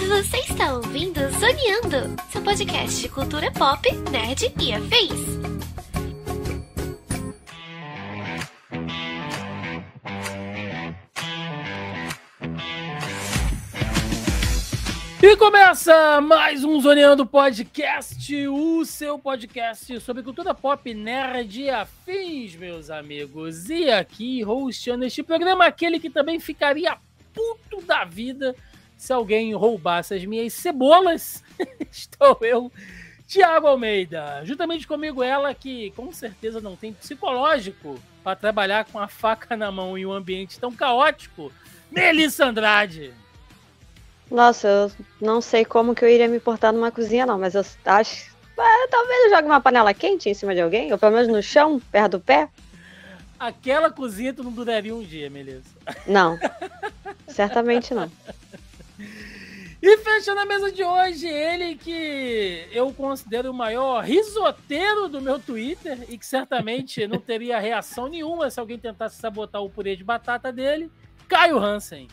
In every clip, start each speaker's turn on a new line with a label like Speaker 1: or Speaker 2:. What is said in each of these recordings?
Speaker 1: Você está ouvindo Zoneando, seu podcast de cultura pop, nerd e afins.
Speaker 2: E começa mais um Zoneando Podcast, o seu podcast sobre cultura pop, nerd e afins, meus amigos. E aqui, hosteando este programa, aquele que também ficaria puto da vida se alguém roubasse as minhas cebolas, estou eu, Thiago Almeida. Juntamente comigo ela que com certeza não tem psicológico para trabalhar com a faca na mão em um ambiente tão caótico, Melissa Andrade.
Speaker 3: Nossa, eu não sei como que eu iria me portar numa cozinha, não, mas eu acho... talvez eu jogue uma panela quente em cima de alguém, ou pelo menos no chão, perto do pé.
Speaker 2: Aquela cozinha tu não duraria um dia, Melissa.
Speaker 3: Não, certamente não.
Speaker 2: E fechando a mesa de hoje, ele que eu considero o maior risoteiro do meu Twitter e que certamente não teria reação nenhuma se alguém tentasse sabotar o purê de batata dele, Caio Hansen.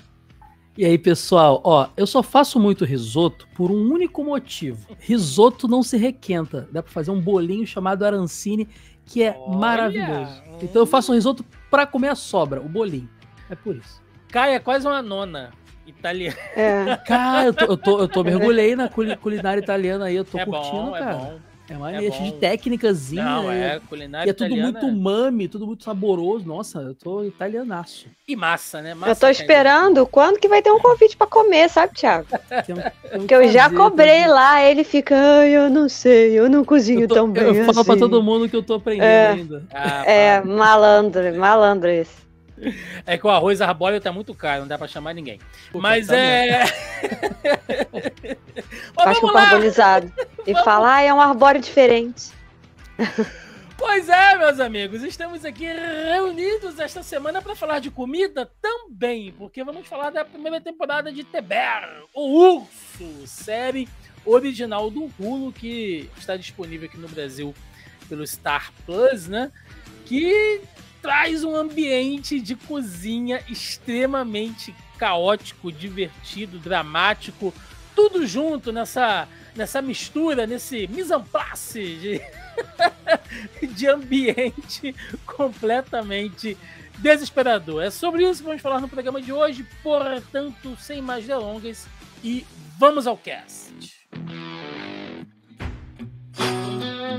Speaker 4: E aí, pessoal, ó, eu só faço muito risoto por um único motivo. Risoto não se requenta. Dá pra fazer um bolinho chamado arancine, que é maravilhoso. Então eu faço um risoto pra comer a sobra, o bolinho. É por isso.
Speaker 2: Caio é quase uma nona italiana.
Speaker 3: É.
Speaker 4: Cara, eu tô mergulhei na culinária italiana aí, eu tô curtindo,
Speaker 2: bom,
Speaker 4: cara.
Speaker 2: É bom.
Speaker 4: É maneiro, cheio de técnicazinha.
Speaker 2: Não, culinária
Speaker 4: e é tudo
Speaker 2: italiana.
Speaker 4: muito umami, tudo muito saboroso. Nossa, eu tô italianaço.
Speaker 2: E massa, né? Massa,
Speaker 3: Eu tô esperando quando que vai ter um convite pra comer, sabe, Thiago? Porque eu já cobrei lá, ele fica, ai, eu não sei, eu não cozinho tão bem
Speaker 4: Eu falo
Speaker 3: assim.
Speaker 4: pra todo mundo que eu tô aprendendo ainda.
Speaker 3: Malandro esse.
Speaker 2: É que o arroz arbóreo tá muito caro, não dá pra chamar ninguém.
Speaker 4: Pô,
Speaker 2: mas
Speaker 4: tá
Speaker 3: Faz com carbonizado. E fala, é um arbóreo diferente.
Speaker 2: Pois é, meus amigos, estamos aqui reunidos esta semana para falar de comida também, porque vamos falar da primeira temporada de The Bear, o Urso, série original do Hulu, que está disponível aqui no Brasil pelo Star Plus, né? Que traz um ambiente de cozinha extremamente caótico, divertido, dramático, tudo junto nessa mistura, nesse mise en place de ambiente completamente desesperador. É sobre isso que vamos falar no programa de hoje, portanto, sem mais delongas, e vamos ao cast.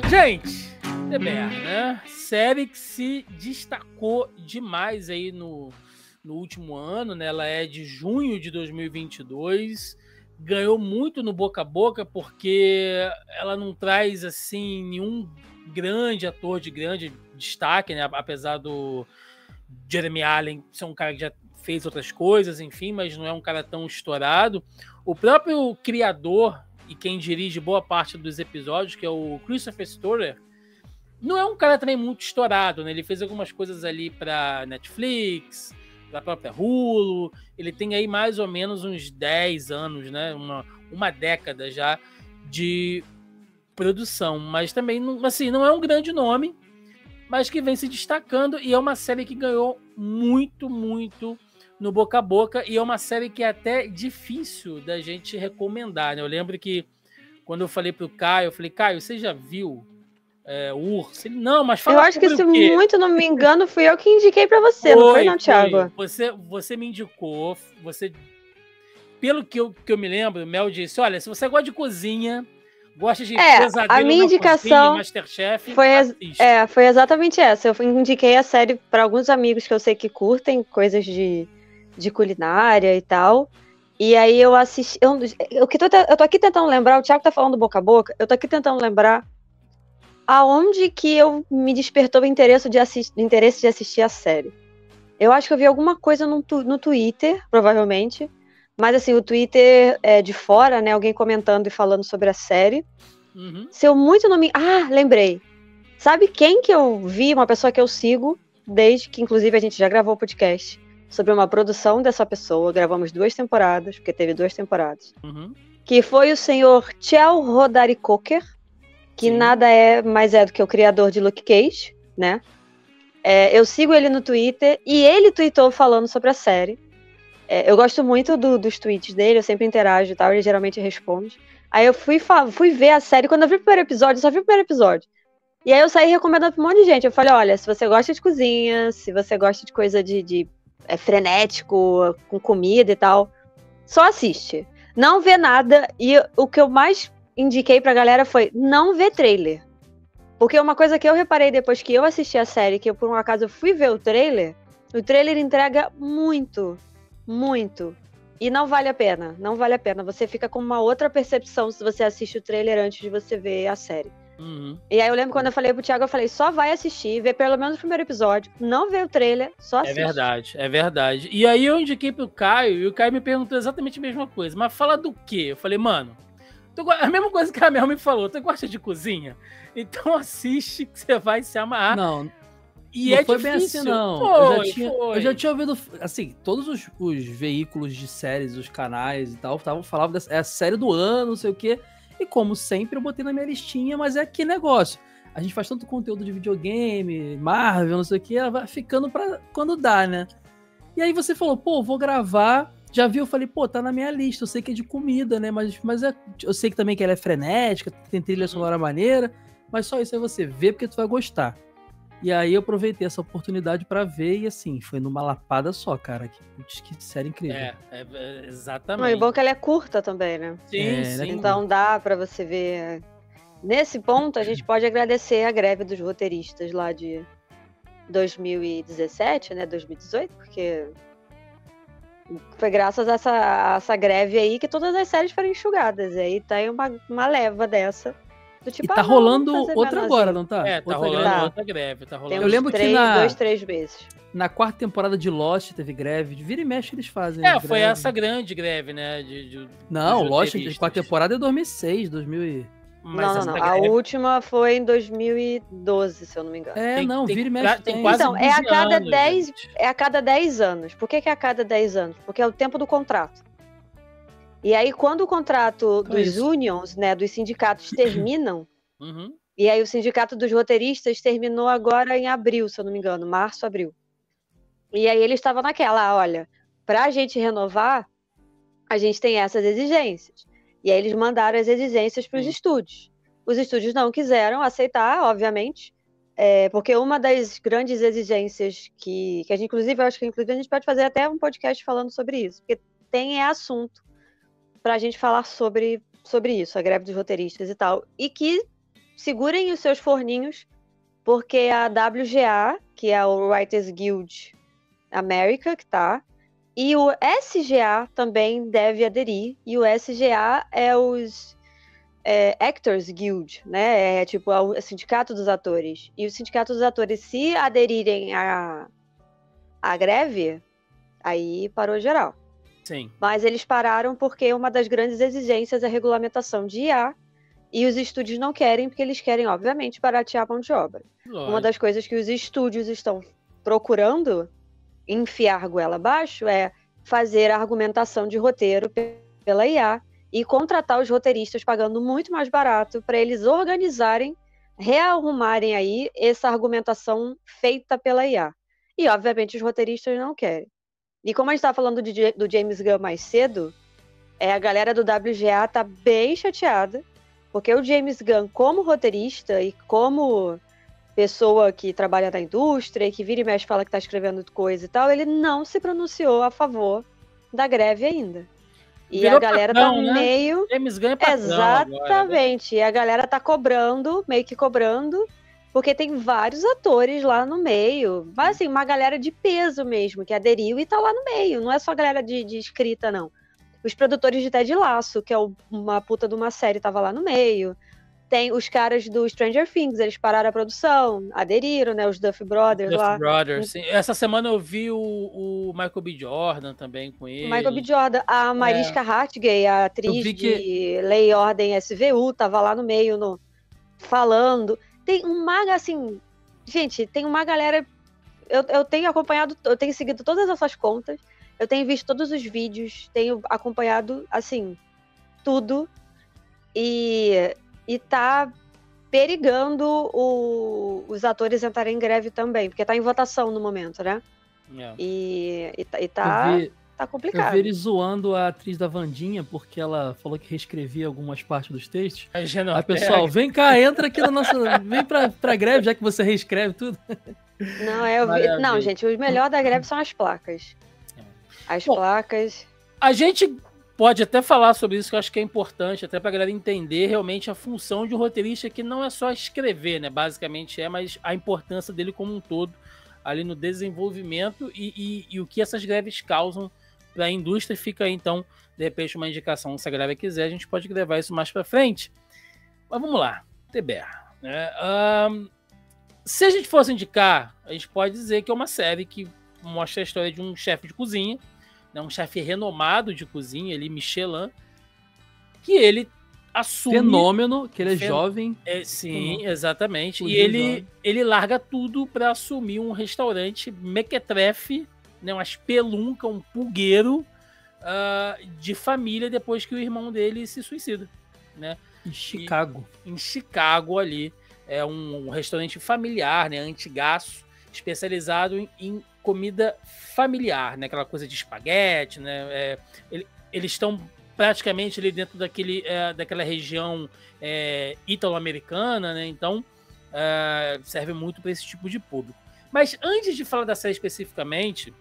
Speaker 2: Gente, The Bear, né? Série que se destacou demais aí no último ano, né? Ela é de junho de 2022, ganhou muito no boca a boca porque ela não traz assim nenhum grande ator de grande destaque, né? Apesar do Jeremy Allen ser um cara que já fez outras coisas, enfim, mas não é um cara tão estourado. O próprio criador e quem dirige boa parte dos episódios, que é o Christopher Storer, não é um cara também muito estourado, né? Ele fez algumas coisas ali para Netflix, da própria Hulu. Ele tem aí mais ou menos uns 10 anos, né? Uma década já de produção, mas também assim, não é um grande nome, mas que vem se destacando, e é uma série que ganhou muito, muito no boca a boca, e é uma série que é até difícil da gente recomendar, né? Eu lembro que quando eu falei pro Caio, eu falei, Caio, você já viu o Urso? Ele, não, mas fala.
Speaker 3: Eu acho que, se muito não me engano, fui eu que indiquei pra você, não foi não, Thiago?
Speaker 2: Você me indicou, pelo que eu me lembro, o Mel disse, olha, se você gosta de cozinha, gosta de pesadelo
Speaker 3: a minha indicação
Speaker 2: cozinha, Masterchef,
Speaker 3: foi exatamente essa. Eu indiquei a série para alguns amigos que eu sei que curtem coisas de culinária e tal. E aí eu assisti. Eu tô aqui tentando lembrar, o Thiago tá falando boca a boca, eu tô aqui tentando lembrar aonde que eu me despertou o interesse de assistir a série. Eu acho que eu vi alguma coisa no Twitter, provavelmente. Mas assim, o Twitter é de fora, né? Alguém comentando e falando sobre a série.
Speaker 2: Uhum.
Speaker 3: Se eu muito não me... Ah, lembrei. Sabe quem que eu vi? Uma pessoa que eu sigo, desde que, inclusive, a gente já gravou o podcast sobre uma produção dessa pessoa. Gravamos 2 temporadas, porque teve 2 temporadas.
Speaker 2: Uhum.
Speaker 3: Que foi o senhor Kjell Rodari Cocker, que nada mais é do que o criador de Luke Cage, né? Eu sigo ele no Twitter e ele tweetou falando sobre a série. Eu gosto muito dos tweets dele, eu sempre interajo e tal, ele geralmente responde. Aí eu fui ver a série, quando eu vi o primeiro episódio, eu só vi o primeiro episódio. E aí eu saí recomendando pra um monte de gente. Eu falei, olha, se você gosta de cozinha, se você gosta de coisa de frenético, com comida e tal, só assiste. Não vê nada, e o que eu mais indiquei pra galera foi não ver trailer. Porque uma coisa que eu reparei depois que eu assisti a série, que eu por um acaso fui ver o trailer entrega muito, muito. E não vale a pena, não vale a pena. Você fica com uma outra percepção se você assiste o trailer antes de você ver a série.
Speaker 2: Uhum.
Speaker 3: E aí eu lembro quando eu falei pro Thiago, eu falei, só vai assistir, vê pelo menos o primeiro episódio, não vê o trailer, só assiste.
Speaker 2: É verdade. E aí eu indiquei pro Caio, e o Caio me perguntou exatamente a mesma coisa. Mas fala do quê? Eu falei, mano, a mesma coisa que a Mel me falou, tu gosta de cozinha? Então assiste que você vai se amarrar.
Speaker 4: Não,
Speaker 2: e
Speaker 4: não
Speaker 2: é
Speaker 4: foi
Speaker 2: difícil.
Speaker 4: bem assim, não.
Speaker 2: Foi.
Speaker 4: Eu já tinha ouvido, assim, todos os veículos de séries, os canais e tal, falavam dessa a série do ano, não sei o quê. E como sempre, eu botei na minha listinha, mas é que negócio. A gente faz tanto conteúdo de videogame, Marvel, não sei o quê, ela vai ficando pra quando dá, né? E aí você falou, pô, vou gravar. Já vi, eu falei, pô, tá na minha lista. Eu sei que é de comida, né? Mas eu sei que também que ela é frenética, tem trilha sonora maneira. Mas só isso aí você vê porque tu vai gostar. E aí eu aproveitei essa oportunidade pra ver e assim, foi numa lapada só, cara. Que série incrível.
Speaker 2: Exatamente.
Speaker 3: Não, e bom que ela é curta também, né?
Speaker 2: Sim.
Speaker 3: Então dá pra você ver. Nesse ponto, a gente pode agradecer a greve dos roteiristas lá de 2017, né? 2018, porque foi graças a essa greve aí que todas as séries foram enxugadas. E aí tem uma leva dessa. Do tipo,
Speaker 4: e tá rolando outra agora, não tá?
Speaker 2: Tá rolando outra greve. Tá rolando.
Speaker 3: Tem
Speaker 4: Eu lembro que
Speaker 3: 2-3 meses.
Speaker 4: Na 4ª temporada de Lost teve greve. De vira e mexe eles fazem.
Speaker 2: Foi essa grande greve, né?
Speaker 4: Não, Lost, a 4ª temporada é 2006, 2000
Speaker 3: Mas não. A última foi em 2012, se eu não me engano.
Speaker 4: Vira e mexe
Speaker 2: tem quase
Speaker 3: então, é a cada 10
Speaker 2: anos.
Speaker 3: anos. Por que é a cada 10 anos? Porque é o tempo do contrato. E aí, quando o contrato dos unions, né, dos sindicatos terminam, e aí o sindicato dos roteiristas terminou agora em abril, se eu não me engano, março, abril. E aí eles estavam naquela, olha, pra gente renovar, a gente tem essas exigências. E aí eles mandaram as exigências para os estúdios. Os estúdios não quiseram aceitar, obviamente, porque uma das grandes exigências que a gente, inclusive, eu acho que inclusive a gente pode fazer até um podcast falando sobre isso, porque tem assunto pra gente falar sobre isso, a greve dos roteiristas e tal. E que segurem os seus forninhos, porque a WGA, que é o Writers Guild America, que tá, e o SGA também deve aderir. E o SGA é os Actors Guild, né? É tipo o sindicato dos atores. E o sindicato dos atores, se aderirem à greve, aí parou geral.
Speaker 2: Sim.
Speaker 3: Mas eles pararam porque uma das grandes exigências é a regulamentação de IA, e os estúdios não querem, porque eles querem, obviamente, baratear a mão de obra.
Speaker 2: Lógico.
Speaker 3: Uma das coisas que os estúdios estão procurando enfiar goela abaixo é fazer a argumentação de roteiro pela IA e contratar os roteiristas pagando muito mais barato para eles organizarem, rearrumarem aí essa argumentação feita pela IA. E, obviamente, os roteiristas não querem. E como a gente estava falando do James Gunn mais cedo, a galera do WGA tá bem chateada, porque o James Gunn, como roteirista e como pessoa que trabalha na indústria e que vira e mexe fala que tá escrevendo coisa e tal, ele não se pronunciou a favor da greve ainda. E
Speaker 2: Virou
Speaker 3: a galera
Speaker 2: patrão,
Speaker 3: tá
Speaker 2: né?
Speaker 3: meio...
Speaker 2: James Gunn é patrão
Speaker 3: Exatamente.
Speaker 2: Agora,
Speaker 3: e a galera tá cobrando, meio que cobrando, porque tem vários atores lá no meio. Mas assim, uma galera de peso mesmo, que aderiu e tá lá no meio. Não é só galera de escrita, não. Os produtores de Ted Lasso, que é uma puta de uma série, tava lá no meio. Tem os caras do Stranger Things, eles pararam a produção, aderiram, né? Os Duff Brothers lá.
Speaker 2: Duff Brothers, sim. Essa semana eu vi o Michael B. Jordan também com ele.
Speaker 3: Michael B. Jordan. A Mariska Hargitay, a atriz de Lei e Ordem SVU, tava lá no meio, falando. Tem uma, assim... Gente, tem uma galera... Eu tenho acompanhado, eu tenho seguido todas essas contas, eu tenho visto todos os vídeos, tenho acompanhado, assim, tudo. E tá perigando os atores entrarem em greve também, porque tá em votação no momento, né? E tá complicado.
Speaker 4: Eu vi ele zoando a atriz da Wandinha, porque ela falou que reescrevia algumas partes dos textos. Aí, pessoal, vem cá, entra aqui na nossa... Vem pra greve, já que você reescreve tudo.
Speaker 3: Não, gente, o melhor da greve são as placas. As placas...
Speaker 2: A gente pode até falar sobre isso, que eu acho que é importante, até pra galera entender realmente a função de um roteirista, que não é só escrever, né? Basicamente mas a importância dele como um todo, ali no desenvolvimento e o que essas greves causam para a indústria. Fica aí, então, de repente, uma indicação. Se a galera quiser, a gente pode gravar isso mais para frente. Mas vamos lá, TBR. Né? Se a gente fosse indicar, a gente pode dizer que é uma série que mostra a história de um chefe de cozinha, né? Um chefe renomado de cozinha, ali, Michelin, que ele assume...
Speaker 4: Fenômeno, que ele é jovem.
Speaker 2: Sim, exatamente. E ele larga tudo para assumir um restaurante mequetrefe, né, uma espelunca, um pulgueiro de família, depois que o irmão dele se suicida, né?
Speaker 4: Em Chicago.
Speaker 2: Em Chicago, ali. É um restaurante familiar, né, antigaço, especializado em comida familiar, né? Aquela coisa de espaguete, né? Eles estão praticamente ali dentro daquela região italo-americana, né? Então serve muito para esse tipo de público. Mas antes de falar da série especificamente,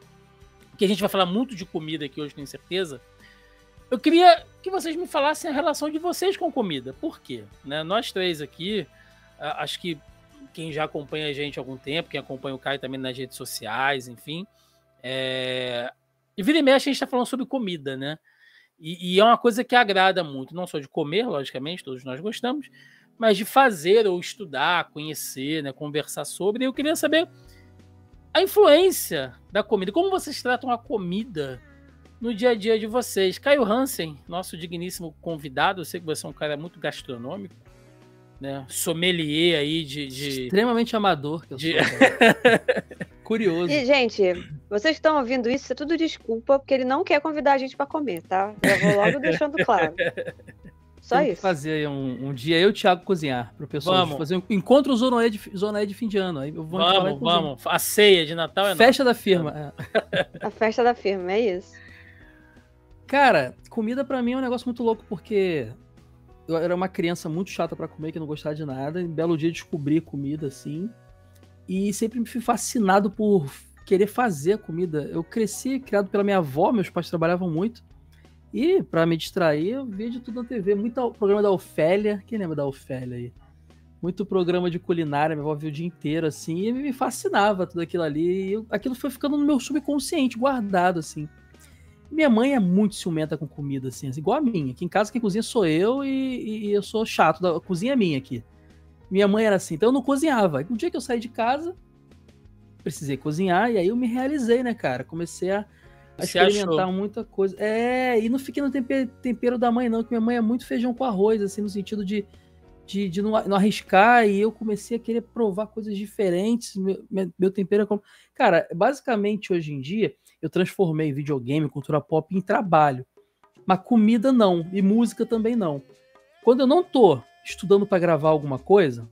Speaker 2: que a gente vai falar muito de comida aqui hoje, tenho certeza, eu queria que vocês me falassem a relação de vocês com comida. Por quê? Né? Nós três aqui, acho que quem já acompanha a gente há algum tempo, quem acompanha o Caio também nas redes sociais, enfim, e vira e mexe a gente está falando sobre comida, né? E é uma coisa que agrada muito, não só de comer, logicamente, todos nós gostamos, mas de fazer ou estudar, conhecer, né, conversar sobre. Eu queria saber a influência da comida, como vocês tratam a comida no dia a dia de vocês. Caio Hansen, nosso digníssimo convidado, eu sei que você é um cara muito gastronômico, né, sommelier aí de...
Speaker 4: Extremamente amador, que eu sou. Curioso.
Speaker 3: E, gente, vocês estão ouvindo isso, é tudo desculpa, porque ele não quer convidar a gente para comer, tá? Já vou logo deixando claro. Só
Speaker 4: Tem
Speaker 3: isso.
Speaker 4: Que fazer um dia eu e o Thiago cozinhar pro pessoal. Fazer um encontro Zona E de fim de ano. Aí
Speaker 2: vamos. A ceia de Natal
Speaker 4: Festa da firma.
Speaker 3: A festa da firma, é isso.
Speaker 4: Cara, comida pra mim é um negócio muito louco, porque eu era uma criança muito chata pra comer, que não gostava de nada. E um belo dia descobri comida, assim. E sempre me fui fascinado por querer fazer a comida. Eu cresci criado pela minha avó, meus pais trabalhavam muito. E, pra me distrair, eu via de tudo na TV. Muito programa da Ofélia. Quem lembra da Ofélia aí? Muito programa de culinária, minha avó via o dia inteiro, assim. E me fascinava tudo aquilo ali. E aquilo foi ficando no meu subconsciente, guardado, assim. Minha mãe é muito ciumenta com comida, assim, igual a minha. Aqui em casa quem cozinha sou eu e eu sou chato. A cozinha é minha aqui. Minha mãe era assim, então eu não cozinhava. Um dia que eu saí de casa, precisei cozinhar, e aí eu me realizei, né, cara? Comecei a experimentar muita coisa. E não fiquei no tempero da mãe, não, que minha mãe é muito feijão com arroz, assim, no sentido de não arriscar, e eu comecei a querer provar coisas diferentes. Meu tempero é como... Cara, basicamente, hoje em dia, eu transformei videogame, cultura pop em trabalho. Mas comida não, e música também não. Quando eu não tô estudando para gravar alguma coisa,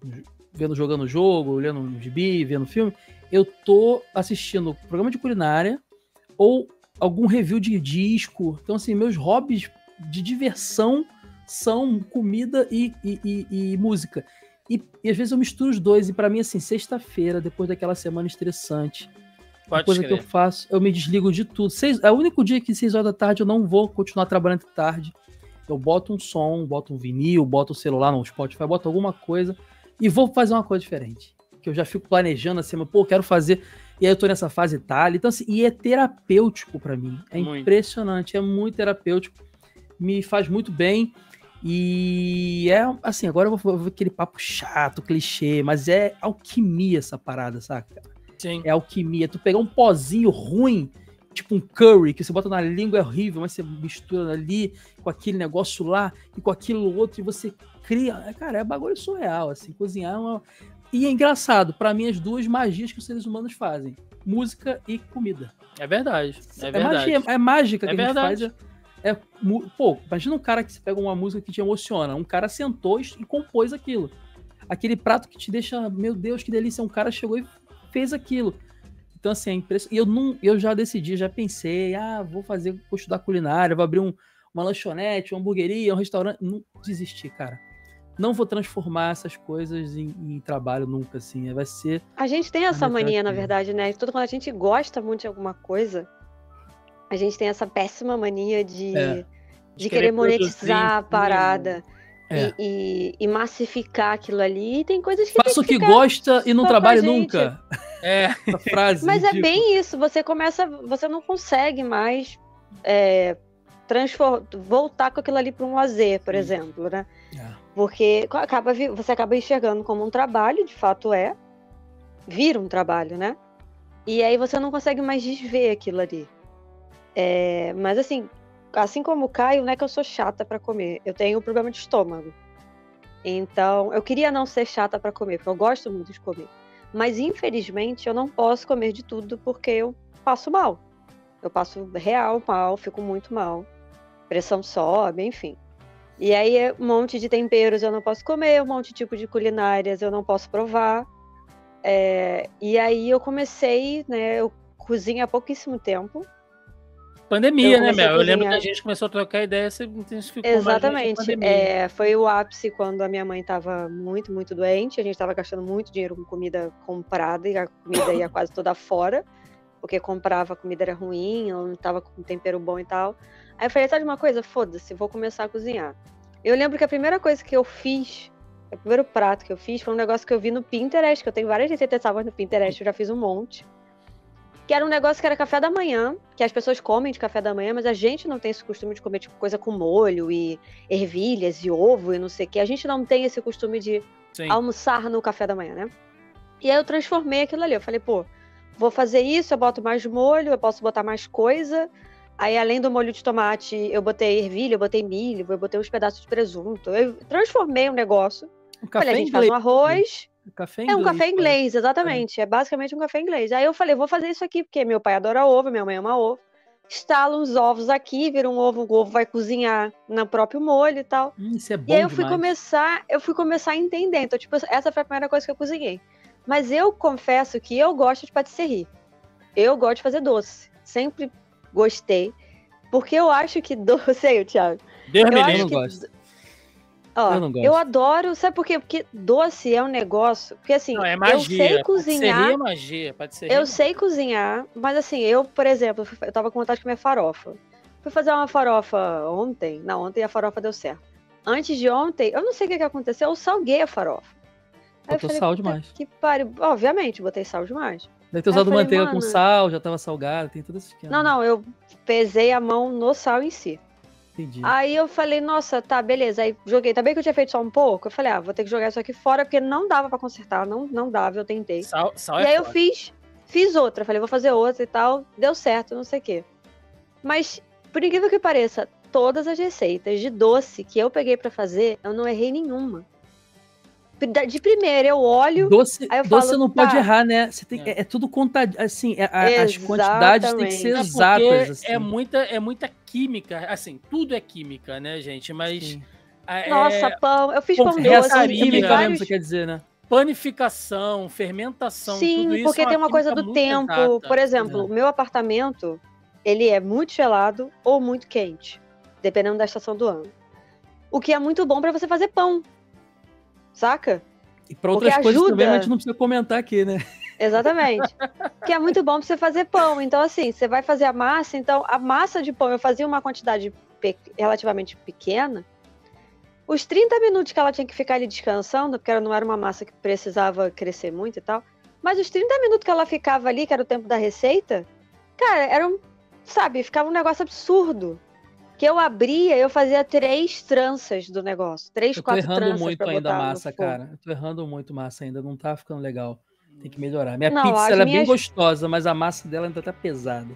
Speaker 4: jogando jogo, olhando um gibi, vendo filme, eu tô assistindo programa de culinária ou algum review de disco. Então, assim, meus hobbies de diversão são comida e música. E às vezes eu misturo os dois. E pra mim, assim, sexta-feira, depois daquela semana estressante, a coisa que eu faço, eu me desligo de tudo. É o único dia que 6 horas da tarde eu não vou continuar trabalhando de tarde. Eu boto um som, boto um vinil, boto o celular no Spotify, boto alguma coisa e vou fazer uma coisa diferente. Que eu já fico planejando assim, eu quero fazer. E aí eu tô nessa fase tal. Então, assim, e é terapêutico pra mim. É muito impressionante, é muito terapêutico. Me faz muito bem. E é assim, agora eu vou ver aquele papo chato, clichê, mas é alquimia essa parada, saca?
Speaker 2: Sim.
Speaker 4: É alquimia. Tu pegar um pozinho ruim, tipo um curry, que você bota na língua, é horrível, mas você mistura ali com aquele negócio lá e com aquilo outro, e você cria. Cara, é bagulho surreal, assim. Cozinhar é uma... E é engraçado, pra mim, as duas magias que os seres humanos fazem: música e comida.
Speaker 2: É verdade.
Speaker 4: É mágica que a gente faz. Pô, imagina um cara que você pega uma música que te emociona. Um cara sentou e compôs aquilo. aquele prato que te deixa, meu Deus, que delícia, um cara chegou e fez aquilo. Então, assim, é impressionante. Eu já decidi, já pensei, vou estudar culinária, vou abrir uma lanchonete, uma hamburgueria, um restaurante. Não desisti, cara. Não vou transformar essas coisas em trabalho nunca, assim. Vai ser...
Speaker 3: A gente tem essa mania, na verdade, né? Tudo quando a gente gosta muito de alguma coisa, a gente tem essa péssima mania de querer monetizar a parada. E massificar aquilo ali. E tem coisas que
Speaker 4: faça o que gosta e não trabalhe nunca. Essa frase.
Speaker 3: Mas ridícula. É bem isso. Você não consegue mais voltar com aquilo ali para um lazer, por exemplo, né? Porque você acaba enxergando como um trabalho, de fato vira um trabalho, né? E aí você não consegue mais desver aquilo ali. Mas assim como o Caio, não é que eu sou chata para comer. Eu tenho um problema de estômago. Então, eu queria não ser chata para comer, porque eu gosto muito de comer. Mas, infelizmente, eu não posso comer de tudo porque eu passo mal. Eu passo real mal, fico muito mal. Pressão sobe, enfim. E aí, um monte de temperos eu não posso comer, um monte de tipo de culinárias eu não posso provar. E aí, eu comecei, né? Eu cozinho há pouquíssimo tempo.
Speaker 2: Pandemia, né, Mel? Eu lembro que a gente começou a trocar ideia, você intensificou.
Speaker 3: Exatamente. Foi o ápice quando a minha mãe estava muito, muito doente. A gente estava gastando muito dinheiro com comida comprada e a comida ia quase toda fora, porque comprava, a comida era ruim, ela não estava com tempero bom e tal. Aí eu falei, sabe de uma coisa? Foda-se, vou começar a cozinhar. Eu lembro que a primeira coisa que eu fiz, o primeiro prato que eu fiz foi um negócio que eu vi no Pinterest, que eu tenho várias receitas salvas no Pinterest, eu já fiz um monte. Que era um negócio que era café da manhã, que as pessoas comem de café da manhã, mas a gente não tem esse costume de comer tipo coisa com molho e ervilhas e ovo e não sei o que. A gente não tem esse costume de almoçar no café da manhã, né? E aí eu transformei aquilo ali. Eu falei, vou fazer isso, eu boto mais molho, eu posso botar mais coisa. Aí, além do molho de tomate, eu botei ervilha, eu botei milho, eu botei uns pedaços de presunto. Eu transformei o negócio. Falei, a gente faz um arroz... um café inglês, exatamente. É basicamente um café inglês. Aí eu falei, vou fazer isso aqui, porque meu pai adora ovo, minha mãe ama ovo. Estalo uns ovos aqui, vira um ovo, o ovo vai cozinhar no próprio molho e tal.
Speaker 4: Isso é bom.
Speaker 3: E aí eu fui começar a entender. Então, tipo, essa foi a primeira coisa que eu cozinhei. Mas eu confesso que eu gosto de patisserie. Eu gosto de fazer doce. Sempre gostei. Porque eu acho que doce... Aí, Thiago.
Speaker 2: Deus me
Speaker 4: livre, eu não gosto.
Speaker 3: Eu adoro, sabe por quê? Porque doce é um negócio, porque assim,
Speaker 2: não, é magia.
Speaker 3: Eu sei cozinhar,
Speaker 2: é magia,
Speaker 3: eu sei cozinhar, mas assim, eu, por exemplo, eu tava com vontade de comer farofa. Fui fazer uma farofa ontem, ontem a farofa deu certo. Antes de ontem, eu não sei o que aconteceu, eu salguei a farofa.
Speaker 4: Botou sal demais.
Speaker 3: Que pariu, obviamente, botei sal demais.
Speaker 4: Deve ter usado manteiga com sal, já tava salgado, tem tudo isso aqui.
Speaker 3: Não, eu pesei a mão no sal em si.
Speaker 4: Entendi.
Speaker 3: Aí eu falei, nossa, tá, beleza. Aí joguei. Tá bem que eu tinha feito só um pouco. Eu falei, vou ter que jogar isso aqui fora, porque não dava pra consertar. Não dava, eu tentei.
Speaker 2: Sal
Speaker 3: e aí eu fiz outra. Falei, vou fazer outra e tal. Deu certo, não sei o quê. Mas, por incrível que pareça, todas as receitas de doce que eu peguei pra fazer, eu não errei nenhuma. De primeira, eu olho.
Speaker 4: Doce,
Speaker 3: aí eu
Speaker 4: doce
Speaker 3: falo,
Speaker 4: você não pode errar, né? Você tem, é tudo contado. Assim, as quantidades têm que ser exatas. Assim.
Speaker 2: É muita química. Assim, tudo é química, né, gente? Mas.
Speaker 3: Nossa, pão. Eu fiz pão doce.
Speaker 4: Química mesmo, você quer dizer, né?
Speaker 2: Panificação, fermentação.
Speaker 3: Sim,
Speaker 2: tudo isso
Speaker 3: porque tem uma coisa do tempo.
Speaker 2: Exata.
Speaker 3: Por exemplo, o meu apartamento, ele é muito gelado ou muito quente, dependendo da estação do ano. O que é muito bom pra você fazer pão. Saca?
Speaker 4: E para outras coisas também a gente não precisa comentar aqui, né?
Speaker 3: Exatamente. Que é muito bom pra você fazer pão. Então, assim, você vai fazer a massa. Então, a massa de pão, eu fazia uma quantidade relativamente pequena. Os 30 minutos que ela tinha que ficar ali descansando, porque ela não era uma massa que precisava crescer muito e tal. Mas os 30 minutos que ela ficava ali, que era o tempo da receita, cara, ficava um negócio absurdo. Que eu abria, eu fazia 3 tranças do negócio. 3, 4 tranças.
Speaker 4: Eu tô errando muito ainda a massa, cara. Eu tô errando muito massa ainda, não tá ficando legal. Tem que melhorar. Minha pizza, ela é bem gostosa, mas a massa dela ainda tá pesada.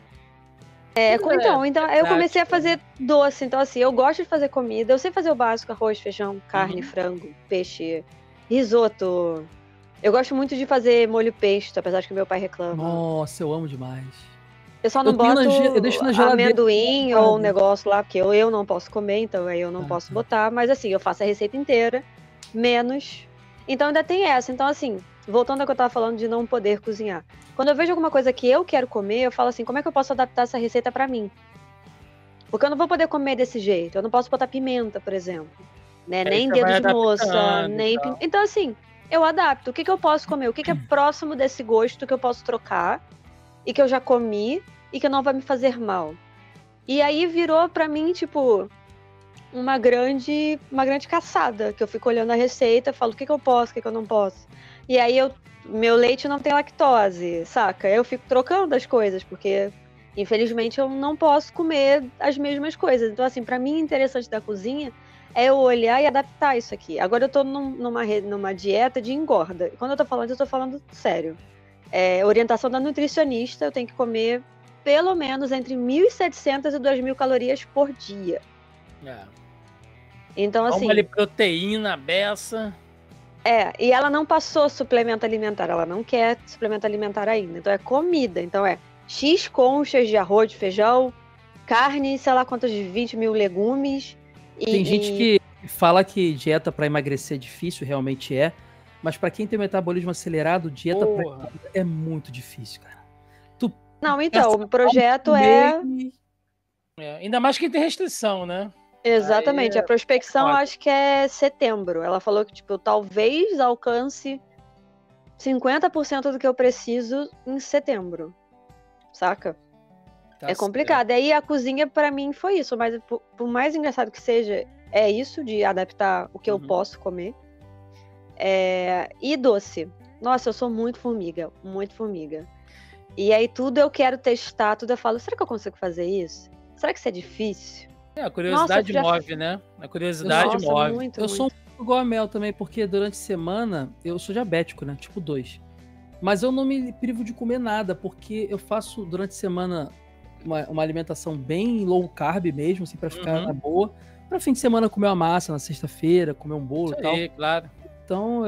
Speaker 3: Então eu comecei a fazer doce. Então, assim, eu gosto de fazer comida. Eu sei fazer o básico, arroz, feijão, carne, frango, peixe, risoto. Eu gosto muito de fazer molho pesto, apesar de que meu pai reclama.
Speaker 4: Nossa, eu amo demais.
Speaker 3: Eu só não boto
Speaker 4: eu deixo na geladeira,
Speaker 3: amendoim ou um negócio lá, porque eu não posso comer, então aí eu não posso botar. Mas assim, eu faço a receita inteira, menos Então ainda tem essa. Então, assim, voltando ao que eu tava falando de não poder cozinhar. Quando eu vejo alguma coisa que eu quero comer, eu falo assim, como é que eu posso adaptar essa receita pra mim? Porque eu não vou poder comer desse jeito. Eu não posso botar pimenta, por exemplo. Né? Nem dedo de moça, nem... Então, assim, eu adapto. O que eu posso comer? O que é próximo desse gosto que eu posso trocar e que eu já comi e que não vai me fazer mal? E aí virou pra mim, tipo, uma grande caçada, que eu fico olhando a receita, falo o que eu posso, o que eu não posso. E aí meu leite não tem lactose, saca? Eu fico trocando as coisas, porque infelizmente eu não posso comer as mesmas coisas. Então, assim, pra mim, o interessante da cozinha é eu olhar e adaptar isso aqui. Agora eu tô numa dieta de engorda. E quando eu tô falando sério. Orientação da nutricionista, eu tenho que comer pelo menos entre 1.700 e 2.000 calorias por dia. Então, assim...
Speaker 2: Toma ali proteína, beça...
Speaker 3: e ela não passou suplemento alimentar, ela não quer suplemento alimentar ainda. Então é comida, então X conchas de arroz, de feijão, carne, sei lá quantas, 20.000 legumes.
Speaker 4: Tem gente que fala que dieta para emagrecer é difícil, realmente é. Mas para quem tem metabolismo acelerado, dieta pra emagrecer é muito difícil, cara.
Speaker 3: Não, então, o projeto
Speaker 2: ainda mais quem tem restrição, né?
Speaker 3: Exatamente, a prospecção eu acho que é setembro. Ela falou que, tipo, talvez alcance 50% do que eu preciso em setembro. Saca? É complicado. E aí a cozinha pra mim foi isso, mas por mais engraçado que seja, é isso de adaptar o que eu posso comer. E doce. Nossa, eu sou muito formiga, muito formiga. E aí tudo eu quero testar, tudo eu falo, será que eu consigo fazer isso? Será que isso é difícil?
Speaker 2: A curiosidade move, né? A curiosidade move.
Speaker 3: Muito,
Speaker 4: eu sou um pouco igual a Mel também, porque durante a semana eu sou diabético, né? Tipo 2. Mas eu não me privo de comer nada, porque eu faço durante a semana uma alimentação bem low carb mesmo, assim, pra ficar na boa. Pra fim de semana comer uma massa na sexta-feira, comer um bolo e tal.
Speaker 2: Claro.
Speaker 4: Então,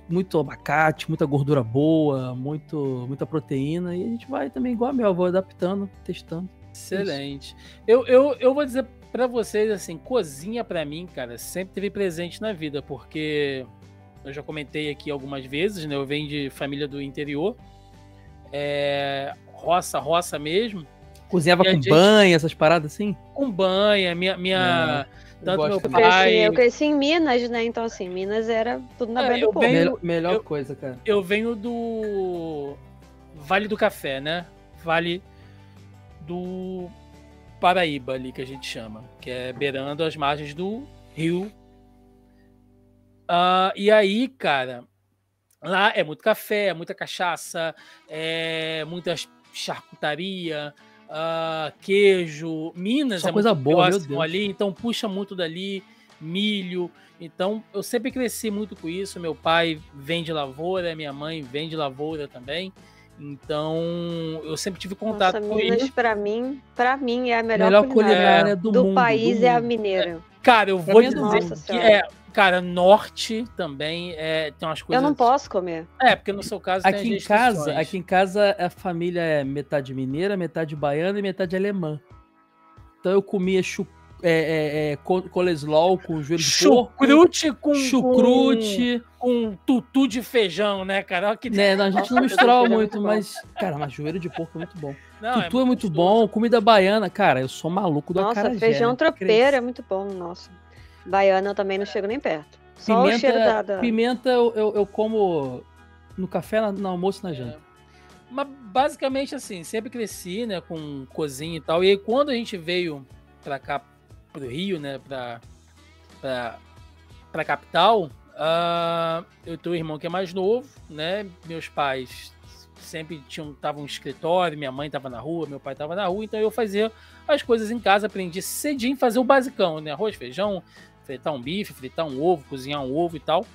Speaker 4: muito abacate, muita gordura boa, muita proteína. E a gente vai também, igual a Mel, vou adaptando, testando.
Speaker 2: Excelente. Eu vou dizer pra vocês, assim, cozinha pra mim, cara, sempre teve presente na vida, porque eu já comentei aqui algumas vezes, né? Eu venho de família do interior, roça mesmo.
Speaker 4: Cozinhava com banha, essas paradas assim?
Speaker 2: Com banha, tanto meu pai...
Speaker 3: Eu cresci em Minas, né? Então, assim, Minas era tudo na banha do povo.
Speaker 4: Melhor coisa, cara.
Speaker 2: Eu venho do Vale do Café, né? Vale do Paraíba, ali que a gente chama, que é beirando as margens do rio. E aí, cara, lá é muito café, é muita cachaça, muita charcutaria, queijo. Minas é
Speaker 4: coisa
Speaker 2: muito
Speaker 4: boa,
Speaker 2: próximo ali, então puxa muito dali, milho. Então eu sempre cresci muito com isso. Meu pai vem de lavoura, minha mãe vem de lavoura também. Então, eu sempre tive contato com
Speaker 3: Minas,
Speaker 2: isso.
Speaker 3: Pra mim é a melhor culinária
Speaker 4: do mundo,
Speaker 3: país, é a mineira.
Speaker 2: Cara, eu vou dizer que cara, norte também tem umas coisas...
Speaker 3: Eu não posso comer.
Speaker 2: Porque no seu caso
Speaker 4: aqui tem aqui em casa a família é metade mineira, metade baiana e metade alemã. Então eu comia coleslaw com joelho de porco. Chucrute
Speaker 2: com tutu de feijão, né, cara?
Speaker 4: A gente não misturava muito, mas... Cara, mas joelho de porco é muito bom. Tutu é muito bom, comida baiana. Cara, eu sou maluco do acarajé.
Speaker 3: Nossa, feijão tropeiro é muito bom, nossa. Baiana eu também não chego nem perto. Só o cheiro da...
Speaker 4: Pimenta eu como no café, no almoço e na janta.
Speaker 2: Mas basicamente assim, sempre cresci, né, com cozinha e tal. E aí quando a gente veio pra cá, pro Rio, né, pra capital, eu tenho um irmão que é mais novo, né, meus pais sempre estavam no escritório, minha mãe estava na rua, meu pai estava na rua, então eu fazia as coisas em casa, aprendi cedinho a fazer o basicão, né, arroz, feijão, fritar um bife, fritar um ovo, cozinhar um ovo e tal,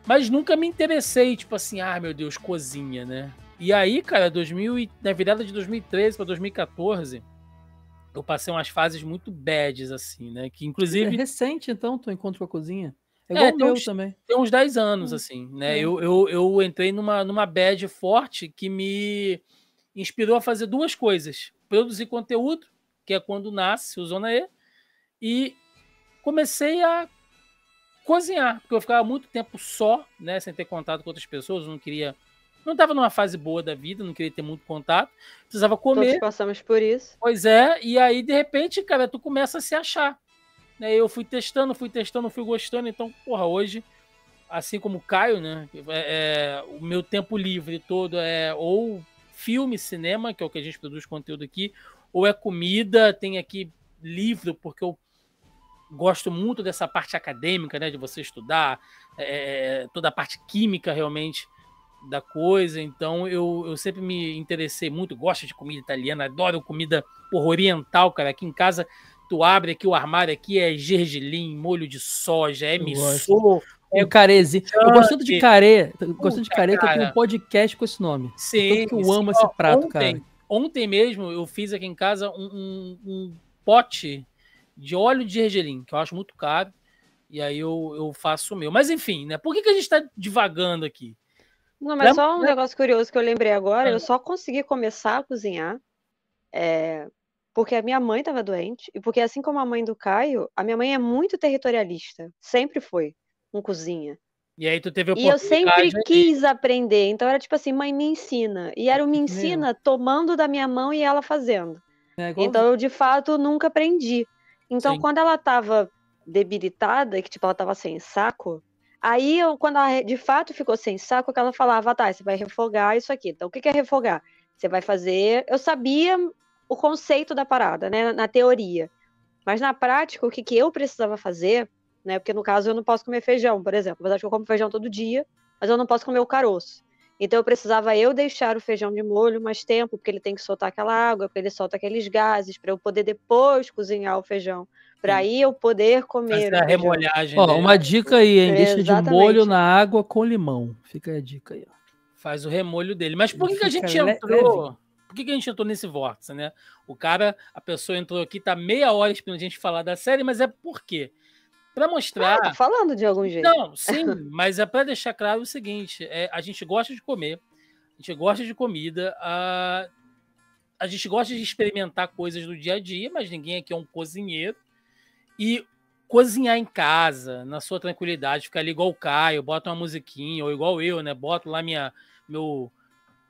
Speaker 2: mas nunca me interessei, tipo assim, meu Deus, cozinha, né, e aí, cara, na virada de 2013 para 2014, eu passei umas fases muito bads, assim, né? Que inclusive...
Speaker 4: É recente, então, tu encontro com a cozinha? É igual o meu também.
Speaker 2: Tem uns 10 anos, assim, né? Eu entrei numa bad forte que me inspirou a fazer duas coisas. Produzir conteúdo, que é quando nasce o Zona E, e comecei a cozinhar, porque eu ficava muito tempo só, né, sem ter contato com outras pessoas, não estava numa fase boa da vida, não queria ter muito contato, precisava comer.
Speaker 3: Todos passamos por isso.
Speaker 2: Pois é, e aí, de repente, cara, tu começa a se achar. Né? Eu fui testando, fui gostando, então, porra, hoje, assim como o Caio, né, o meu tempo livre todo é ou filme, cinema, que é o que a gente produz conteúdo aqui, ou é comida, tem aqui livro, porque eu gosto muito dessa parte acadêmica, né, de você estudar, toda a parte química, realmente, da coisa, então eu sempre me interessei muito, gosto de comida italiana, adoro comida oriental, cara, aqui em casa tu abre aqui o armário, aqui é gergelim, molho de soja, missô,
Speaker 4: carezinho. Eu gosto tanto de carê, que eu tenho um podcast com esse nome.
Speaker 2: Sim,
Speaker 4: tanto que eu amo esse prato, cara.
Speaker 2: Ontem mesmo eu fiz aqui em casa um pote de óleo de gergelim, que eu acho muito caro, e aí eu faço o meu. Mas enfim, né? Por que a gente tá divagando aqui?
Speaker 3: Não, mas só um negócio curioso que eu lembrei agora, eu só consegui começar a cozinhar porque a minha mãe estava doente, e porque assim como a mãe do Caio, a minha mãe é muito territorialista, sempre foi, com cozinha.
Speaker 2: E aí tu teve a
Speaker 3: oportunidade. E eu sempre
Speaker 2: de...
Speaker 3: quis aprender, então era tipo assim, mãe, me ensina. E era o me ensina tomando da minha mão e ela fazendo. Então eu, de fato, nunca aprendi. Então, quando ela estava debilitada, que tipo, ela estava sem saco, aí quando ela de fato ficou sem saco, que ela falava, tá, você vai refogar isso aqui. Então, o que é refogar? Você vai fazer... Eu sabia o conceito da parada, né, na teoria. Mas na prática, o que eu precisava fazer, né, porque no caso eu não posso comer feijão, por exemplo. Apesar de que eu como feijão todo dia, mas eu não posso comer o caroço. Então eu precisava deixar o feijão de molho mais tempo, porque ele tem que soltar aquela água, porque ele solta aqueles gases, para eu poder depois cozinhar o feijão. Para aí eu poder comer
Speaker 2: a remolhagem.
Speaker 4: Uma dica aí, hein? Deixa de molho na água com limão. Fica a dica aí. Ó.
Speaker 2: Faz o remolho dele. Mas por que a gente entrou? Por que a gente entrou nesse vórtice, né? A pessoa entrou aqui, tá meia hora esperando a gente falar da série, mas é por quê? Para mostrar...
Speaker 3: tô falando de algum jeito.
Speaker 2: Não, sim, mas é para deixar claro o seguinte, a gente gosta de comer, a gente gosta de comida, a gente gosta de experimentar coisas do dia a dia, mas ninguém aqui é um cozinheiro. E cozinhar em casa, na sua tranquilidade, ficar ali igual o Caio, bota uma musiquinha, ou igual eu, né? Boto lá meu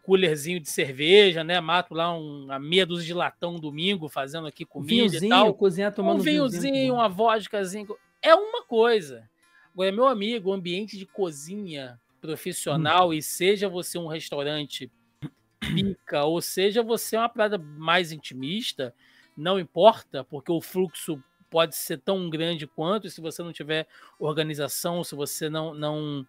Speaker 2: coolerzinho de cerveja, né? Mato lá uma meia dúzia de latão domingo, fazendo aqui comida
Speaker 4: vinhozinho,
Speaker 2: e tal.
Speaker 4: Cozinhar tomando
Speaker 2: um vinhozinho, uma vodkazinha. É uma coisa. Agora, meu amigo, o ambiente de cozinha profissional, e seja você um restaurante pica, ou seja você uma parada mais intimista, não importa, porque o fluxo pode ser tão grande quanto, e se você não tiver organização, se você não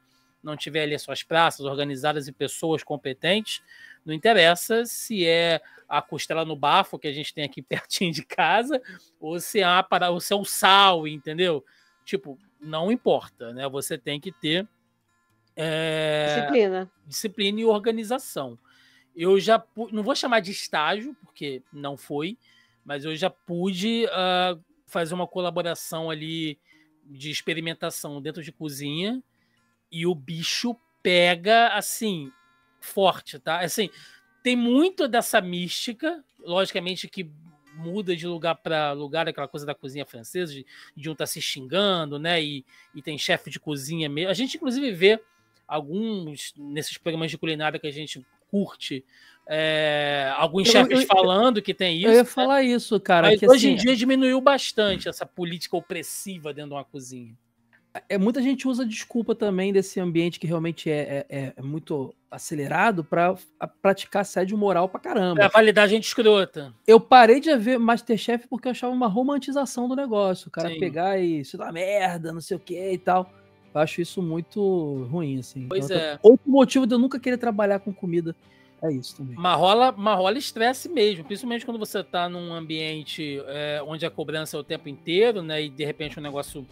Speaker 2: tiver ali as suas praças organizadas e pessoas competentes, não interessa se é a costela no bafo que a gente tem aqui pertinho de casa, ou se é o sal, entendeu? Tipo, não importa, né? Você tem que ter disciplina e organização. Eu já não vou chamar de estágio, porque não foi, mas eu já pude fazer uma colaboração ali de experimentação dentro de cozinha, e o bicho pega, assim, forte, tá? Assim, tem muito dessa mística, logicamente que muda de lugar para lugar, aquela coisa da cozinha francesa, de um tá se xingando, né? E tem chefe de cozinha mesmo. A gente, inclusive, vê alguns, nesses programas de culinária que a gente curte, alguns chefes falando que tem isso.
Speaker 4: Eu ia falar isso, cara.
Speaker 2: Mas hoje em dia diminuiu bastante essa política opressiva dentro de uma cozinha.
Speaker 4: Muita gente usa desculpa também desse ambiente que realmente é muito acelerado para praticar assédio moral pra caramba.
Speaker 2: Pra validar gente escrota.
Speaker 4: Eu parei de ver Masterchef porque eu achava uma romantização do negócio. O cara pegar e isso dá merda, não sei o que e tal. Eu acho isso muito ruim, assim.
Speaker 2: Pois
Speaker 4: então, outro motivo de eu nunca querer trabalhar com comida é isso também.
Speaker 2: Mas rola estresse mesmo, principalmente quando você tá num ambiente onde a cobrança é o tempo inteiro, né? E de repente um negócio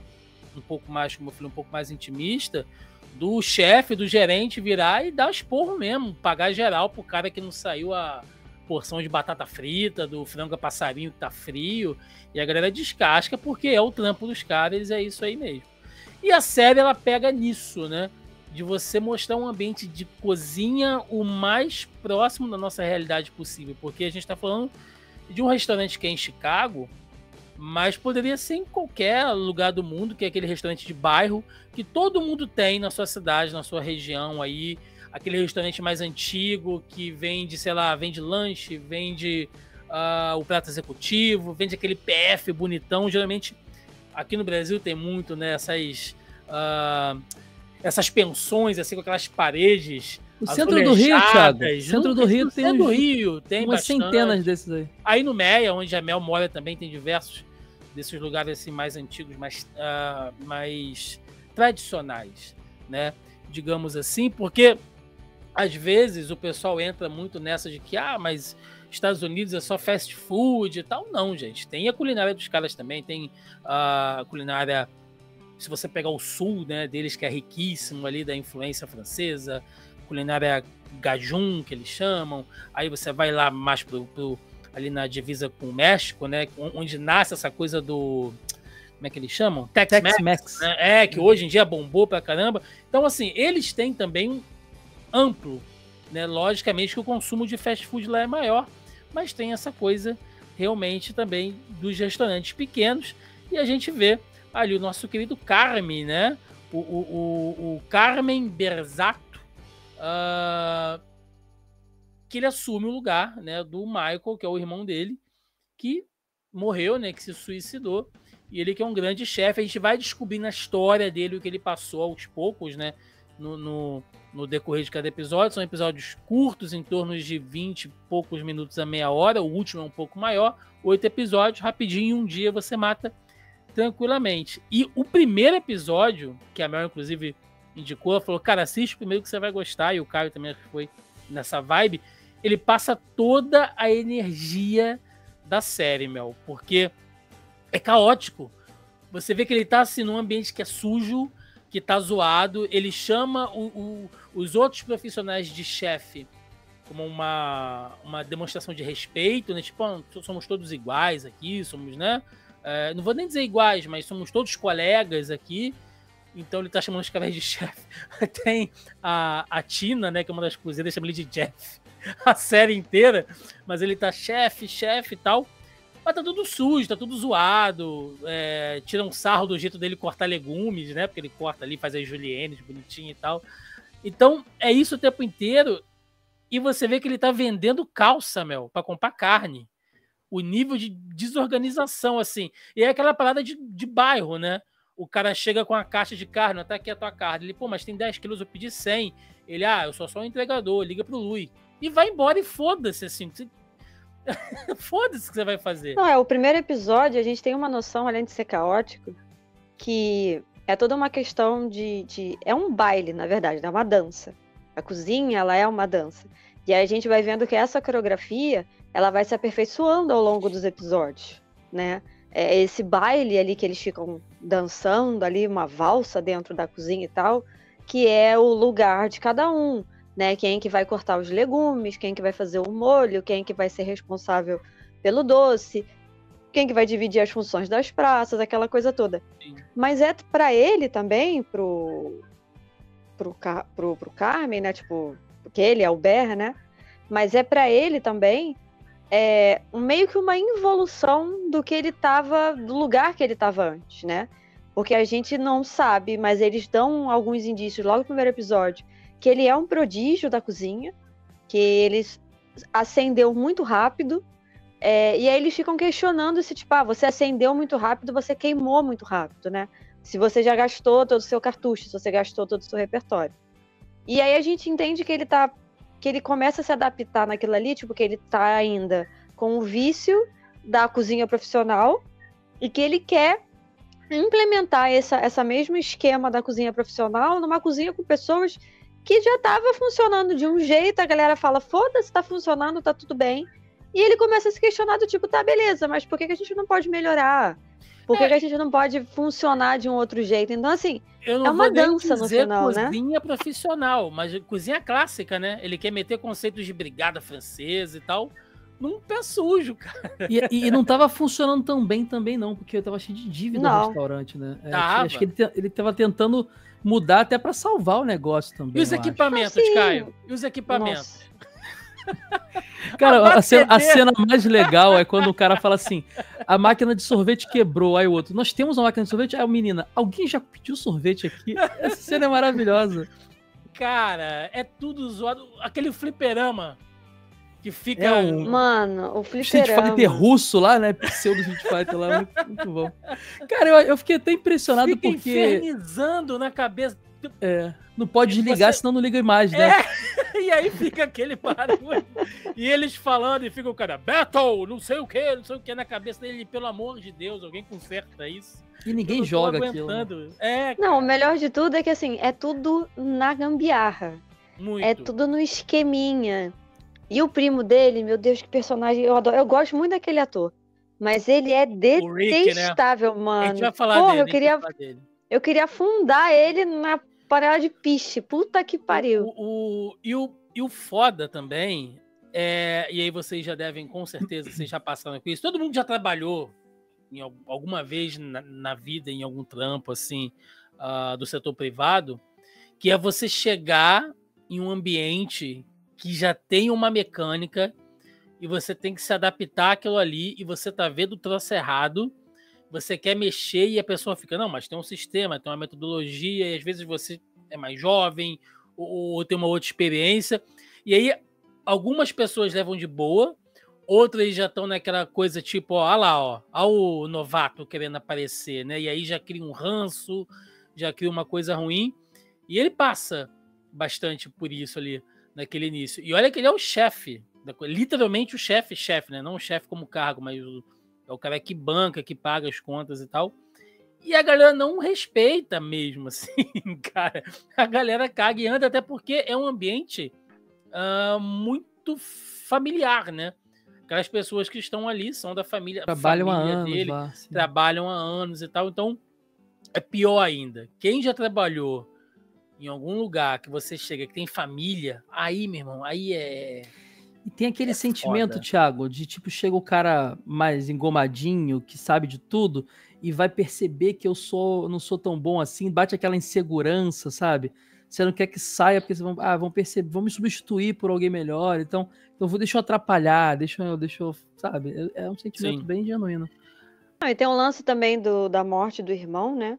Speaker 2: um pouco mais, como eu falei, um pouco mais intimista, do chefe, do gerente virar e dar esporro mesmo, pagar geral pro cara que não saiu a porção de batata frita, do frango a passarinho que tá frio, e a galera descasca porque é o trampo dos caras, é isso aí mesmo. E a série, ela pega nisso, né? De você mostrar um ambiente de cozinha o mais próximo da nossa realidade possível, porque a gente tá falando de um restaurante que é em Chicago, mas poderia ser em qualquer lugar do mundo, que é aquele restaurante de bairro que todo mundo tem na sua cidade, na sua região aí, aquele restaurante mais antigo que vende, sei lá, vende lanche, vende o prato executivo, vende aquele PF bonitão. Geralmente aqui no Brasil tem muito, né, essas pensões assim com aquelas paredes.
Speaker 4: O centro do Rio, Thiago. Centro do Rio
Speaker 2: tem tem
Speaker 4: umas
Speaker 2: bastante.
Speaker 4: Centenas desses aí.
Speaker 2: Aí no Meia, onde a Mel mora, também tem diversos desses lugares assim mais antigos, mais tradicionais, né? Digamos assim, porque às vezes o pessoal entra muito nessa de que, mas Estados Unidos é só fast food e tal. Não, gente. Tem a culinária dos caras também, tem a culinária, se você pegar o sul, né, deles, que é riquíssimo ali da influência francesa, culinária gajum, que eles chamam. Aí você vai lá mais ali na divisa com o México, né, onde nasce essa coisa do... Como é que eles chamam? Tex-Mex. Né? Que hoje em dia bombou pra caramba. Então, assim, eles têm também um amplo, né? Logicamente que o consumo de fast food lá é maior, mas tem essa coisa realmente também dos restaurantes pequenos. E a gente vê ali o nosso querido Carmen, né? O Carmen Berzato, que ele assume o lugar, né, do Michael, que é o irmão dele, que morreu, né, que se suicidou, e ele que é um grande chefe. A gente vai descobrir na história dele o que ele passou aos poucos, né, no decorrer de cada episódio. São episódios curtos, em torno de 20 e poucos minutos a meia hora, o último é um pouco maior, 8 episódios, rapidinho, um dia você mata tranquilamente. E o primeiro episódio, que a Mel inclusive indicou, ela falou, cara, assiste o primeiro que você vai gostar, e o Caio também foi nessa vibe. Ele passa toda a energia da série, Mel, porque é caótico. Você vê que ele tá assim num ambiente que é sujo, que tá zoado. Ele chama os outros profissionais de chefe como uma demonstração de respeito, né? Tipo, somos todos iguais aqui, somos, né? Não vou nem dizer iguais, mas somos todos colegas aqui. Então ele tá chamando os caras de chefe. Tem a Tina, né, que é uma das cozinheiras, chama ele de Jeff a série inteira, mas ele tá chefe e tal. Mas tá tudo sujo, tá tudo zoado. Tira um sarro do jeito dele cortar legumes, né? Porque ele corta ali, faz as juliennes bonitinho e tal. Então, é isso o tempo inteiro. E você vê que ele tá vendendo calça, Mel, pra comprar carne. O nível de desorganização, assim. E é aquela parada de bairro, né? O cara chega com a caixa de carne, tá aqui a tua carne. Ele, mas tem 10 quilos, eu pedi 100. Ele, eu sou só um entregador, liga pro Lui. E vai embora e foda-se, assim. Foda-se o que você vai fazer.
Speaker 3: Não, o primeiro episódio, a gente tem uma noção, além de ser caótico, que é toda uma questão é um baile, na verdade, é uma dança. A cozinha, ela é uma dança. E aí a gente vai vendo que essa coreografia, ela vai se aperfeiçoando ao longo dos episódios, né? Esse baile ali que eles ficam dançando ali, uma valsa dentro da cozinha e tal, que é o lugar de cada um, né? Quem que vai cortar os legumes, quem que vai fazer o molho, quem que vai ser responsável pelo doce, quem que vai dividir as funções das praças, aquela coisa toda.
Speaker 2: Sim.
Speaker 3: Mas é para ele também, pro Carmen, né? Tipo, porque ele é o Ber, né? Mas é para ele também meio que uma involução do que ele tava, do lugar que ele tava antes, né? Porque a gente não sabe, mas eles dão alguns indícios logo no primeiro episódio que ele é um prodígio da cozinha, que ele acendeu muito rápido, e aí eles ficam questionando se, tipo, você acendeu muito rápido, você queimou muito rápido, né? Se você já gastou todo o seu cartucho, se você gastou todo o seu repertório. E aí a gente entende que ele começa a se adaptar naquilo ali, tipo, que ele tá ainda com o vício da cozinha profissional e que ele quer implementar essa mesmo esquema da cozinha profissional numa cozinha com pessoas que já estava funcionando de um jeito, a galera fala, foda-se, tá funcionando, tá tudo bem. E ele começa a se questionar do tipo, tá, beleza, mas por que a gente não pode melhorar? Por que a gente não pode funcionar de um outro jeito? Então, assim, é uma dança no final, né?
Speaker 2: Cozinha profissional, mas cozinha clássica, né? Ele quer meter conceitos de brigada francesa e tal num pé sujo, cara.
Speaker 4: E não tava funcionando tão bem também, não, porque eu tava cheio de dívida no restaurante, né? Acho que ele tava tentando mudar até pra salvar o negócio também.
Speaker 2: E os equipamentos, Caio? E os equipamentos?
Speaker 4: Cara, a cena mais legal é quando o cara fala assim, a máquina de sorvete quebrou, aí o outro, nós temos uma máquina de sorvete? Aí a menina, alguém já pediu sorvete aqui? Essa cena é maravilhosa.
Speaker 2: Cara, é tudo zoado. Aquele fliperama que fica...
Speaker 3: Mano, o
Speaker 4: Street
Speaker 3: fliperama.
Speaker 4: Fighter russo lá, né? Pseudo Street Fighter lá, muito bom. Cara, eu fiquei até impressionado
Speaker 2: fica
Speaker 4: porque...
Speaker 2: infernizando na cabeça.
Speaker 4: Não pode desligar, senão não liga a imagem, né?
Speaker 2: E aí fica aquele barulho. E eles falando e fica o cara, Battle, não sei o que na cabeça dele. Pelo amor de Deus, alguém conserta isso.
Speaker 4: E ninguém joga aquilo.
Speaker 3: Não, o melhor de tudo é que assim, é tudo na gambiarra.
Speaker 2: Muito.
Speaker 3: É tudo no esqueminha. E o primo dele, meu Deus, que personagem eu adoro. Eu gosto muito daquele ator. Mas ele é detestável,
Speaker 2: Rick, né?
Speaker 3: mano.
Speaker 2: A gente vai falar dele.
Speaker 3: Eu queria afundar ele na panela de piche. Puta que pariu.
Speaker 2: E o foda também, e aí vocês já devem, com certeza, vocês já passaram com isso. Todo mundo já trabalhou alguma vez na vida, em algum trampo, assim, do setor privado, que é você chegar em um ambiente que já tem uma mecânica e você tem que se adaptar àquilo ali e você tá vendo o troço errado, você quer mexer e a pessoa fica, não, mas tem um sistema, tem uma metodologia, e às vezes você é mais jovem ou tem uma outra experiência, e aí algumas pessoas levam de boa, outras já estão naquela coisa tipo, olha o novato querendo aparecer, né? E aí já cria um ranço, já cria uma coisa ruim, e ele passa bastante por isso ali, naquele início. E olha que ele é o chefe, literalmente o chefe, né? Não o chefe como cargo, mas é o cara que banca, que paga as contas e tal. E a galera não respeita mesmo, assim, cara. A galera caga e anda, até porque é um ambiente muito familiar, né? Aquelas pessoas que estão ali são da família,
Speaker 4: trabalham há anos
Speaker 2: dele,
Speaker 4: lá,
Speaker 2: trabalham há anos e tal. Então, é pior ainda. Quem já trabalhou em algum lugar que você chega, que tem família, aí, meu irmão, aí é...
Speaker 4: E tem aquele sentimento,
Speaker 2: foda.
Speaker 4: Thiago, de tipo, chega o cara mais engomadinho, que sabe de tudo, e vai perceber que eu não sou tão bom assim, bate aquela insegurança, sabe? Você não quer que saia, porque vocês vão perceber, vão me substituir por alguém melhor, então deixa eu atrapalhar, deixa eu sabe? É um sentimento bem genuíno.
Speaker 3: E tem um lance também da morte do irmão, né?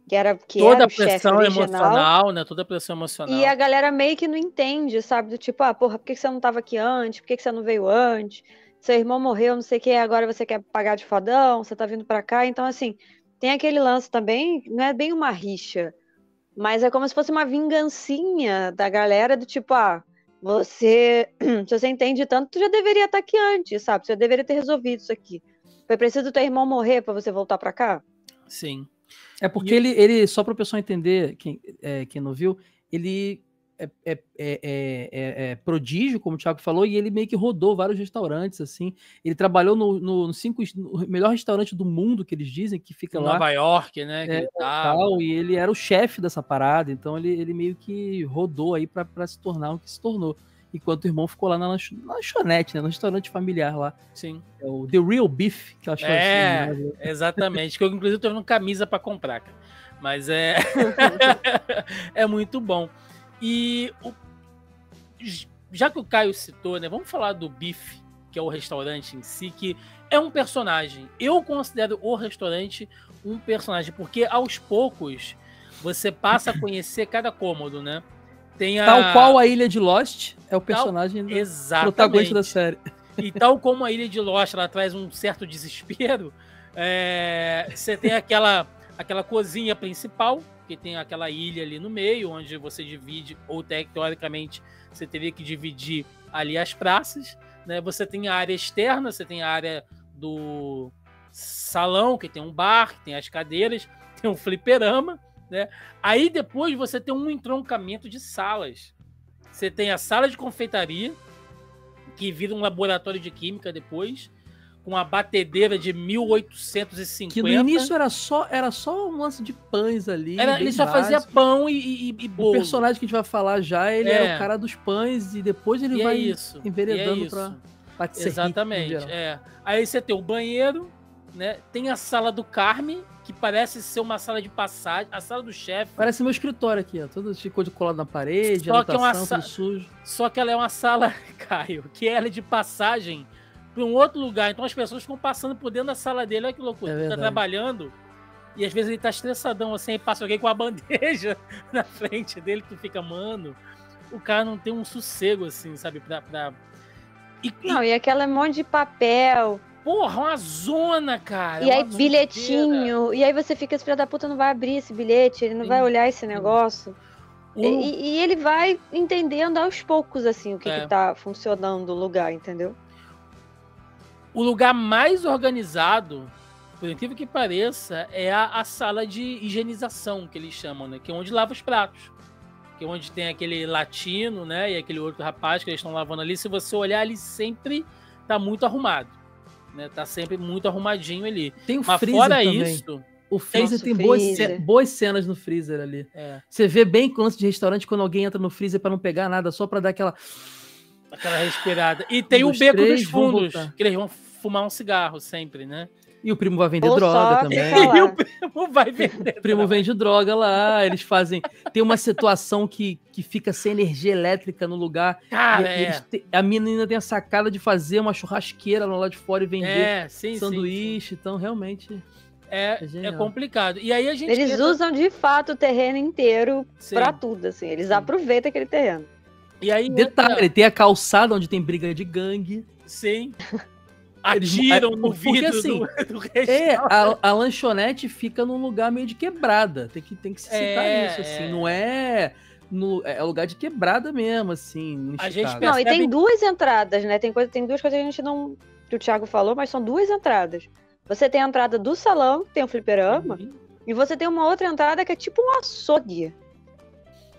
Speaker 3: Que era
Speaker 2: toda
Speaker 3: o chefe
Speaker 2: pressão
Speaker 3: original,
Speaker 2: emocional, né? Toda a pressão emocional.
Speaker 3: E a galera meio que não entende, sabe? Do tipo, porra, por que você não tava aqui antes? Por que você não veio antes? Seu irmão morreu, não sei o que, agora você quer pagar de fodão, você tá vindo pra cá. Então, assim, tem aquele lance também, não é bem uma rixa, mas é como se fosse uma vingancinha da galera do tipo, se você entende tanto, tu já deveria estar aqui antes, sabe? Você já deveria ter resolvido isso aqui. Foi preciso teu irmão morrer pra você voltar pra cá?
Speaker 2: Sim.
Speaker 4: É porque ele só para o pessoal entender, quem não viu, ele é prodígio, como o Thiago falou, e ele meio que rodou vários restaurantes, assim. Ele trabalhou no melhor restaurante do mundo, que eles dizem, que fica lá.
Speaker 2: Nova York, né?
Speaker 4: E ele era o chefe dessa parada, então ele meio que rodou aí para se tornar o que se tornou. Enquanto o irmão ficou lá na lanchonete, né? No restaurante familiar lá.
Speaker 2: Sim.
Speaker 4: É o The Real Beef, que eu acho assim,
Speaker 2: exatamente. Que eu, inclusive, tô vendo camisa pra comprar, cara. Mas é muito bom. E já que o Caio citou, né? Vamos falar do Beef, que é o restaurante em si, que é um personagem. Eu considero o restaurante um personagem, porque aos poucos você passa a conhecer cada cômodo, né?
Speaker 4: Tal qual a Ilha de Lost é o personagem protagonista da série.
Speaker 2: E tal como a Ilha de Lost, ela traz um certo desespero, você tem aquela cozinha principal, que tem aquela ilha ali no meio, onde você divide, ou teoricamente você teria que dividir ali as praças, né? Você tem a área externa, você tem a área do salão, que tem um bar, que tem as cadeiras, tem um fliperama, né? Aí depois você tem um entroncamento de salas. Você tem a sala de confeitaria, que vira um laboratório de química depois, com a batedeira de 1850. Que
Speaker 4: no início era só um lance de pães ali.
Speaker 2: Ele só fazia pão e bolo.
Speaker 4: O personagem que a gente vai falar já, ele é o cara dos pães e depois ele vai enveredando pra ser
Speaker 2: exatamente. Aí você tem o banheiro, né? Tem a sala do Carme, que parece ser uma sala de passagem, a sala do chefe.
Speaker 4: Parece meu escritório aqui, ó, todo de coisa colado na parede,
Speaker 2: só que é uma
Speaker 4: tudo sujo.
Speaker 2: Só que ela é uma sala, Caio, que ela é de passagem para um outro lugar. Então as pessoas ficam passando por dentro da sala dele. Olha que loucura. Ele tá trabalhando e às vezes ele tá estressadão assim, aí passa alguém com a bandeja na frente dele, que fica, mano, o cara não tem um sossego assim, sabe?
Speaker 3: E aquela monte de papel.
Speaker 2: Porra, uma zona, cara.
Speaker 3: E aí, bilhetinho. E aí você fica, esse filho da puta não vai abrir esse bilhete, ele não vai olhar esse negócio. E ele vai entendendo aos poucos, assim, o que tá funcionando o lugar, entendeu?
Speaker 2: O lugar mais organizado, por incrível que pareça, é a sala de higienização, que eles chamam, né? Que é onde lava os pratos. Que é onde tem aquele latino, né? E aquele outro rapaz que eles estão lavando ali. Se você olhar, ele sempre tá muito arrumado. Né? Tá sempre muito arrumadinho ali.
Speaker 4: Tem o freezer
Speaker 2: fora
Speaker 4: também.
Speaker 2: Isso...
Speaker 4: O freezer tem boas cenas no freezer ali. Você vê bem com o lance de restaurante quando alguém entra no freezer pra não pegar nada, só pra dar aquela
Speaker 2: respirada. E tem o beco dos fundos, que eles vão fumar um cigarro sempre, né?
Speaker 4: E o primo vai vender droga também.
Speaker 2: E o primo vai vender.
Speaker 4: O primo vende droga lá, eles fazem... Tem uma situação que fica sem energia elétrica no lugar.
Speaker 2: Cara,
Speaker 4: a menina tem a sacada de fazer uma churrasqueira lá de fora e vender sanduíche. Então, realmente...
Speaker 2: É complicado. E aí
Speaker 3: eles usam de fato o terreno inteiro pra tudo, assim. Eles aproveitam aquele terreno.
Speaker 2: E aí
Speaker 4: detalhe, tem a calçada onde tem briga de gangue.
Speaker 2: Sim. Atiram no vidro
Speaker 4: assim,
Speaker 2: do restaurante.
Speaker 4: A lanchonete fica num lugar meio de quebrada. Tem que se citar isso, assim. Não é... é lugar de quebrada mesmo, assim.
Speaker 2: A gente percebe...
Speaker 3: Não, e tem duas entradas, né? Tem duas coisas que a gente não... que o Thiago falou, mas são duas entradas. Você tem a entrada do salão, que tem o fliperama, e você tem uma outra entrada que é tipo um açougue.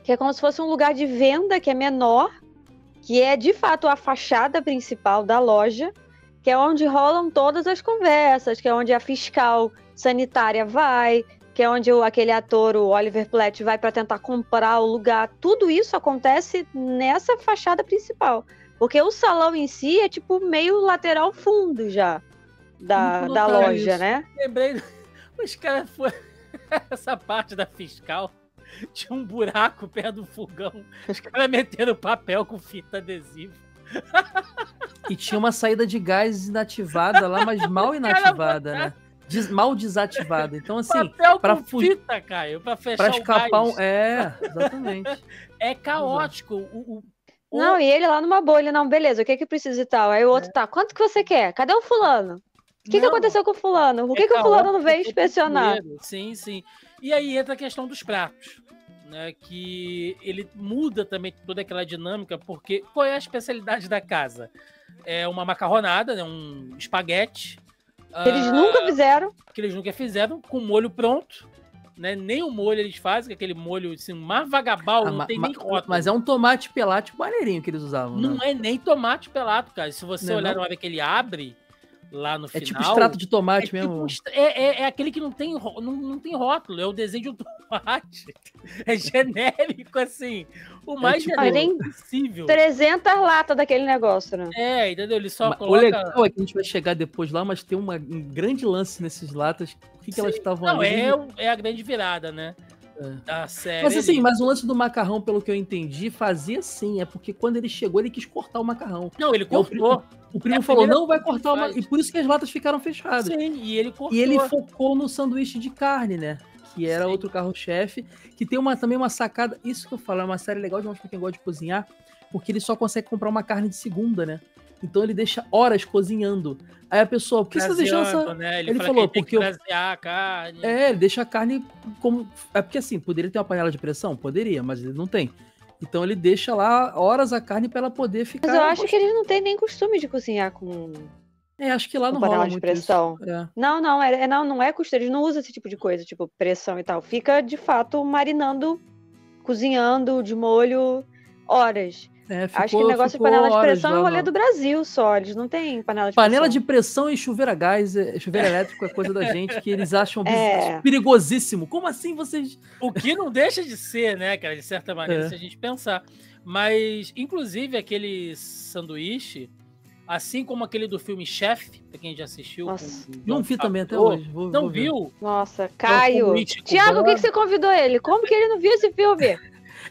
Speaker 3: Que é como se fosse um lugar de venda que é menor, que é de fato a fachada principal da loja, que é onde rolam todas as conversas, que é onde a fiscal sanitária vai, que é onde aquele ator, o Oliver Platt, vai para tentar comprar o lugar. Tudo isso acontece nessa fachada principal. Porque o salão em si é tipo meio lateral fundo já. Da loja, isso, né?
Speaker 2: Lembrei, os caras foram... Essa parte da fiscal tinha um buraco perto do fogão. Os caras meteram papel com fita adesiva.
Speaker 4: E tinha uma saída de gás inativada lá, mas mal inativada, né? Mal desativada. Então, assim,
Speaker 2: para fita, Caio, para fechar
Speaker 4: pra escapar o gás. Exatamente.
Speaker 2: É caótico.
Speaker 3: Não, e ele lá numa bolha, não, beleza, o que precisa e tal? Aí o outro quanto que você quer? Cadê o fulano? O que aconteceu com o fulano? Por que o fulano não veio inspecionar?
Speaker 2: Sim. E aí entra a questão dos pratos, né? Que ele muda também toda aquela dinâmica, porque qual é a especialidade da casa? É uma macarronada, né? Um espaguete.
Speaker 3: Que eles nunca fizeram.
Speaker 2: Que eles nunca fizeram, com molho pronto. Né? Nem o molho eles fazem, aquele molho assim, mais vagabal, não tem nem rótulo.
Speaker 4: Mas é um tomate pelado maneirinho que eles usavam.
Speaker 2: Não
Speaker 4: né?
Speaker 2: é nem tomate pelado, cara. Se você olhar na hora que ele abre, lá no final...
Speaker 4: É tipo extrato de tomate mesmo.
Speaker 2: É aquele que não tem rótulo, é o desenho de um tomate. É genérico, assim. O mais genérico possível.
Speaker 3: 300 latas daquele negócio, né?
Speaker 2: Entendeu? Ele só coloca...
Speaker 4: O legal é que a gente vai chegar depois lá, mas tem um grande lance nesses latas. Por que elas estavam ali?
Speaker 2: É a grande virada, né? Da série.
Speaker 4: Mas assim, mas o lance do macarrão, pelo que eu entendi, fazia assim. É porque quando ele chegou, ele quis cortar o macarrão.
Speaker 2: Não, ele cortou.
Speaker 4: O primo falou, não vai cortar o macarrão. E por isso que as latas ficaram fechadas.
Speaker 2: Sim, e ele cortou.
Speaker 4: E ele focou no sanduíche de carne, né? Que era outro carro-chefe. Que tem também uma sacada. Isso que eu falo, é uma série legal demais pra quem gosta de cozinhar. Porque ele só consegue comprar uma carne de segunda, né? Então ele deixa horas cozinhando. Aí a pessoa, por que você tá deixando essa...
Speaker 2: Né?
Speaker 4: Ele falou, porque
Speaker 2: a carne.
Speaker 4: Ele deixa a carne como... É porque assim, poderia ter uma panela de pressão? Poderia, mas ele não tem. Então ele deixa lá horas a carne pra ela poder ficar...
Speaker 3: Mas eu acho que eles não têm nem costume de cozinhar com...
Speaker 4: acho que lá não
Speaker 3: panela
Speaker 4: rola
Speaker 3: de
Speaker 4: muito
Speaker 3: pressão.
Speaker 4: Isso.
Speaker 3: Não é costume, eles não usam esse tipo de coisa, tipo pressão e tal. Fica, de fato, marinando, cozinhando de molho horas. Acho que o negócio de panela de pressão é o rolê do Brasil só. Eles não têm panela de pressão.
Speaker 4: Panela de pressão e chuveiro a gás, chuveiro elétrico é coisa da gente que eles acham perigosíssimo. Como assim vocês...
Speaker 2: O que não deixa de ser, né, cara, de certa maneira, se a gente pensar. Mas, inclusive, aquele sanduíche, assim como aquele do filme Chef, pra quem já assistiu.
Speaker 4: Não vi também até hoje.
Speaker 2: Não viu?
Speaker 3: Nossa, Caio. Thiago, o que você convidou ele? Como que ele não viu esse filme?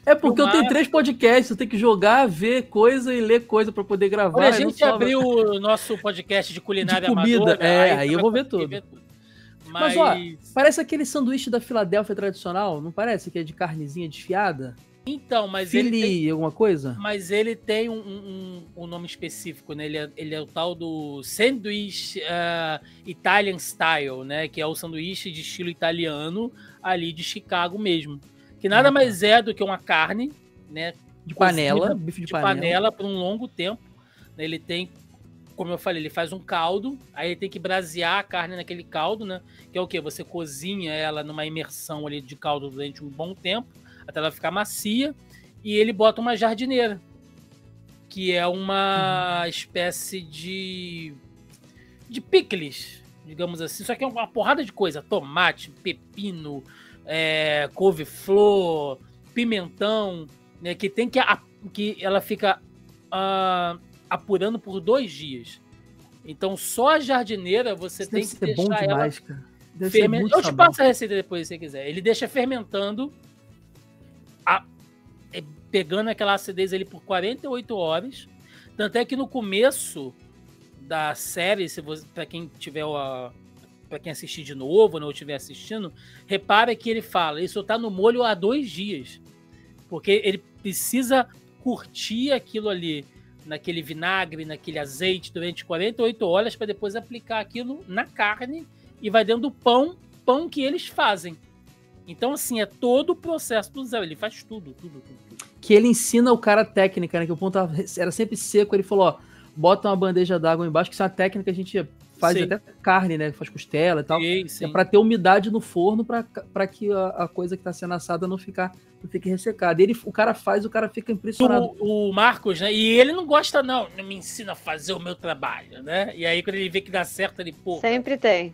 Speaker 4: É porque eu tenho 3 podcasts, eu tenho que jogar, ver coisa e ler coisa pra poder gravar.
Speaker 2: Olha, a gente abriu o nosso podcast de culinária
Speaker 4: de comida,
Speaker 2: amadora,
Speaker 4: aí eu vou ver tudo. Mas, ó, parece aquele sanduíche da Filadélfia tradicional, não parece? Que é de carnezinha desfiada?
Speaker 2: Então, mas
Speaker 4: ele tem alguma coisa?
Speaker 2: Mas ele tem um nome específico, né? Ele é o tal do sanduíche Italian Style, né? Que é o sanduíche de estilo italiano ali de Chicago mesmo. Que nada mais é do que uma carne, né?
Speaker 4: De panela, bife de
Speaker 2: panela por um longo tempo. Ele tem, como eu falei, ele faz um caldo, aí ele tem que brasear a carne naquele caldo, né? Que é o quê? Você cozinha ela numa imersão ali de caldo durante um bom tempo, até ela ficar macia, e ele bota uma jardineira, que é uma espécie de picles, digamos assim, só que é uma porrada de coisa, tomate, pepino, couve-flor, pimentão, né, que tem que ela fica apurando por 2 dias. Então só a jardineira você
Speaker 4: isso
Speaker 2: tem
Speaker 4: que
Speaker 2: deixar
Speaker 4: bom demais,
Speaker 2: ela
Speaker 4: cara.
Speaker 2: fermentando. Eu te passo a receita depois se você quiser. Ele deixa fermentando, pegando aquela acidez ali por 48 horas. Tanto é que no começo da série, para quem tiver para quem assistir de novo, ou estiver assistindo, repara que ele fala, isso tá no molho há 2 dias. Porque ele precisa curtir aquilo ali naquele vinagre, naquele azeite durante 48 horas para depois aplicar aquilo na carne e vai dentro do pão que eles fazem. Então, assim, é todo o processo do zero. Ele faz tudo.
Speaker 4: Que ele ensina o cara a técnica, né? Que o ponto era sempre seco. Ele falou, ó, bota uma bandeja d'água embaixo, que isso é uma técnica que a gente faz até carne, né? Faz costela e tal. Sim. É pra ter umidade no forno pra que a coisa que tá sendo assada não fique ressecada. E o cara fica impressionado.
Speaker 2: O Marcos, né? E ele não gosta, não me ensina a fazer o meu trabalho, né? E aí, quando ele vê que dá certo, ele, pô...
Speaker 3: Sempre tem.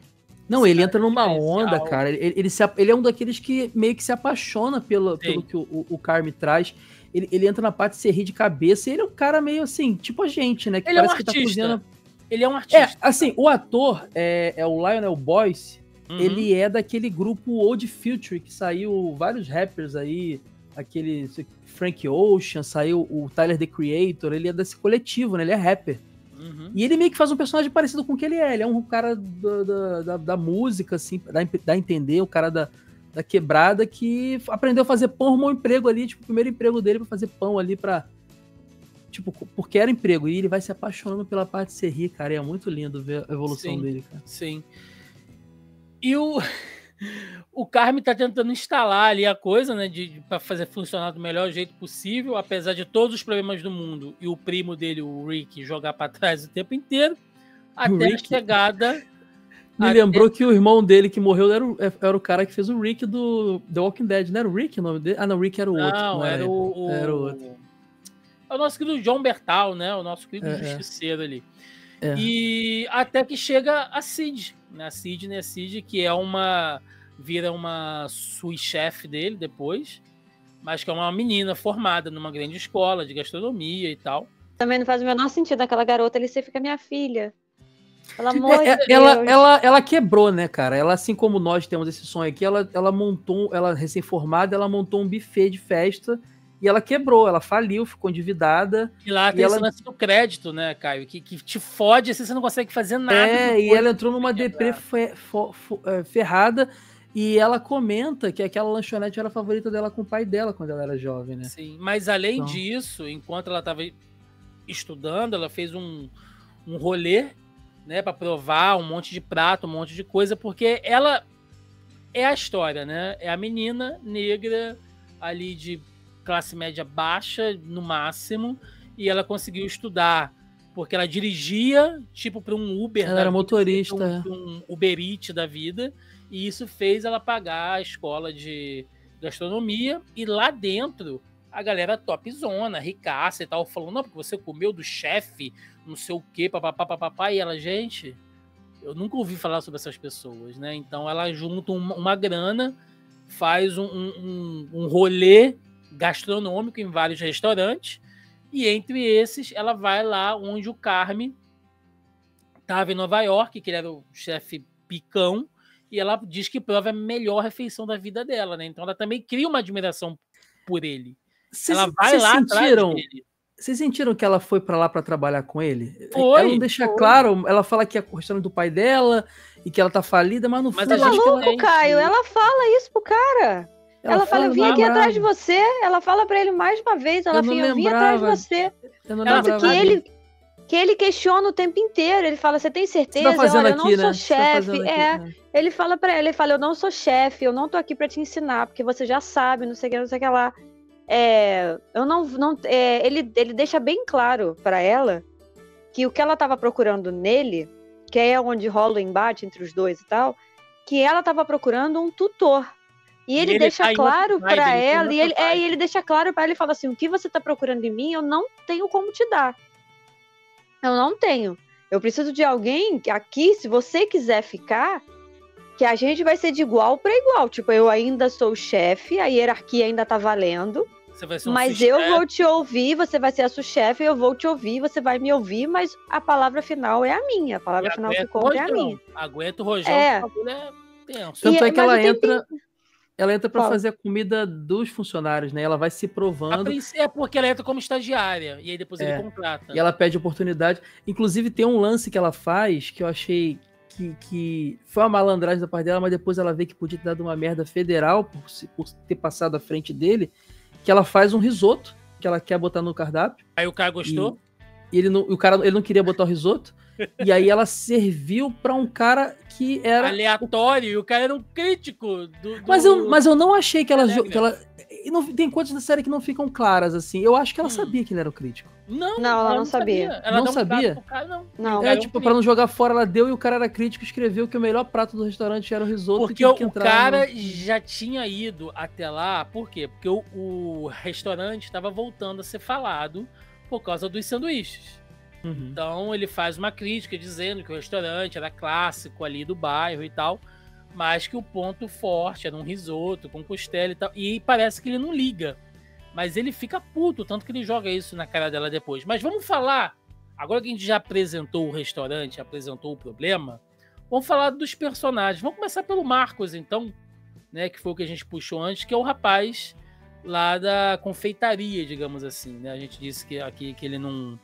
Speaker 4: Não, ele entra numa onda, cara. Ele é um daqueles que meio que se apaixona pelo que o Carme traz. Ele entra na parte de ser rir de cabeça. E ele é um cara meio assim, tipo a gente, né? Que
Speaker 2: ele
Speaker 4: parece
Speaker 2: é um
Speaker 4: que
Speaker 2: artista.
Speaker 4: Tá cozinhando.
Speaker 2: Ele é um artista.
Speaker 4: Assim, o ator é o Lionel Boyce. Ele é daquele grupo Old Future, que saiu vários rappers aí. Aquele Frank Ocean, saiu o Tyler, The Creator. Ele é desse coletivo, né? Ele é rapper. E ele meio que faz um personagem parecido com o que ele é. Ele é um cara da música, assim, dá a entender, o cara da quebrada que aprendeu a fazer pão, arrumou um emprego ali, tipo, o primeiro emprego dele pra fazer pão ali tipo, porque era emprego. E ele vai se apaixonando pela parte de ser rico, cara. E é muito lindo ver a evolução dele, cara.
Speaker 2: Sim. E o Carme tá tentando instalar ali a coisa, né, para fazer funcionar do melhor jeito possível, apesar de todos os problemas do mundo e o primo dele, o Rick, jogar para trás o tempo inteiro, até a chegada...
Speaker 4: Me lembrou que o irmão dele que morreu era o cara que fez o Rick do The Walking Dead, não era o Rick o nome dele? Ah, não, o Rick era o outro.
Speaker 2: Não, era o outro. É o nosso querido John Bertal, né, o nosso querido justiceiro ali. E até que chega a Cid, né, a Cid, que vira uma sous-chefe dele depois, mas que é uma menina formada numa grande escola de gastronomia e tal.
Speaker 3: Também não faz o menor sentido aquela garota ali, você fica minha filha. Pelo amor de Deus.
Speaker 4: Ela quebrou, né, cara? Ela, assim como nós temos esse sonho aqui, ela montou, ela recém-formada, ela montou um buffet de festa e ela quebrou, ela faliu, ficou endividada.
Speaker 2: E lá tem esse lance do crédito, né, Caio? Que te fode, assim, você não consegue fazer nada.
Speaker 4: E ela entrou numa deprê ferrada. E ela comenta que aquela lanchonete era a favorita dela com o pai dela quando ela era jovem, né?
Speaker 2: Sim, mas além disso, enquanto ela estava estudando, ela fez um rolê, né, para provar um monte de prato, um monte de coisa, porque ela é a história, né? É a menina negra ali de classe média baixa, no máximo, e ela conseguiu estudar porque ela dirigia, tipo, para um Uber.
Speaker 4: Ela era motorista.
Speaker 2: Um Uber Eats da vida. E isso fez ela pagar a escola de gastronomia. E lá dentro, a galera topzona, ricaça e tal, falando, não, porque você comeu do chefe, não sei o quê, papapá. E ela, gente, eu nunca ouvi falar sobre essas pessoas, né? Então ela junta uma grana, faz um rolê gastronômico em vários restaurantes. E entre esses, ela vai lá onde o Carme estava em Nova York, que ele era o chefe picão, e ela diz que prova a melhor refeição da vida dela, né? Então ela também cria uma admiração por ele. Ela vai lá atrás dele.
Speaker 4: Vocês sentiram que ela foi pra lá pra trabalhar com ele?
Speaker 2: Foi,
Speaker 4: ela não deixa claro, ela fala que é o restaurante do pai dela e que ela tá falida, mas no fundo...
Speaker 3: Mas maluco, Caio, ela fala isso pro cara. Ela fala, eu vim aqui atrás de você. Ela fala pra ele mais uma vez, ela fala, eu vim atrás de você. Nossa, que ele questiona o tempo inteiro. Ele fala, você tem certeza? Olha, eu não sou chefe. Ele fala pra ela, eu não sou chefe, eu não tô aqui pra te ensinar, porque você já sabe, não sei o que lá. Ele deixa bem claro pra ela que o que ela tava procurando nele, que é onde rola o embate entre os dois e tal, que ela tava procurando um tutor. E ele deixa claro pra ela, e ele deixa claro pra ela e fala assim, o que você tá procurando em mim, eu não tenho como te dar. Eu não tenho. Eu preciso de alguém aqui, se você quiser ficar, que a gente vai ser de igual para igual. Tipo, eu ainda sou o chefe, a hierarquia ainda tá valendo. Você vai ser mas eu vou te ouvir, você vai ser a sua chefe, eu vou te ouvir, você vai me ouvir, mas a palavra final é a minha. A palavra final que conta é a minha.
Speaker 2: Aguenta o rojão, o bagulho é tenso.
Speaker 4: Tanto é que ela entra... Ela entra pra fazer a comida dos funcionários, né? Ela vai se provando.
Speaker 2: É porque ela entra como estagiária. E aí depois ele contrata.
Speaker 4: E ela pede oportunidade. Inclusive, tem um lance que ela faz que eu achei que foi uma malandragem da parte dela, mas depois ela vê que podia ter dado uma merda federal por ter passado à frente dele. Que ela faz um risoto que ela quer botar no cardápio.
Speaker 2: Aí o cara gostou?
Speaker 4: E ele não queria botar o risoto. E aí ela serviu pra um cara que era...
Speaker 2: aleatório, e o cara era um crítico do...
Speaker 4: Mas eu não achei que ela... Tem coisas da série que não ficam claras, assim. Eu acho que ela sabia que ele era o crítico.
Speaker 3: Não, ela não sabia.
Speaker 2: Ela
Speaker 4: não sabia?
Speaker 2: Cara,
Speaker 3: não.
Speaker 4: Pra não jogar fora, ela deu e o cara era crítico, escreveu que o melhor prato do restaurante era o risoto.
Speaker 2: Porque o cara já tinha ido até lá, por quê? Porque o restaurante estava voltando a ser falado por causa dos sanduíches. Uhum. Então ele faz uma crítica dizendo que o restaurante era clássico ali do bairro e tal, mas que o ponto forte era um risoto com costela e tal, e parece que ele não liga, mas ele fica puto, tanto que ele joga isso na cara dela depois. Mas vamos falar, agora que a gente já apresentou o restaurante, apresentou o problema, vamos falar dos personagens. Vamos começar pelo Marcos então, né, que foi o que a gente puxou antes, que é o rapaz lá da confeitaria, digamos assim, né? A gente disse que aqui que ele não...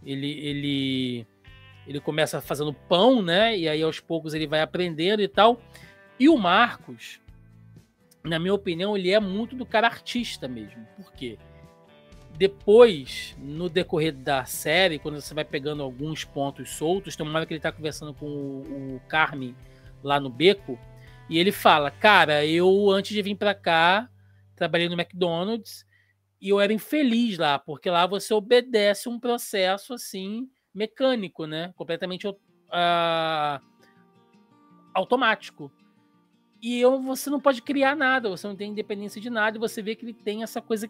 Speaker 2: Ele começa fazendo pão, né? E aí aos poucos ele vai aprendendo e tal. E o Marcos, na minha opinião, ele é muito do cara artista mesmo. Por quê? Depois, no decorrer da série, quando você vai pegando alguns pontos soltos, tem uma hora que ele tá conversando com o Carme lá no beco, e ele fala, cara, eu antes de vir pra cá, trabalhei no McDonald's, e eu era infeliz lá, porque lá você obedece um processo assim mecânico, né? Completamente automático. E você não pode criar nada, você não tem independência de nada, e você vê que ele tem essa coisa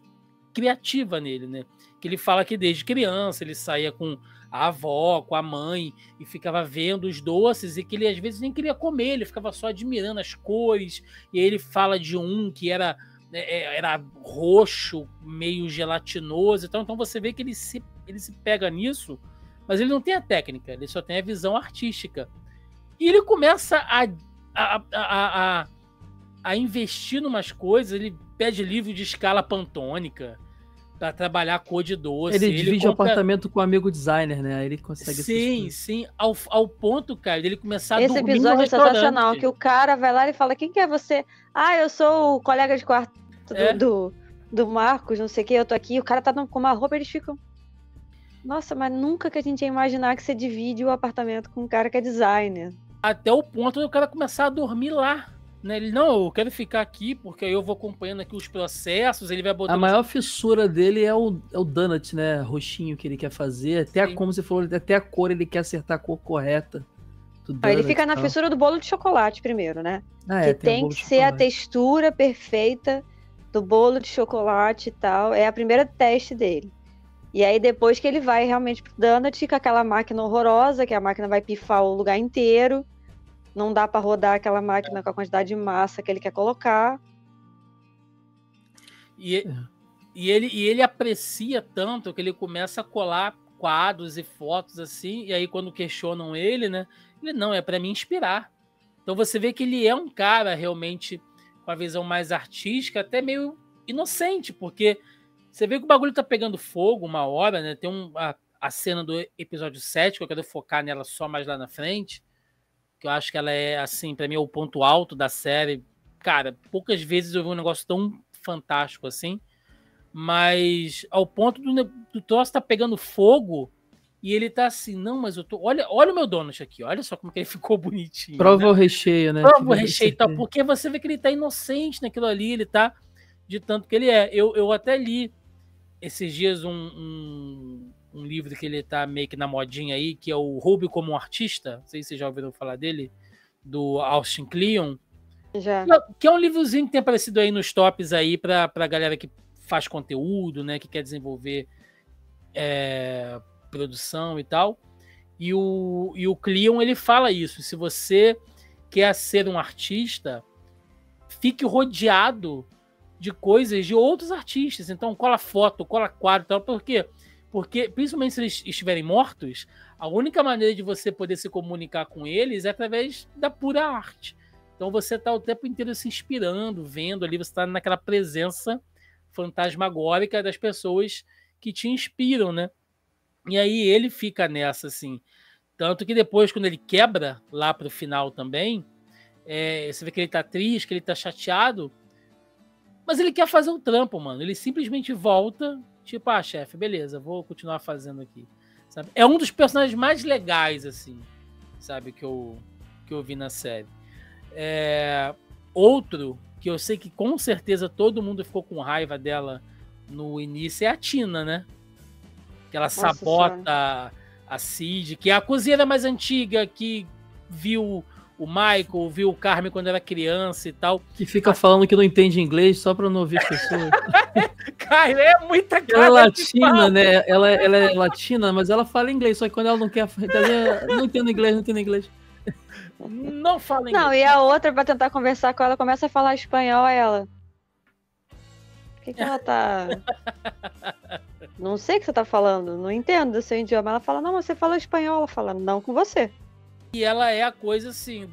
Speaker 2: criativa nele, né? Que ele fala que desde criança ele saía com a avó, com a mãe, e ficava vendo os doces, e que ele às vezes nem queria comer, ele ficava só admirando as cores, e aí ele fala de um que era roxo, meio gelatinoso, então você vê que ele se pega nisso, mas ele não tem a técnica, ele só tem a visão artística. E ele começa a investir em umas coisas, ele pede livro de escala pantônica para trabalhar cor de doce.
Speaker 4: Ele divide o apartamento com um amigo designer, né? Aí ele consegue...
Speaker 2: Sim, ao ponto, cara, dele começar a dormir no
Speaker 3: restaurante. Esse episódio é sensacional, que o cara vai lá e fala, quem que é você? Ah, eu sou o colega de quarto do Marcos, não sei o que, eu tô aqui, o cara tá com uma roupa, eles ficam... Nossa, mas nunca que a gente ia imaginar que você divide o apartamento com um cara que é designer.
Speaker 2: Até o ponto do cara começar a dormir lá, né? Ele, não, eu quero ficar aqui, porque aí eu vou acompanhando aqui os processos, ele vai botar...
Speaker 4: A maior fissura dele é o donut, né? Roxinho que ele quer fazer, como você falou, até a cor, ele quer acertar a cor correta.
Speaker 3: Ele fica na fissura do bolo de chocolate primeiro, né? Que tem que ser a textura perfeita do bolo de chocolate e tal. É a primeira teste dele. E aí depois que ele vai realmente pro donut com aquela máquina horrorosa, que a máquina vai pifar o lugar inteiro. Não dá pra rodar aquela máquina com a quantidade de massa que ele quer colocar.
Speaker 2: E ele aprecia tanto que ele começa a colar quadros e fotos assim, e aí quando questionam ele, né? Ele, não, é para me inspirar. Então você vê que ele é um cara realmente com a visão mais artística, até meio inocente, porque Você vê que o bagulho tá pegando fogo uma hora, né? Tem a cena do episódio 7, que eu quero focar nela só mais lá na frente, que eu acho que ela é, assim, pra mim é o ponto alto da série. Cara, poucas vezes eu vi um negócio tão fantástico assim, mas ao ponto do troço tá pegando fogo e ele tá assim, não, mas eu tô... Olha o meu donut aqui, olha só como que ele ficou bonitinho.
Speaker 4: Prova o recheio, né?
Speaker 2: Prova o recheio e tal, porque você vê que ele tá inocente naquilo ali, ele tá de tanto que ele é. Eu até li esses dias um livro que ele tá meio que na modinha aí, que é o Roube como um Artista, não sei se vocês já ouviram falar dele, do Austin Kleon.
Speaker 3: Já.
Speaker 2: Que é um livrozinho que tem aparecido aí nos tops aí pra galera que faz conteúdo, né, que quer desenvolver produção e tal. E o Kleon, ele fala isso, se você quer ser um artista, fique rodeado de coisas de outros artistas. Então, cola foto, cola quadro e tal. Por quê? Porque, principalmente se eles estiverem mortos, a única maneira de você poder se comunicar com eles é através da pura arte. Então, você está o tempo inteiro se inspirando, vendo ali, você está naquela presença fantasmagórica das pessoas que te inspiram, né? E aí ele fica nessa, assim. Tanto que depois, quando ele quebra lá pro final também, você vê que ele tá triste, que ele tá chateado, mas ele quer fazer um trampo, mano. Ele simplesmente volta, tipo, chefe, beleza, vou continuar fazendo aqui. Sabe? É um dos personagens mais legais, assim, sabe, que eu vi na série. Outro, que eu sei que com certeza todo mundo ficou com raiva dela no início, é a Tina, né? Que ela sabota a Cid, que é a cozinheira mais antiga, que viu o Michael, viu o Carmen quando era criança e tal.
Speaker 4: Que fica falando que não entende inglês só pra não ouvir as pessoas.
Speaker 2: Cara, é muita cara.
Speaker 4: Ela é latina, né? Ela é latina, mas ela fala inglês, só que quando ela não quer... Não entendo inglês.
Speaker 2: Não fala inglês.
Speaker 3: Não, e a outra, pra tentar conversar com ela, começa a falar espanhol, ela... O que ela tá... Não sei o que você tá falando, não entendo do seu idioma. Ela fala, não, você fala espanhol. Ela fala, não com você.
Speaker 2: E ela é a coisa, assim,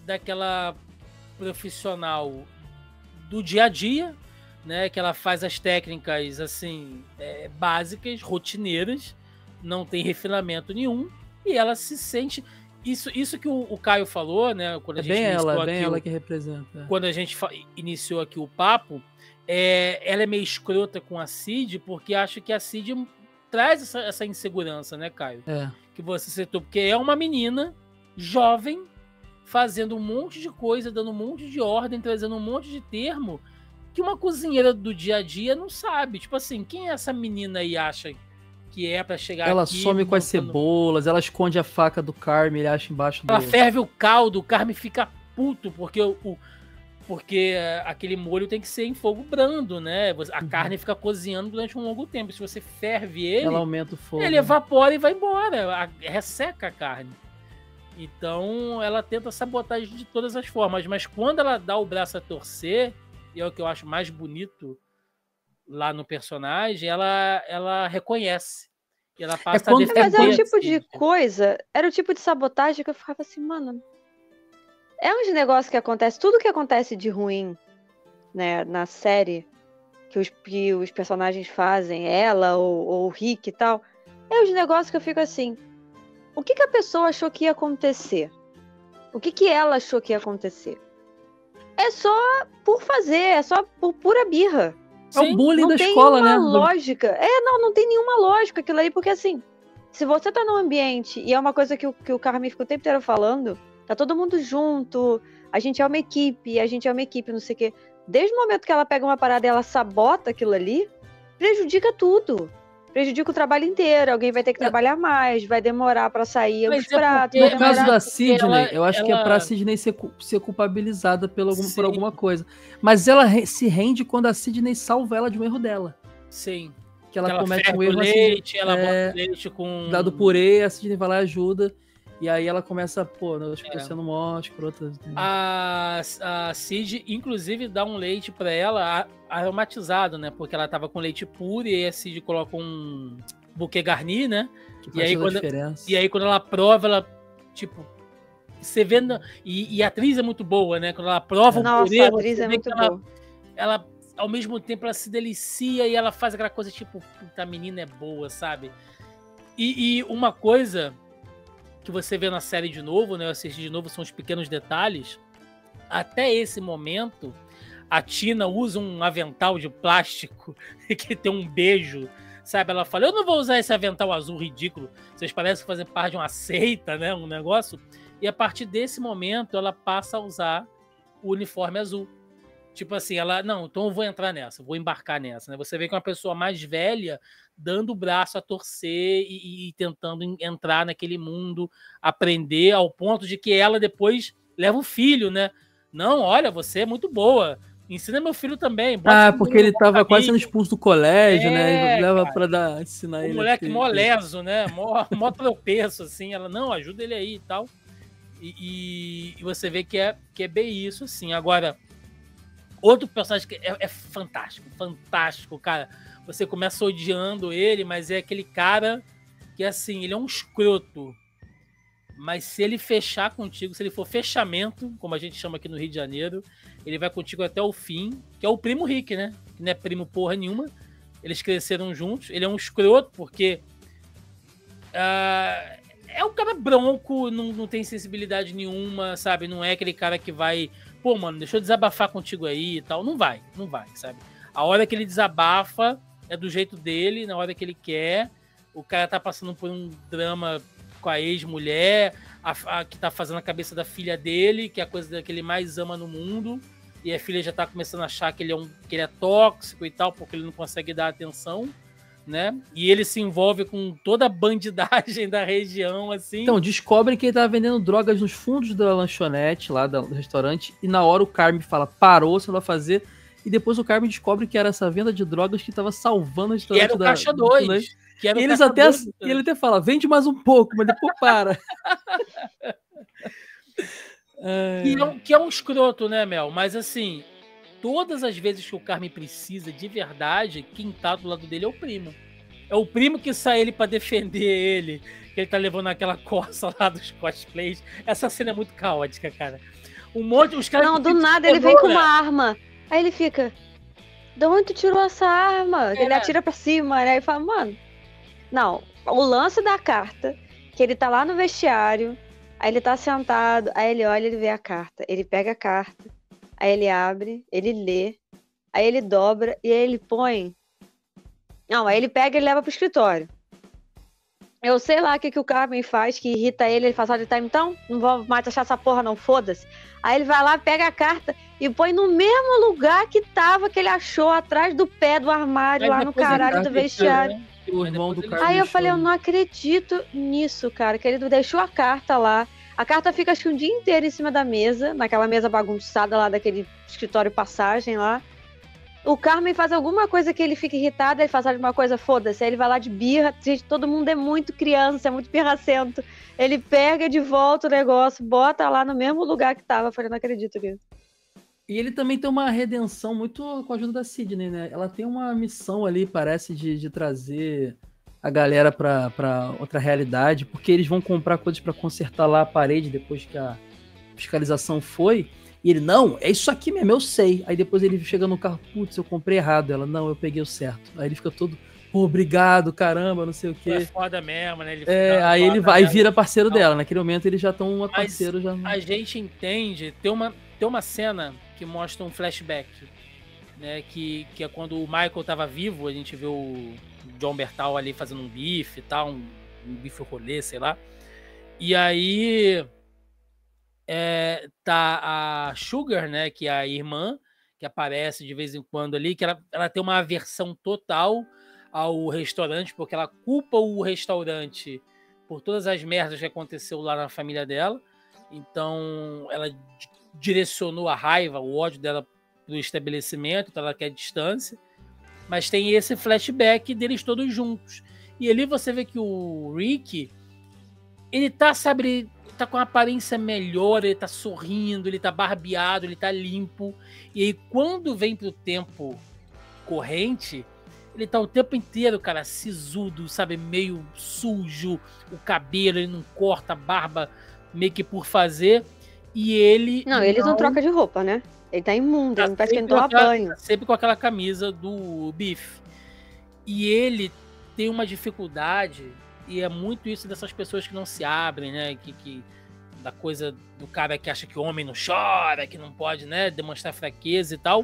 Speaker 2: daquela profissional do dia a dia, né? Que ela faz as técnicas, assim, básicas, rotineiras, não tem refinamento nenhum, e ela se sente... Isso que o Caio falou, né? Quando a gente
Speaker 4: ela que representa.
Speaker 2: Quando a gente iniciou aqui o papo, ela é meio escrota com a Cid, porque acha que a Cid traz essa insegurança, né, Caio? Que você citou, porque é uma menina jovem fazendo um monte de coisa, dando um monte de ordem, trazendo um monte de termo que uma cozinheira do dia a dia não sabe. Tipo assim, quem é essa menina aí acha que é pra chegar
Speaker 4: ela
Speaker 2: aqui...
Speaker 4: Ela some com as cebolas, ela esconde a faca do Carmen, ele acha embaixo do...
Speaker 2: Ela ferve o caldo, o Carmen fica puto, porque aquele molho tem que ser em fogo brando, né? A carne fica cozinhando durante um longo tempo. Se você ferve ele...
Speaker 4: Ela aumenta o fogo.
Speaker 2: Ele evapora e vai embora. Resseca a carne. Então, ela tenta sabotagem de todas as formas. Mas quando ela dá o braço a torcer, e é o que eu acho mais bonito lá no personagem, ela reconhece. E ela passa a defender.
Speaker 3: Mas é o tipo de coisa, era o tipo de sabotagem que eu ficava assim, mano... É uns negócios que acontece, tudo que acontece de ruim, né, na série, que os personagens fazem, ela ou o Rick e tal, é uns negócios que eu fico assim, o que a pessoa achou que ia acontecer? O que ela achou que ia acontecer? É só por fazer, é só por pura birra.
Speaker 4: É o bullying da escola, né?
Speaker 3: Não tem nenhuma lógica. Não tem nenhuma lógica aquilo aí, porque assim, se você tá num ambiente, e é uma coisa que o Carmen fica o tempo inteiro falando, tá todo mundo junto, a gente é uma equipe, não sei o quê. Desde o momento que ela pega uma parada e ela sabota aquilo ali, prejudica tudo. Prejudica o trabalho inteiro, alguém vai ter que trabalhar mais, vai demorar pra sair os pratos.
Speaker 4: No caso da Sidney, eu acho que é pra Sidney ser culpabilizada por alguma coisa. Mas ela se rende quando a Sidney salva ela de um erro dela.
Speaker 2: Sim.
Speaker 4: Que ela comete um erro.
Speaker 2: Leite, ela bota leite com...
Speaker 4: Dado purê, a Sidney vai lá e ajuda. E aí ela começa, eu acho que tô sendo mó escrota.
Speaker 2: A Cid, inclusive, dá um leite pra ela aromatizado, né? Porque ela tava com leite puro e aí a Cid coloca um buquê garni, né? E aí quando ela prova, ela, tipo... Você vê... E a atriz é muito boa, né? Quando ela prova
Speaker 3: o purê...
Speaker 2: Nossa,
Speaker 3: a atriz é muito boa.
Speaker 2: Ela ao mesmo tempo ela se delicia e ela faz aquela coisa tipo, puta, a menina é boa, sabe? E uma coisa que você vê na série de novo, né? Eu assisti de novo, são os pequenos detalhes. Até esse momento, a Tina usa um avental de plástico que tem um beijo, sabe? Ela fala, eu não vou usar esse avental azul ridículo. Vocês parecem fazer parte de uma seita, né? Um negócio. E a partir desse momento, ela passa a usar o uniforme azul. Tipo assim, ela, não, então eu vou entrar nessa, vou embarcar nessa, né? Você vê que é uma pessoa mais velha dando o braço a torcer e tentando entrar naquele mundo, aprender ao ponto de que ela depois leva um filho, né? Não, olha, você é muito boa, ensina meu filho também.
Speaker 4: Porque ele tava quase sendo expulso do colégio, né? E leva pra ensinar ele.
Speaker 2: O moleque mó leso, né? Mó tropeço, assim. Ela, não, ajuda ele aí e tal. E você vê que é bem isso, assim. Agora, outro personagem que é fantástico, cara. Você começa odiando ele, mas é aquele cara que, assim, ele é um escroto. Mas se ele fechar contigo, se ele for fechamento, como a gente chama aqui no Rio de Janeiro, ele vai contigo até o fim, que é o primo Rick, né? Que não é primo porra nenhuma. Eles cresceram juntos. Ele é um escroto, porque é um cara bronco, não tem sensibilidade nenhuma, sabe? Não é aquele cara que vai... Pô, mano, deixa eu desabafar contigo aí e tal. Não vai, sabe? A hora que ele desabafa é do jeito dele, na hora que ele quer. O cara tá passando por um drama com a ex-mulher, que tá fazendo a cabeça da filha dele, que é a coisa que ele mais ama no mundo. E a filha já tá começando a achar que ele é tóxico e tal, porque ele não consegue dar atenção, né? E ele se envolve com toda a bandidagem da região, assim.
Speaker 4: Então, descobrem que ele tava vendendo drogas nos fundos da lanchonete, lá do restaurante, e na hora o Carmen fala, parou, você vai fazer... E depois o Carmen descobre que era essa venda de drogas que tava salvando a restaurante.
Speaker 2: E era o Caixa 2.
Speaker 4: E ele até fala, vende mais um pouco, mas depois para.
Speaker 2: Que é um escroto, né, Mel? Mas assim, todas as vezes que o Carmen precisa de verdade, quem tá do lado dele é o primo. É o primo que sai ele pra defender ele, que ele tá levando aquela coça lá dos cosplays. Essa cena é muito caótica, cara. Os caras
Speaker 3: não, do nada ele vem com uma arma. Aí ele fica, de onde tu tirou essa arma? Ele atira pra cima, né? E fala, mano... Não, o lance da carta, que ele tá lá no vestiário, aí ele tá sentado, aí ele olha, ele vê a carta, ele pega a carta, aí ele abre, ele lê, aí ele dobra e aí ele põe... Não, aí ele pega e ele leva pro escritório. Eu sei lá o que o Carmen faz, que irrita ele fala, olha, tá, então, não vou mais achar essa porra não, foda-se. Aí ele vai lá, pega a carta e põe no mesmo lugar que tava, que ele achou, atrás do pé do armário, lá no caralho do vestiário.
Speaker 4: O irmão do Carmen.
Speaker 3: Aí eu falei, eu não acredito nisso, cara, que ele deixou a carta lá. A carta fica, acho que um dia inteiro em cima da mesa, naquela mesa bagunçada lá daquele escritório passagem lá. O Carmen faz alguma coisa que ele fica irritado, ele faz alguma coisa, foda-se, aí ele vai lá de birra, gente, todo mundo é muito criança, é muito pirracento. Ele pega de volta o negócio, bota lá no mesmo lugar que tava, eu falei, não acredito nisso.
Speaker 4: E ele também tem uma redenção muito com a ajuda da Sidney, né? Ela tem uma missão ali, parece, de trazer a galera pra outra realidade, porque eles vão comprar coisas pra consertar lá a parede depois que a fiscalização foi. E ele, não, é isso aqui mesmo, eu sei. Aí depois ele chega no carro, putz, eu comprei errado. Ela, não, eu peguei o certo. Aí ele fica todo, pô, obrigado, caramba, não sei o quê.
Speaker 2: É foda mesmo, né?
Speaker 4: Aí ele vai e vira parceiro dela. Naquele momento eles já estão parceiro. Já...
Speaker 2: A gente entende, tem uma cena que mostra um flashback, né? Que é quando o Michael tava vivo, a gente vê o John Bertal ali fazendo um bife e tal, um bife rolê, sei lá. E aí... tá a Sugar, né, que é a irmã, que aparece de vez em quando ali, que ela tem uma aversão total ao restaurante, porque ela culpa o restaurante por todas as merdas que aconteceu lá na família dela. Então, ela direcionou a raiva, o ódio dela pro estabelecimento, então ela quer distância. Mas tem esse flashback deles todos juntos. E ali você vê que o Rick, ele tá, sabe... tá com uma aparência melhor, ele tá sorrindo, ele tá barbeado, ele tá limpo. E aí, quando vem pro tempo corrente, ele tá o tempo inteiro, cara, sisudo, sabe? Meio sujo, o cabelo, ele não corta a barba meio que por fazer. E ele...
Speaker 3: Não, eles não trocam de roupa, né? Ele tá imundo,
Speaker 2: Tá
Speaker 3: ele parece que ele
Speaker 2: sempre
Speaker 3: toma
Speaker 2: com aquela-
Speaker 3: banho.
Speaker 2: tá sempre com aquela camisa do Biff. E ele tem uma dificuldade, e é muito isso dessas pessoas que não se abrem, né? Da coisa do cara que acha que o homem não chora, que não pode, né, demonstrar fraqueza e tal.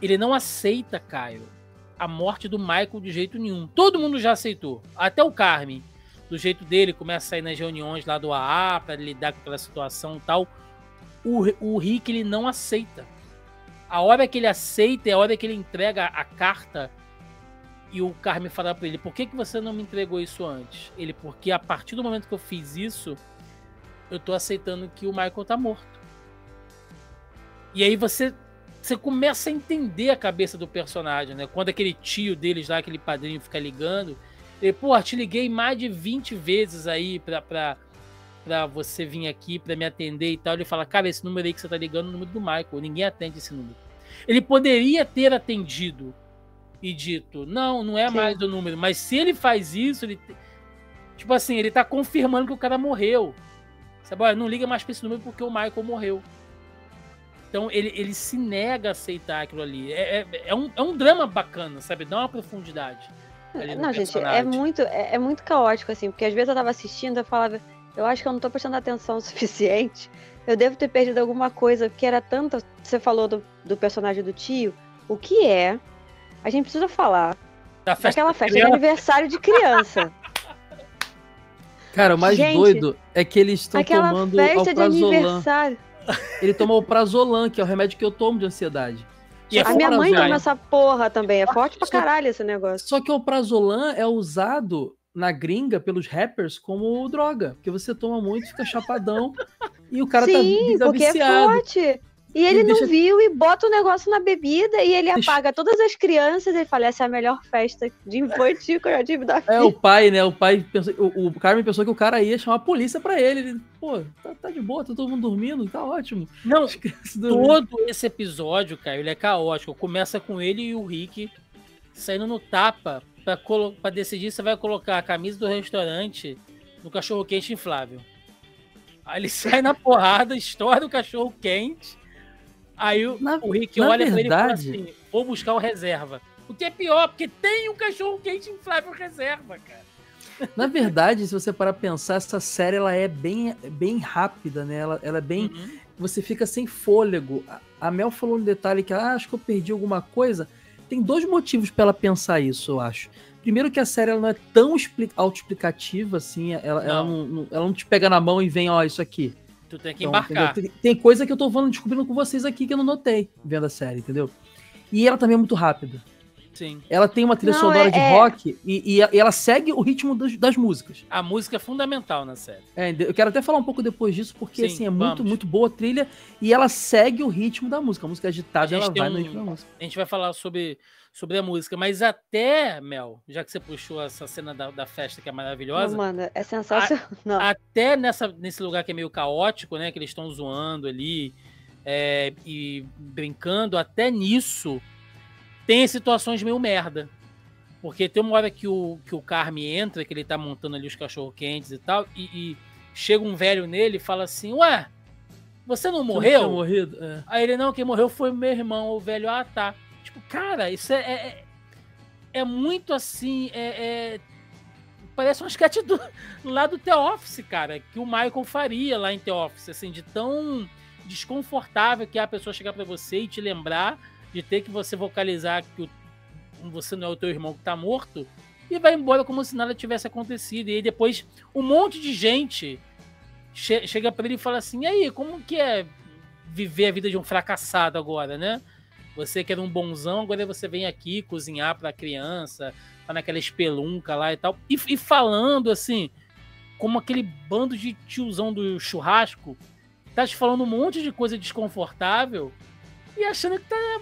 Speaker 2: Ele não aceita, Caio, a morte do Michael de jeito nenhum. Todo mundo já aceitou. Até o Carmen, do jeito dele, começa a sair nas reuniões lá do AA para lidar com aquela situação e tal. O Rick, ele não aceita. A hora que ele aceita é a hora que ele entrega a carta e o Carmen fala pra ele: por que você não me entregou isso antes? Ele: porque a partir do momento que eu fiz isso, eu tô aceitando que o Michael tá morto. E aí você começa a entender a cabeça do personagem, né? Quando aquele tio deles lá, aquele padrinho, fica ligando, ele: pô, te liguei mais de 20 vezes aí pra você vir aqui pra me atender e tal. Ele fala: cara, esse número aí que você tá ligando é o número do Michael, ninguém atende esse número. Ele poderia ter atendido e dito: não é mais o número, mas se ele faz isso, ele, tipo assim, ele tá confirmando que o cara morreu. Sabe, olha, não liga mais pra esse número porque o Michael morreu. Então ele se nega a aceitar aquilo ali. É um drama bacana, sabe? Dá uma profundidade.
Speaker 3: Não, gente, é muito caótico, assim, porque às vezes eu tava assistindo, eu falava, eu acho que eu não tô prestando atenção o suficiente. Eu devo ter perdido alguma coisa, porque era tanto. Você falou do personagem do tio. O que é? A gente precisa falar daquela festa de aniversário de criança.
Speaker 4: Cara, o mais doido é que eles estão tomando alprazolam. Ele tomou o prazolam, que é o remédio que eu tomo de ansiedade.
Speaker 3: E a minha mãe toma essa porra também. É forte pra caralho esse negócio.
Speaker 4: Só que o prazolam é usado na gringa pelos rappers como droga. Porque você toma muito, fica chapadão e o cara tá viciado.
Speaker 3: Porque é forte. E ele não viu e bota o negócio na bebida e ele apaga todas as crianças e ele fala: essa é a melhor festa de infantil que eu já tive da vida.
Speaker 4: É o pai, né? O pai pensou, o Carmen pensou que o cara ia chamar a polícia pra ele. Ele, pô, tá de boa, tá todo mundo dormindo, tá ótimo.
Speaker 2: Não, todo esse episódio, cara, ele é caótico. Começa com ele e o Rick saindo no tapa pra decidir se vai colocar a camisa do restaurante no cachorro-quente inflável. Aí ele sai na porrada, estoura o cachorro-quente. Aí o Rick olha pra ele e fala assim: vou buscar o reserva. O que é pior, porque tem um cachorro-quente inflável reserva, cara.
Speaker 4: Na verdade, se você parar pra pensar, essa série ela é bem rápida, né? Ela é bem... Você fica sem fôlego. A Mel falou no detalhe que acho que eu perdi alguma coisa. Tem 2 motivos pra ela pensar isso, eu acho. Primeiro que a série ela não é tão autoexplicativa, assim. Ela não te pega na mão e vem, ó, isso aqui.
Speaker 2: Tu tem que embarcar.
Speaker 4: Tem coisa que eu tô descobrindo com vocês aqui que eu não notei vendo a série, entendeu? E ela também é muito rápida.
Speaker 2: Sim.
Speaker 4: Ela tem uma trilha sonora de rock e ela segue o ritmo das músicas.
Speaker 2: A música é fundamental na série.
Speaker 4: Eu quero até falar um pouco depois disso, porque assim, é muito boa a trilha e ela segue o ritmo da música. A música agitada, ela vai no ritmo da música.
Speaker 2: A gente vai falar sobre a música, mas até, Mel, já que você puxou essa cena da festa que é maravilhosa...
Speaker 3: Não, mano, é sensacional.
Speaker 2: Até nesse lugar que é meio caótico, né, que eles estão zoando ali e brincando, até nisso tem situações meio merda. Porque tem uma hora que o Carme entra, que ele tá montando ali os cachorro-quentes e tal, e chega um velho nele e fala assim: ué, você não morreu?
Speaker 4: Você não tinha morrido?
Speaker 2: Aí ele: não, quem morreu foi meu irmão. O velho: ah, tá. Tipo, cara, isso é muito assim, parece um sketch lá do The Office, cara, que o Michael faria lá em The Office, assim, de tão desconfortável que é a pessoa chegar pra você e te lembrar de ter que você vocalizar que você não é o teu irmão que tá morto, e vai embora como se nada tivesse acontecido. E aí depois um monte de gente chega pra ele e fala assim: e aí, como que é viver a vida de um fracassado agora, né? Você que era um bonzão, agora você vem aqui cozinhar pra criança, tá naquela espelunca lá e tal. E falando assim, como aquele bando de tiozão do churrasco, tá te falando um monte de coisa desconfortável e achando que tá,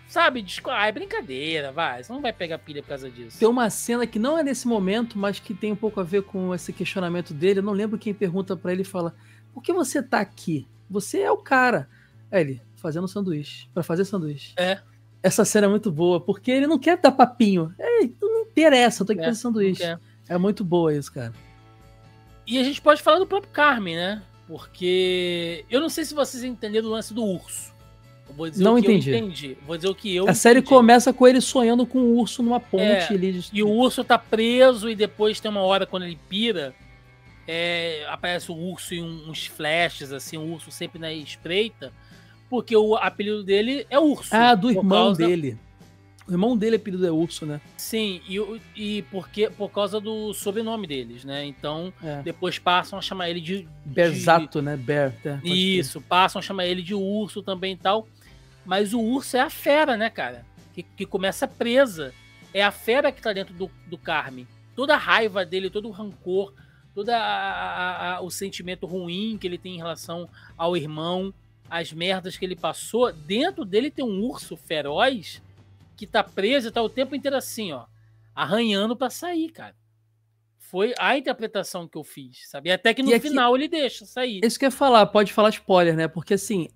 Speaker 2: sabe, é brincadeira, vai, você não vai pegar pilha por causa disso.
Speaker 4: Tem uma cena que não é nesse momento, mas que tem um pouco a ver com esse questionamento dele. Eu não lembro quem pergunta pra ele e fala: por que você tá aqui? Você é o cara. Aí ele: fazendo sanduíche, pra fazer sanduíche. Essa cena é muito boa, porque ele não quer dar papinho. Não interessa, eu tô aqui fazendo sanduíche. É muito boa isso, cara.
Speaker 2: E a gente pode falar do próprio Carmen, né? Porque eu não sei se vocês entenderam o lance do urso. Vou dizer
Speaker 4: Não
Speaker 2: o que
Speaker 4: entendi.
Speaker 2: eu entendi. Vou dizer o que eu
Speaker 4: A série
Speaker 2: entendi.
Speaker 4: começa com ele sonhando com um urso numa ponte.
Speaker 2: E o urso tá preso e depois tem uma hora quando ele pira, aparece o urso em uns flashes, assim, o urso sempre na espreita, porque o apelido dele é Urso.
Speaker 4: Ah, do irmão dele. O irmão dele, o apelido é Urso, né?
Speaker 2: Sim, por causa do sobrenome deles, né? Então, depois passam a chamar ele de...
Speaker 4: Berzato, né? Bear.
Speaker 2: Isso, passam a chamar ele de Urso também e tal. Mas o urso é a fera, né, cara? Que começa presa. É a fera que tá dentro do Carmen. Toda a raiva dele, todo o rancor, todo o sentimento ruim que ele tem em relação ao irmão, as merdas que ele passou, dentro dele tem um urso feroz que tá preso e tá o tempo inteiro assim, ó, arranhando pra sair, cara. Foi a interpretação que eu fiz, sabe? E até que no final ele deixa sair.
Speaker 4: Isso que eu ia falar, pode falar spoiler, né? Porque assim,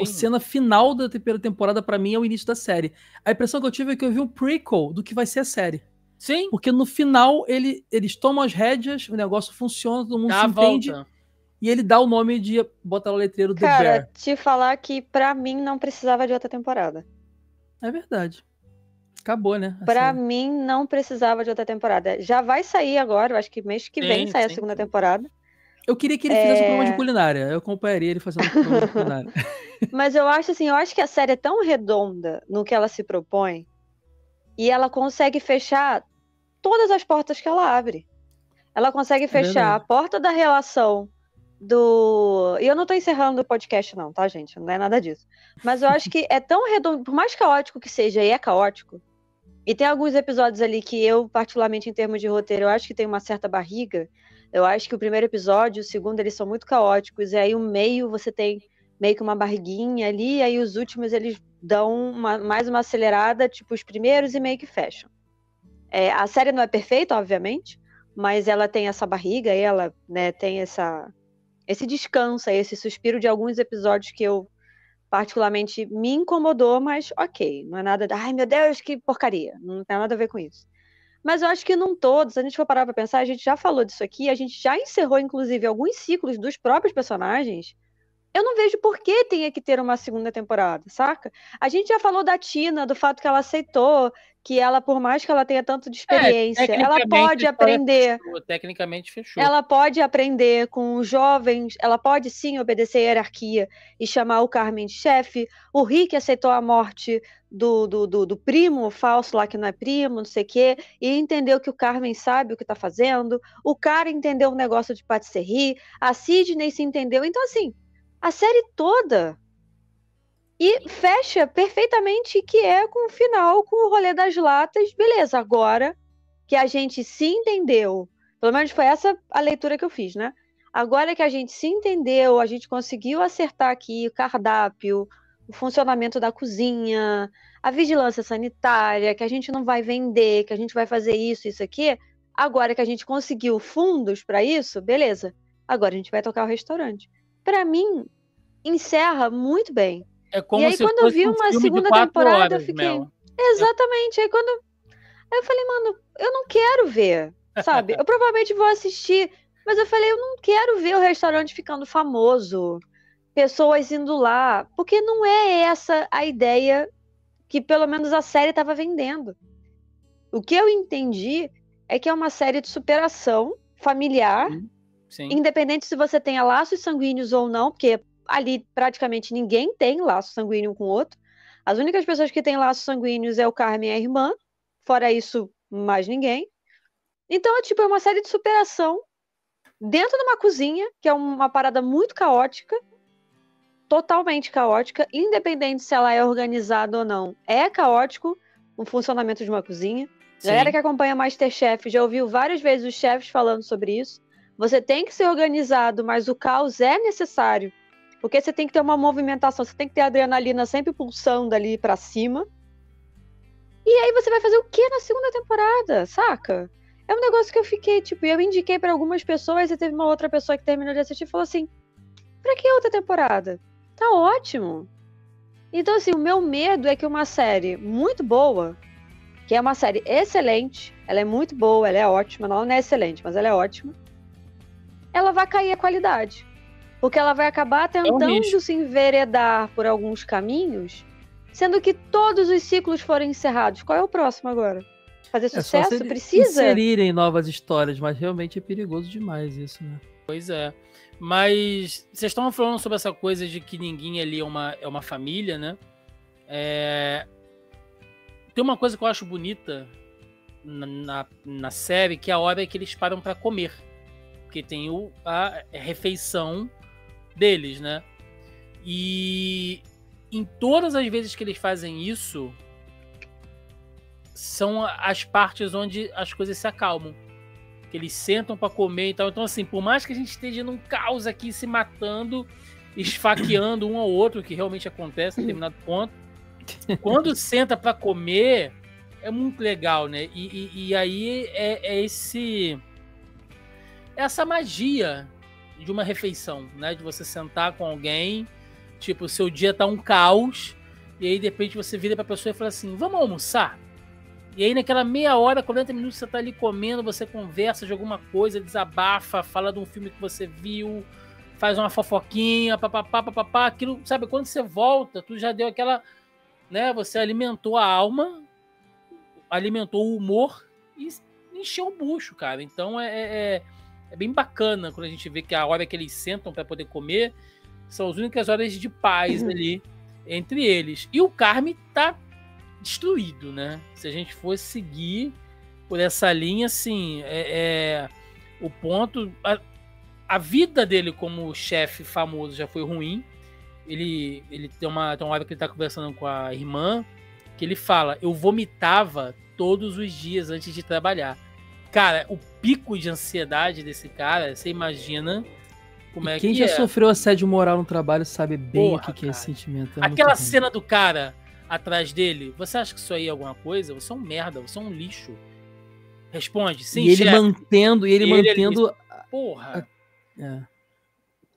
Speaker 4: a cena final da primeira temporada pra mim é o início da série. A impressão que eu tive é que eu vi um prequel do que vai ser a série.
Speaker 2: Sim.
Speaker 4: Porque no final eles tomam as rédeas, o negócio funciona, todo mundo se entende. E ele dá o nome de botar o letreiro do Bear.
Speaker 3: Cara, te falar que pra mim não precisava de outra temporada.
Speaker 4: É verdade. Acabou, né?
Speaker 3: Pra mim não precisava de outra temporada. Já vai sair agora, eu acho que mês que vem sai a segunda temporada.
Speaker 4: Eu queria que ele fizesse um programa de culinária. Eu acompanharia ele fazendo um programa de culinária.
Speaker 3: Mas eu acho que a série é tão redonda no que ela se propõe e ela consegue fechar todas as portas que ela abre. Ela consegue fechar a porta da relação do... E eu não tô encerrando o podcast não, tá, gente? Não é nada disso. Mas eu acho que é tão redondo, por mais caótico que seja, e é caótico, e tem alguns episódios ali que eu, particularmente em termos de roteiro, eu acho que tem uma certa barriga. Eu acho que o primeiro episódio, o segundo, eles são muito caóticos, e aí o meio você tem meio que uma barriguinha ali, e aí os últimos eles dão mais uma acelerada, tipo os primeiros, e meio que fecham. A série não é perfeita, obviamente, mas ela tem essa barriga, e ela, né, tem esse descanso, esse suspiro de alguns episódios que eu particularmente me incomodou, mas ok, não é nada de, ai meu Deus, que porcaria, não tem nada a ver com isso. Mas eu acho que não todos, se a gente for parar pra pensar, a gente já falou disso aqui, a gente já encerrou inclusive alguns ciclos dos próprios personagens. Eu não vejo por que tenha que ter uma segunda temporada, saca? A gente já falou da Tina, do fato que ela aceitou, que ela, por mais que ela tenha tanto de experiência, ela pode aprender.
Speaker 2: Tecnicamente fechou.
Speaker 3: Ela pode aprender com os jovens, ela pode sim obedecer a hierarquia e chamar o Carmen de chefe. O Rick aceitou a morte do primo falso lá, que não é primo, não sei o quê, e entendeu que o Carmen sabe o que tá fazendo. O cara entendeu o negócio de patisserie, a Sidney se entendeu. Então, assim, a série toda e fecha perfeitamente, que é com o final, com o rolê das latas. Beleza, agora que a gente se entendeu, pelo menos foi essa a leitura que eu fiz, né? Agora que a gente se entendeu, a gente conseguiu acertar aqui o cardápio, o funcionamento da cozinha, a vigilância sanitária, que a gente não vai vender, que a gente vai fazer isso aqui. Agora que a gente conseguiu fundos para isso, beleza. Agora a gente vai tocar o restaurante. Para mim, encerra muito bem.
Speaker 2: É como
Speaker 3: e aí,
Speaker 2: se
Speaker 3: quando eu vi uma segunda temporada, eu fiquei...
Speaker 2: Mel.
Speaker 3: Exatamente. Aí eu falei, mano, eu não quero ver, sabe? Eu provavelmente vou assistir, mas eu falei, eu não quero ver o restaurante ficando famoso, pessoas indo lá, porque não é essa a ideia que pelo menos a série estava vendendo. O que eu entendi é que é uma série de superação familiar,
Speaker 2: Sim.
Speaker 3: Independente se você tenha laços sanguíneos ou não, porque ali praticamente ninguém tem laço sanguíneo um com o outro. As únicas pessoas que têm laços sanguíneos é o Carmen e a irmã, fora isso, mais ninguém. Então, é uma série de superação dentro de uma cozinha, que é uma parada muito caótica, totalmente caótica, independente se ela é organizada ou não. É caótico o funcionamento de uma cozinha. A galera que acompanha MasterChef já ouviu várias vezes os chefes falando sobre isso. Você tem que ser organizado, mas o caos é necessário, porque você tem que ter uma movimentação, você tem que ter a adrenalina sempre pulsando ali pra cima. E aí você vai fazer o que na segunda temporada, saca? É um negócio que eu fiquei, eu indiquei pra algumas pessoas e teve uma outra pessoa que terminou de assistir e falou assim, pra que outra temporada? Tá ótimo. Então, assim, o meu medo é que uma série muito boa, que é uma série excelente, ela é muito boa, ela é ótima, não é excelente, mas ela é ótima, ela vai cair a qualidade. Porque ela vai acabar tentando
Speaker 2: risco.
Speaker 3: se enveredar por alguns caminhos, sendo que todos os ciclos foram encerrados. Qual é o próximo agora? Fazer
Speaker 4: Só
Speaker 3: sucesso?
Speaker 4: se
Speaker 3: Precisa?
Speaker 4: inserirem novas histórias, mas realmente é perigoso demais isso, né?
Speaker 2: Pois é. Mas vocês estavam falando sobre essa coisa de que ninguém ali é uma família, né? Tem uma coisa que eu acho bonita na série, que é a hora que eles param para comer. Porque tem a refeição deles, né? E em todas as vezes que eles fazem isso, são as partes onde as coisas se acalmam. Que eles sentam para comer e tal. Então, assim, por mais que a gente esteja num caos aqui, se matando, esfaqueando um ao outro, que realmente acontece em determinado ponto, quando senta para comer, é muito legal, né? E aí é essa magia de uma refeição, né? De você sentar com alguém, tipo, o seu dia tá um caos, e aí de repente você vira pra pessoa e fala assim, vamos almoçar? E aí naquela meia hora, 40 minutos você tá ali comendo, você conversa de alguma coisa, desabafa, fala de um filme que você viu, faz uma fofoquinha, papapá, aquilo, sabe? Quando você volta, tu já deu aquela, né? Você alimentou a alma, alimentou o humor e encheu o bucho, cara. Então é bem bacana quando a gente vê que a hora que eles sentam para poder comer são as únicas horas de paz ali entre eles. E o Carme tá destruído, né? Se a gente fosse seguir por essa linha, assim, o ponto... A vida dele como chefe famoso já foi ruim. Ele tem uma hora que ele tá conversando com a irmã, que ele fala, eu vomitava todos os dias antes de trabalhar. Cara, o pico de ansiedade desse cara, você imagina como é que é.
Speaker 4: Quem já sofreu assédio moral no trabalho sabe bem o que é esse sentimento.
Speaker 2: Aquela cena do cara atrás dele, você acha que isso aí é alguma coisa? Você é um merda, você é um lixo. Responde, sim,
Speaker 4: e ele mantendo,
Speaker 2: porra.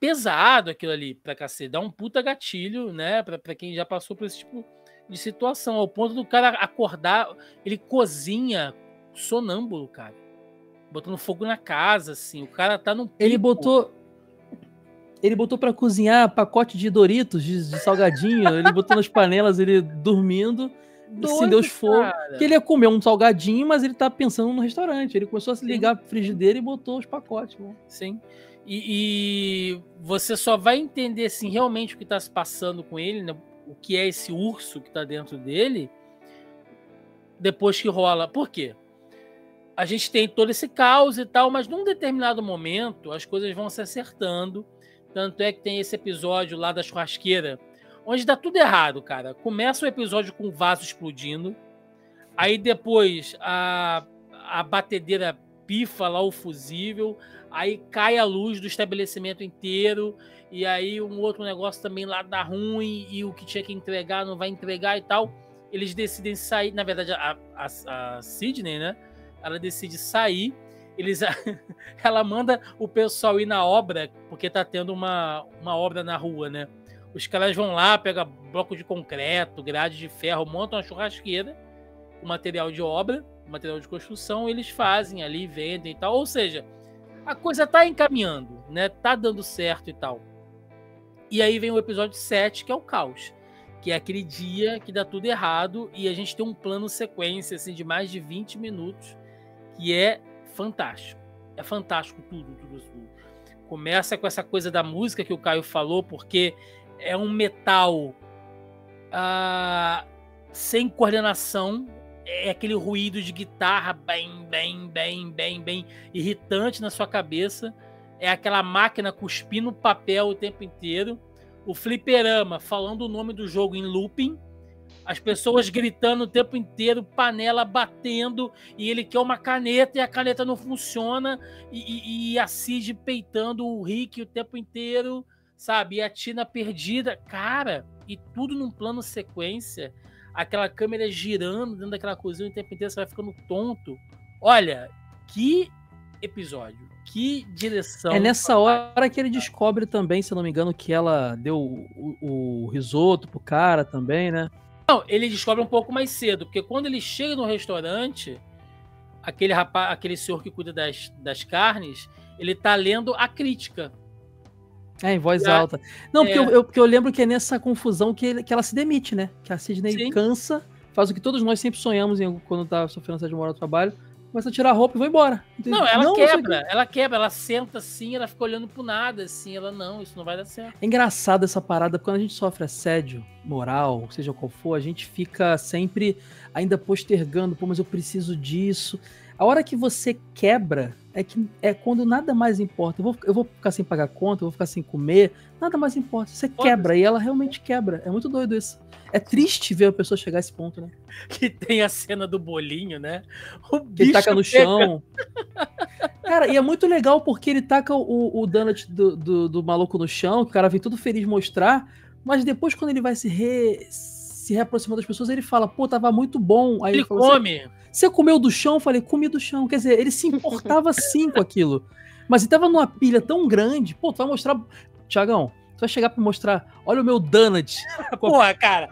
Speaker 2: Pesado aquilo ali, pra cacete. Dá um puta gatilho, né? Pra quem já passou por esse tipo de situação. Ao ponto do cara acordar, ele cozinha sonâmbulo, cara. Botando fogo na casa, assim. O cara tá num pico.
Speaker 4: Ele botou pra cozinhar pacote de Doritos, de salgadinho. Ele botou nas panelas, ele dormindo. Acendeu os fogos. Que ele ia comer um salgadinho, mas ele tá pensando no restaurante. Ele começou a se ligar a frigideira e botou os pacotes. Né?
Speaker 2: Sim. E você só vai entender assim, realmente o que tá se passando com ele, né? O que é esse urso que tá dentro dele, depois que rola. Por quê? A gente tem todo esse caos e tal, mas num determinado momento as coisas vão se acertando. Tanto é que tem esse episódio lá da churrasqueira, onde dá tudo errado, cara. Começa o episódio com o vaso explodindo, aí depois a batedeira pifa lá o fusível, aí cai a luz do estabelecimento inteiro, e aí um outro negócio também lá dá ruim, e o que tinha que entregar não vai entregar e tal. Eles decidem sair, na verdade a Sidney, né? Ela decide sair, ela manda o pessoal ir na obra, porque tá tendo uma obra na rua, né? Os caras vão lá, pegam bloco de concreto, grade de ferro, montam uma churrasqueira, o material de obra, material de construção, eles fazem ali, vendem e tal. Ou seja, a coisa tá encaminhando, né? Tá dando certo e tal. E aí vem o episódio 7, que é o caos. Que é aquele dia que dá tudo errado e a gente tem um plano sequência assim, de mais de 20 minutos, que é fantástico. É fantástico tudo. Começa com essa coisa da música que o Caio falou, porque é um metal sem coordenação, é aquele ruído de guitarra bem irritante na sua cabeça, é aquela máquina cuspindo papel o tempo inteiro, o fliperama falando o nome do jogo em looping, as pessoas gritando o tempo inteiro, panela batendo, e ele quer uma caneta e a caneta não funciona, e a Cid peitando o Rick o tempo inteiro, sabe? E a Tina perdida, cara, e tudo num plano sequência, aquela câmera girando dentro daquela cozinha o tempo inteiro, você vai ficando tonto. Olha, que episódio, que direção.
Speaker 4: É nessa hora que ele descobre também, se eu não me engano, que ela deu o risoto pro cara também, né?
Speaker 2: Não, ele descobre um pouco mais cedo, porque quando ele chega no restaurante, aquele senhor que cuida das carnes, ele tá lendo a crítica.
Speaker 4: Em voz alta. Não, porque eu lembro que é nessa confusão que ela se demite, né? Que a Sidney cansa, faz o que todos nós sempre sonhamos quando tá sofrendo assédio moral no trabalho, começa a tirar a roupa e vai embora.
Speaker 2: Não, ela quebra, ela senta assim, ela fica olhando pro nada, assim, isso não vai dar certo.
Speaker 4: É engraçado essa parada, porque quando a gente sofre assédio moral, seja qual for, a gente fica sempre ainda postergando, mas eu preciso disso. A hora que você quebra, é quando nada mais importa. Eu vou ficar sem pagar conta, eu vou ficar sem comer, nada mais importa. Você quebra, e ela realmente quebra. É muito doido isso. É triste ver a pessoa chegar a esse ponto, né?
Speaker 2: Que tem a cena do bolinho, né?
Speaker 4: Que ele taca no chão. Cara, e é muito legal porque ele taca o donut do maluco no chão, que o cara vem todo feliz mostrar, mas depois quando ele vai se reaproximando das pessoas, ele fala, pô, tava muito bom. Aí
Speaker 2: ele come.
Speaker 4: Você comeu do chão? Eu falei, comi do chão. Quer dizer, ele se importava sim com aquilo. Mas ele tava numa pilha tão grande, pô, tu vai mostrar... Tiagão, tu vai chegar pra mostrar, olha o meu donut.
Speaker 2: Porra, cara.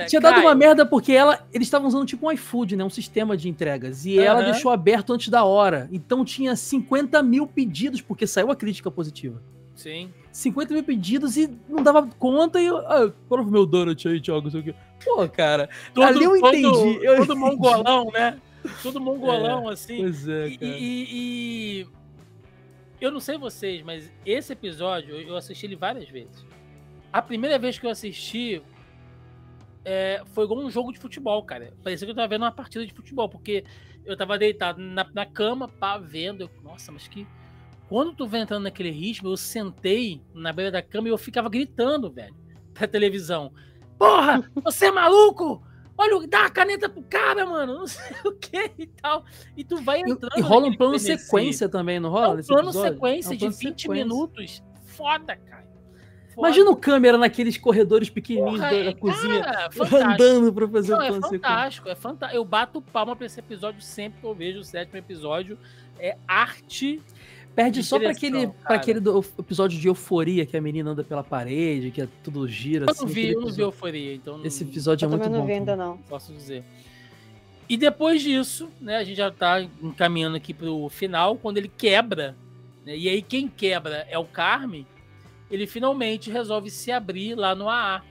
Speaker 4: Tinha dado uma merda porque eles estavam usando tipo um iFood, né? Um sistema de entregas. E ela deixou aberto antes da hora. Então tinha 50 mil pedidos, porque saiu a crítica positiva.
Speaker 2: Sim.
Speaker 4: 50 mil pedidos e não dava conta e prova o meu donut aí, Thiago, não sei o quê. Pô, cara, ali eu entendi.
Speaker 2: Todo mongolão, né? Todo mongolão, assim.
Speaker 4: Pois é, cara.
Speaker 2: E eu não sei vocês, mas esse episódio eu assisti ele várias vezes. A primeira vez que eu assisti foi igual um jogo de futebol, cara. Parecia que eu tava vendo uma partida de futebol, porque eu tava deitado na cama, vendo. Nossa, mas que... Quando tu vai entrando naquele ritmo, eu sentei na beira da cama e eu ficava gritando, velho, pra televisão. Porra, você é maluco? Olha, dá a caneta pro cara, mano. Não sei o que e tal. E tu vai entrando.
Speaker 4: E rola um plano sequência também, não rola?
Speaker 2: Um plano sequência de 20 minutos. Foda, cara.
Speaker 4: Imagina o câmera naqueles corredores pequenininhos da cozinha, andando pra fazer o plano sequência.
Speaker 2: É fantástico. Eu bato palma pra esse episódio sempre que eu vejo o 7º episódio. É arte...
Speaker 4: Perde só pra aquele episódio de Euforia, que a menina anda pela parede, que tudo gira.
Speaker 2: Eu não vi Euforia, então...
Speaker 4: Esse episódio é muito bom.
Speaker 3: Eu não vi ainda, não.
Speaker 2: Posso dizer. E depois disso, né, a gente já tá encaminhando aqui pro final, quando ele quebra, né, e aí quem quebra é o Carme, ele finalmente resolve se abrir lá no AA.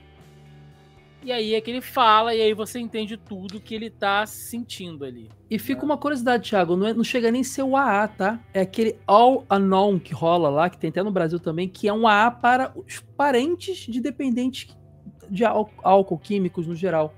Speaker 2: E aí é que ele fala, e aí você entende tudo que ele tá sentindo ali.
Speaker 4: E fica uma curiosidade, Thiago, não chega nem a ser o AA, tá? É aquele Al-Anon que rola lá, que tem até no Brasil também, que é um AA para os parentes de dependentes de álcool, químicos no geral.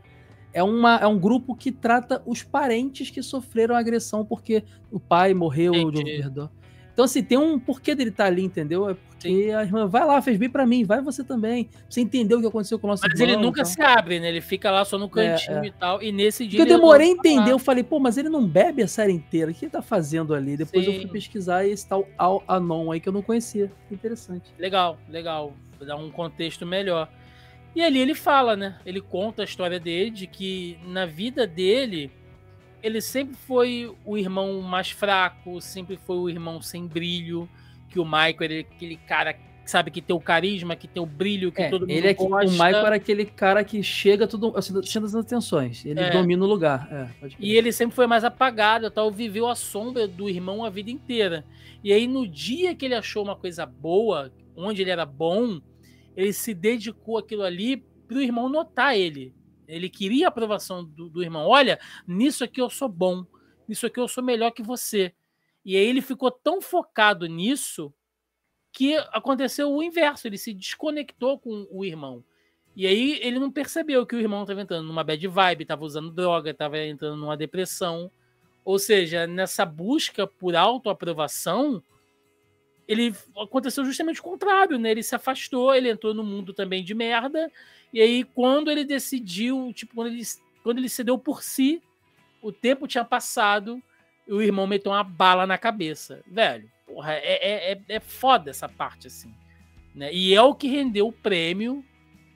Speaker 4: É um grupo que trata os parentes que sofreram agressão porque o pai morreu de overdose. Então, assim, tem um porquê dele estar ali, entendeu? É porque a irmã, vai lá, fez bem pra mim, vai você também. Você entendeu o que aconteceu com o nosso irmão.
Speaker 2: Mas ele nunca se abre, né? Ele fica lá só no cantinho e tal. E nesse dia.
Speaker 4: Porque eu demorei a entender, eu falei, pô, mas ele não bebe a série inteira. O que ele tá fazendo ali? Depois eu fui pesquisar esse tal Al-Anon aí que eu não conhecia. Interessante.
Speaker 2: Legal. Vou dar um contexto melhor. E ali ele fala, né? Ele conta a história dele, de que na vida dele. Ele sempre foi o irmão mais fraco, sempre foi o irmão sem brilho, que o Michael era aquele cara, sabe, que tem o carisma, que tem o brilho, que todo mundo gosta.
Speaker 4: O Michael era aquele cara que chega tudo, assim, chama as atenções, ele domina o lugar.
Speaker 2: E ele sempre foi mais apagado, tal, viveu à sombra do irmão a vida inteira. E aí no dia que ele achou uma coisa boa, onde ele era bom, ele se dedicou àquilo ali pro irmão notar ele. Ele queria a aprovação do irmão. Olha, nisso aqui eu sou bom. Nisso aqui eu sou melhor que você. E aí ele ficou tão focado nisso que aconteceu o inverso. Ele se desconectou com o irmão. E aí ele não percebeu que o irmão estava entrando numa bad vibe, estava usando droga, estava entrando numa depressão. Ou seja, nessa busca por autoaprovação, aconteceu justamente o contrário, né? Ele se afastou, ele entrou no mundo também de merda. E aí, quando ele decidiu, tipo, quando ele cedeu por si, o tempo tinha passado e o irmão meteu uma bala na cabeça. Velho, porra, é foda essa parte, assim. Né? E é o que rendeu o prêmio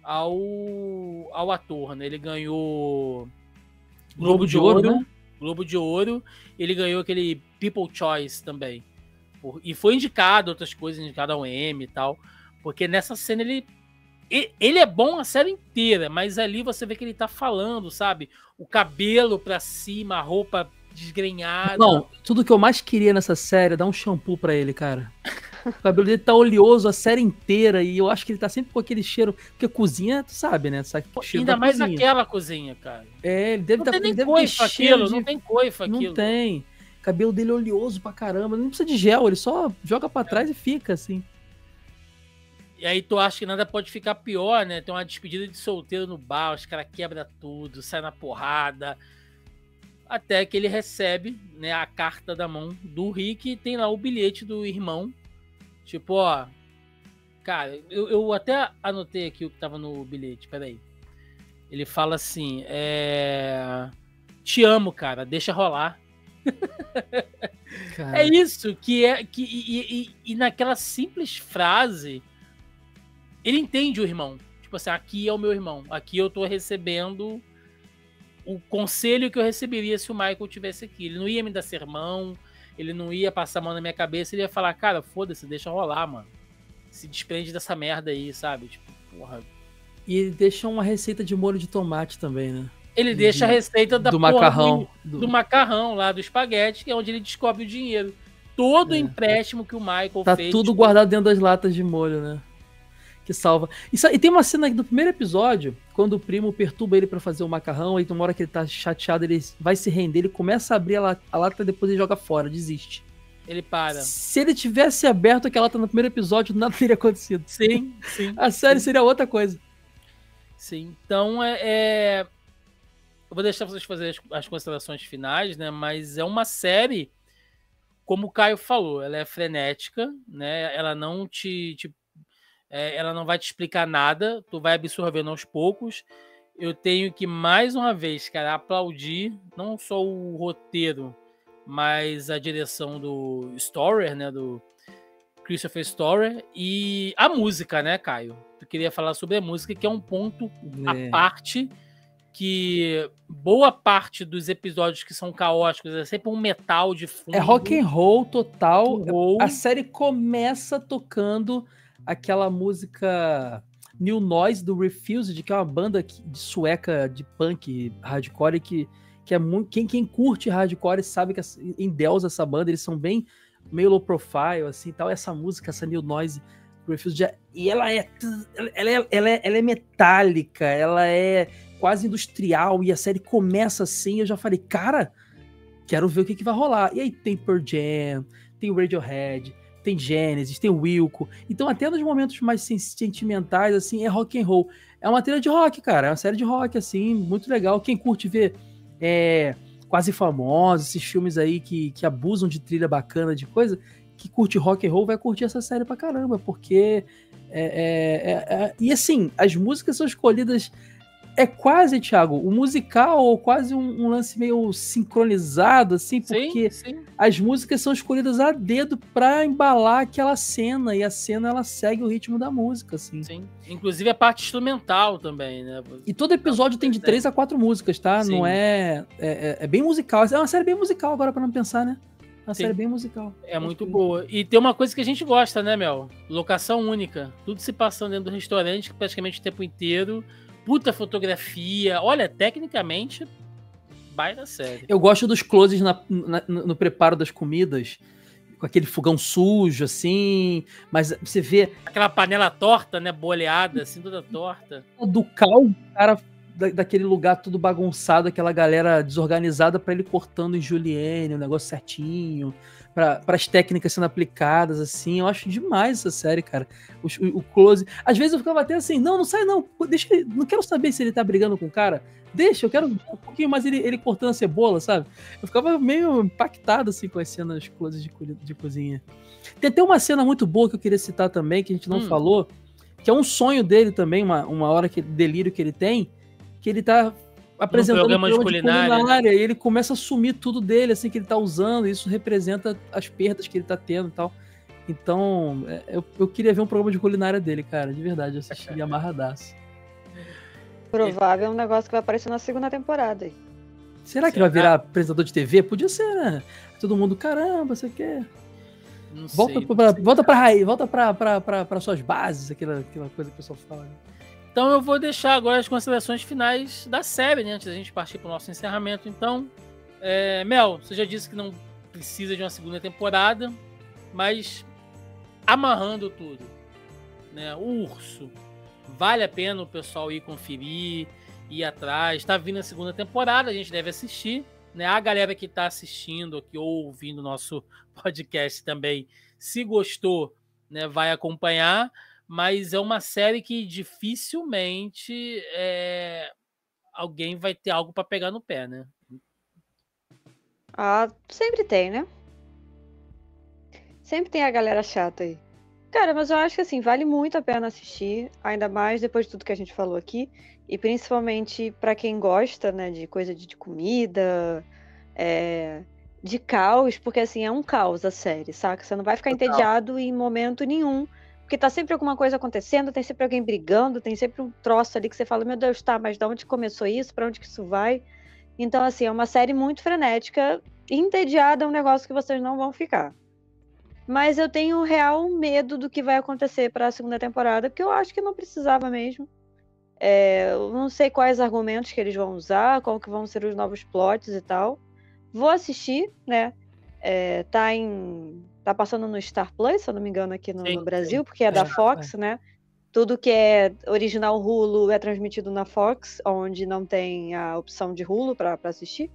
Speaker 2: ao ator, né? Ele ganhou Globo de Ouro, né? Globo de Ouro. Ele ganhou aquele People Choice também. E foi indicado outras coisas, indicado ao Emmy e tal. Porque nessa cena ele é bom a série inteira, mas ali você vê que ele tá falando, sabe? O cabelo pra cima, a roupa desgrenhada.
Speaker 4: Não, tudo que eu mais queria nessa série é dar um shampoo pra ele, cara. O cabelo dele tá oleoso a série inteira e eu acho que ele tá sempre com aquele cheiro, porque cozinha, tu sabe, né? Sabe, cheiro
Speaker 2: ainda mais
Speaker 4: cozinha.
Speaker 2: aquela cozinha, cara.
Speaker 4: Ele deve
Speaker 2: não tem nem coifa aquilo, não tem coifa aquilo.
Speaker 4: Não tem. O cabelo dele é oleoso pra caramba, não precisa de gel, ele só joga pra trás e fica assim.
Speaker 2: E aí tu acha que nada pode ficar pior, né? Tem uma despedida de solteiro no bar, os caras quebram tudo, sai na porrada. Até que ele recebe, né, a carta da mão do Rick e tem lá o bilhete do irmão. Tipo, ó... Cara, eu até anotei aqui o que tava no bilhete, peraí. Ele fala assim, te amo, cara, deixa rolar. Cara. É isso, e naquela simples frase... Ele entende o irmão. Tipo assim, aqui é o meu irmão. Aqui eu tô recebendo o conselho que eu receberia se o Michael tivesse aqui. Ele não ia me dar sermão, ele não ia passar a mão na minha cabeça, ele ia falar, cara, foda-se, deixa rolar, mano. Se desprende dessa merda aí, sabe? Tipo, porra.
Speaker 4: E ele deixa uma receita de molho de tomate também, né?
Speaker 2: Ele deixa a receita
Speaker 4: do macarrão.
Speaker 2: Do macarrão lá, do espaguete, que é onde ele descobre o dinheiro. Todo o empréstimo que o Michael
Speaker 4: fez. Tá tudo guardado dentro das latas de molho, né? Que salva. E tem uma cena do primeiro episódio, quando o primo perturba ele pra fazer o macarrão, aí uma hora que ele tá chateado, ele vai se render, ele começa a abrir a lata e depois ele joga fora, desiste.
Speaker 2: Ele para.
Speaker 4: Se ele tivesse aberto aquela lata no primeiro episódio, nada teria acontecido.
Speaker 2: Sim.
Speaker 4: A série seria outra coisa.
Speaker 2: Sim, então eu vou deixar vocês fazerem as considerações finais, né? Mas é uma série, como o Caio falou, ela é frenética, né? Ela não ela não vai te explicar nada, tu vai absorvendo aos poucos. Eu tenho que, mais uma vez, cara, aplaudir não só o roteiro, mas a direção do Storer, né, do Christopher Storer, e a música, né, Caio? Eu queria falar sobre a música, que é um ponto à parte, que boa parte dos episódios que são caóticos é sempre um metal de fundo.
Speaker 4: É rock and roll total. A série começa tocando aquela música New Noise do Refused, que é uma banda de sueca de punk hardcore que é muito... Quem curte hardcore sabe que endeusa essa banda, eles são bem meio low profile, assim, tal. Essa música, essa New Noise do Refused, e ela é metálica, ela é quase industrial, e a série começa assim, eu já falei, cara, quero ver o que vai rolar. E aí tem Pearl Jam, tem Radiohead, tem Genesis, tem Wilco. Então, até nos momentos mais sentimentais, assim, é rock and roll. É uma trilha de rock, cara. É uma série de rock, assim, muito legal. Quem curte ver Quase Famosos, esses filmes aí que abusam de trilha bacana, de coisa, que curte rock and roll, vai curtir essa série pra caramba, porque... E assim, as músicas são escolhidas... É quase, Thiago, um musical ou quase um lance meio sincronizado, assim, porque
Speaker 2: sim.
Speaker 4: As músicas são escolhidas a dedo pra embalar aquela cena, e a cena, ela segue o ritmo da música, assim.
Speaker 2: Sim, inclusive a parte instrumental também, né?
Speaker 4: E todo episódio tem de 3 a 4 músicas, tá? Sim. Não é bem musical. É uma série bem musical, agora pra não pensar, né? Uma série bem musical.
Speaker 2: É muito boa. E tem uma coisa que a gente gosta, né, Mel? Locação única. Tudo se passando dentro do restaurante, praticamente o tempo inteiro. Puta fotografia. Olha, tecnicamente, vai da série.
Speaker 4: Eu gosto dos closes no preparo das comidas, com aquele fogão sujo, assim, mas você vê...
Speaker 2: Aquela panela torta, né, boleada, assim, toda torta.
Speaker 4: Do cal, cara, daquele lugar tudo bagunçado, aquela galera desorganizada, pra ele cortando em julienne, o negócio certinho, para as técnicas sendo aplicadas, assim. Eu acho demais essa série, cara. O close. Às vezes eu ficava até assim, não sai não, deixa, não quero saber se ele tá brigando com o cara, deixa, eu quero um pouquinho mais ele cortando a cebola, sabe? Eu ficava meio impactado, assim, com as cenas close de cozinha. Tem até uma cena muito boa que eu queria citar também, que a gente não falou, que é um sonho dele também, uma hora delírio que ele tem, que ele tá apresentando um programa de culinária, e ele começa a assumir tudo dele, assim, que ele tá usando, e isso representa as perdas que ele tá tendo e tal. Então, eu queria ver um programa de culinária dele, cara, de verdade, eu assisti amarradaço.
Speaker 3: Provável é um negócio que vai aparecer na segunda temporada aí.
Speaker 4: Será que vai virar apresentador de TV? Podia ser, né? Todo mundo, caramba, você quer... Volta pra raiz, volta pra suas bases, aquela coisa que o pessoal fala.
Speaker 2: Então eu vou deixar agora as considerações finais da série, né, antes da gente partir para o nosso encerramento. Então, Mel, você já disse que não precisa de uma segunda temporada, mas amarrando tudo, né? O Urso. Vale a pena o pessoal ir conferir, ir atrás. Tá vindo a segunda temporada, a gente deve assistir, né? A galera que tá assistindo aqui ou ouvindo o nosso podcast também, se gostou, né, vai acompanhar. Mas é uma série que dificilmente alguém vai ter algo para pegar no pé, né?
Speaker 3: Ah, sempre tem, né? Sempre tem a galera chata aí. Cara, mas eu acho que assim, vale muito a pena assistir, ainda mais depois de tudo que a gente falou aqui, e principalmente pra quem gosta, né, de coisa de comida, de caos, porque assim, é um caos a série, saca? Você não vai ficar entediado em momento nenhum, porque tá sempre alguma coisa acontecendo, tem sempre alguém brigando, tem sempre um troço ali que você fala, meu Deus, tá, mas de onde começou isso? Pra onde que isso vai? Então, assim, é uma série muito frenética, entediada é um negócio que vocês não vão ficar. Mas eu tenho real medo do que vai acontecer para a segunda temporada, porque eu acho que não precisava mesmo. Eu não sei quais argumentos que eles vão usar, qual que vão ser os novos plots e tal. Vou assistir, né? Tá passando no Star Plus, se eu não me engano, aqui no Brasil, porque é da Fox, né? Tudo que é original Hulu é transmitido na Fox, onde não tem a opção de Hulu para assistir.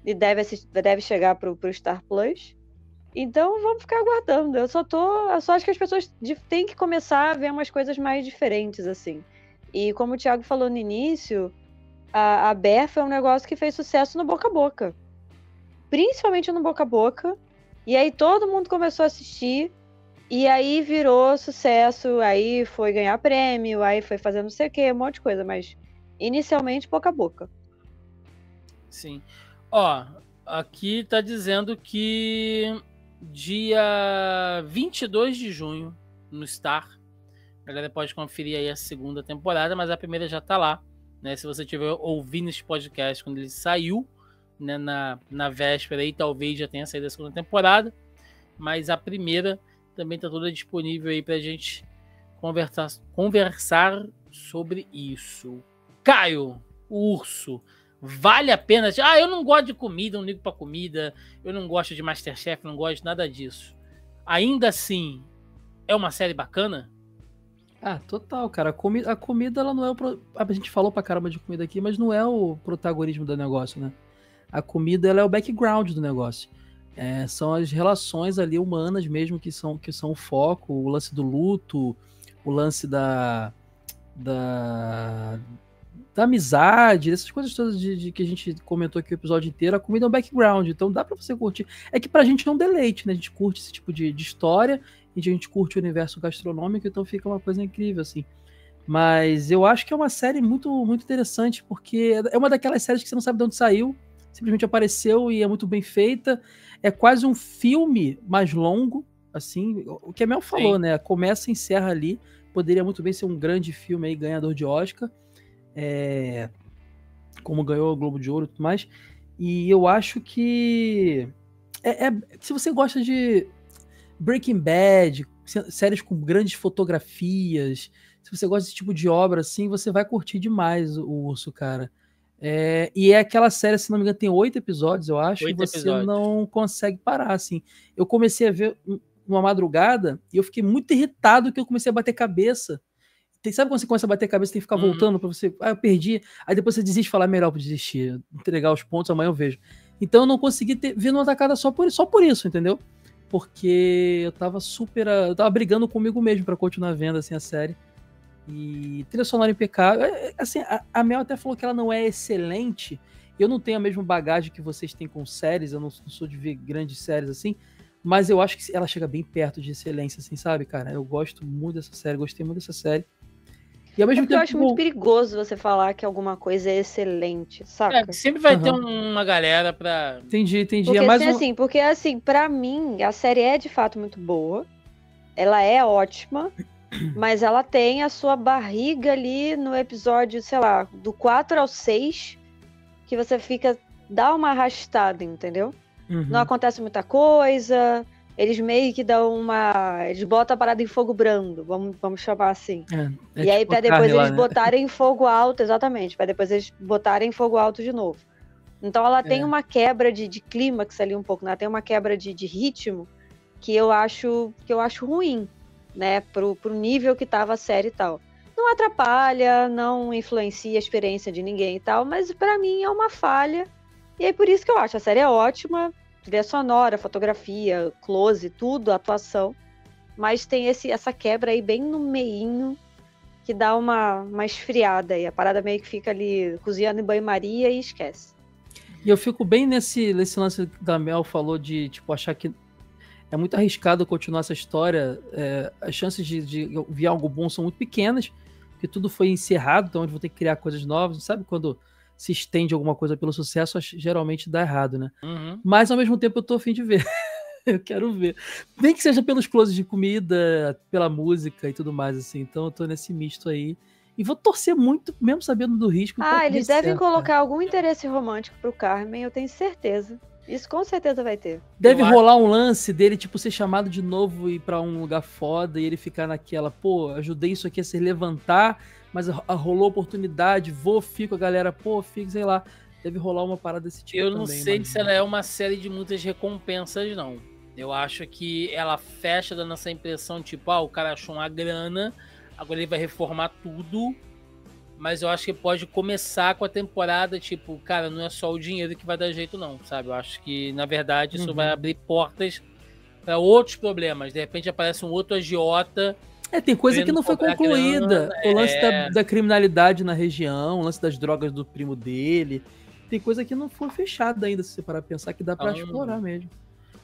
Speaker 3: E deve chegar pro Star Plus. Então vamos ficar aguardando. Eu só acho que as pessoas têm que começar a ver umas coisas mais diferentes, assim. E como o Thiago falou no início, a Beth é um negócio que fez sucesso no boca a boca. Principalmente no boca a boca. E aí todo mundo começou a assistir. E aí virou sucesso. Aí foi ganhar prêmio. Aí foi fazer não sei o que, um monte de coisa. Mas inicialmente boca a boca.
Speaker 2: Sim. Ó, aqui tá dizendo que dia 22 de junho no Star. A galera pode conferir aí a segunda temporada, mas a primeira já tá lá, né? Se você estiver ouvindo esse podcast quando ele saiu, né, na véspera aí, talvez já tenha saído a segunda temporada, mas a primeira também tá toda disponível aí pra gente conversar sobre isso. Caio, o Urso, vale a pena? Eu não gosto de comida, não ligo pra comida, eu não gosto de MasterChef, não gosto de nada disso. Ainda assim, é uma série bacana?
Speaker 4: Ah, total, cara. A comida, ela não é a gente falou pra caramba de comida aqui, mas não é o protagonismo do negócio, né? A comida, ela é o background do negócio. São as relações ali humanas mesmo que são o foco, o lance do luto, o lance da amizade, essas coisas todas de que a gente comentou aqui o episódio inteiro. A comida é um background, então dá pra você curtir. É que pra gente é um deleite, né? A gente curte esse tipo de história, a gente curte o universo gastronômico, então fica uma coisa incrível, assim. Mas eu acho que é uma série muito, muito interessante, porque é uma daquelas séries que você não sabe de onde saiu, simplesmente apareceu e é muito bem feita. É quase um filme mais longo, assim, o que a Mel falou, sim, né? Começa e encerra ali. Poderia muito bem ser um grande filme aí, ganhador de Oscar. Como ganhou o Globo de Ouro e tudo mais. E eu acho que se você gosta de Breaking Bad, séries com grandes fotografias, se você gosta desse tipo de obra assim, você vai curtir demais o Urso, cara. E é aquela série, se não me engano, tem 8 episódios, eu acho, 8 e você episódios. Não consegue parar, assim. Eu comecei a ver uma madrugada e eu fiquei muito irritado que eu comecei a bater cabeça. Sabe quando você começa a bater cabeça, tem que ficar voltando pra você... eu perdi. Aí depois você desiste e fala, melhor pra desistir, entregar os pontos, amanhã eu vejo. Então eu não consegui ver numa tacada só por isso, entendeu? Porque eu tava brigando comigo mesmo pra continuar vendo, assim, a série. E trilha sonora impecável. Assim, a Mel até falou que ela não é excelente. Eu não tenho a mesma bagagem que vocês têm com séries, eu não sou de ver grandes séries, assim, mas eu acho que ela chega bem perto de excelência, assim, sabe, cara? Eu gosto muito dessa série, gostei muito dessa série. E ao mesmo tempo,
Speaker 3: eu acho muito perigoso você falar que alguma coisa é excelente, saca?
Speaker 2: Sempre vai ter uma galera pra...
Speaker 4: Entendi.
Speaker 3: Porque assim, pra mim, a série é de fato muito boa. Ela é ótima, mas ela tem a sua barriga ali no episódio, sei lá, do 4 ao 6, que você dá uma arrastada, entendeu? Não acontece muita coisa... Eles meio que eles botam a parada em fogo brando, vamos chamar assim. E aí pra depois eles botarem em fogo alto, exatamente, pra depois eles botarem em fogo alto de novo. Então ela tem uma quebra de clímax ali um pouco, né? Ela tem uma quebra de ritmo que eu acho ruim, né, pro nível que tava a série e tal. Não atrapalha, não influencia a experiência de ninguém e tal, mas pra mim é uma falha. E é por isso que eu acho, a série é ótima, trilha sonora, fotografia, close, tudo, atuação. Mas tem essa quebra aí bem no meinho, que dá uma esfriada aí. A parada meio que fica ali cozinhando em banho-maria e esquece.
Speaker 4: E eu fico bem nesse lance que a Mel falou de, tipo, achar que é muito arriscado continuar essa história. As chances de vir algo bom são muito pequenas, porque tudo foi encerrado, então eles vão ter que criar coisas novas. Sabe quando se estende alguma coisa pelo sucesso, geralmente dá errado, né?
Speaker 2: Uhum.
Speaker 4: Mas, ao mesmo tempo, eu tô a fim de ver. Eu quero ver. Nem que seja pelos closes de comida, pela música e tudo mais, assim. Então eu tô nesse misto aí. E vou torcer muito, mesmo sabendo do risco.
Speaker 3: Eles devem colocar algum interesse romântico pro Carmen, eu tenho certeza. Isso com certeza vai ter.
Speaker 4: Deve rolar um lance dele, tipo, ser chamado de novo e ir pra um lugar foda e ele ficar naquela, pô, ajudei isso aqui a se levantar, mas rolou oportunidade, fico, a galera, fico, sei lá. Deve rolar uma parada desse tipo.
Speaker 2: Eu não sei se ela é uma série de muitas recompensas, não. Eu acho que ela fecha dando essa impressão, tipo, o cara achou uma grana, agora ele vai reformar tudo, mas eu acho que pode começar com a temporada, tipo, cara, não é só o dinheiro que vai dar jeito não, sabe? Eu acho que, na verdade, isso vai abrir portas para outros problemas. De repente aparece um outro agiota.
Speaker 4: Tem coisa que não foi concluída. O lance da criminalidade na região, o lance das drogas do primo dele. Tem coisa que não foi fechada ainda, se você parar pra pensar, que dá pra explorar mesmo.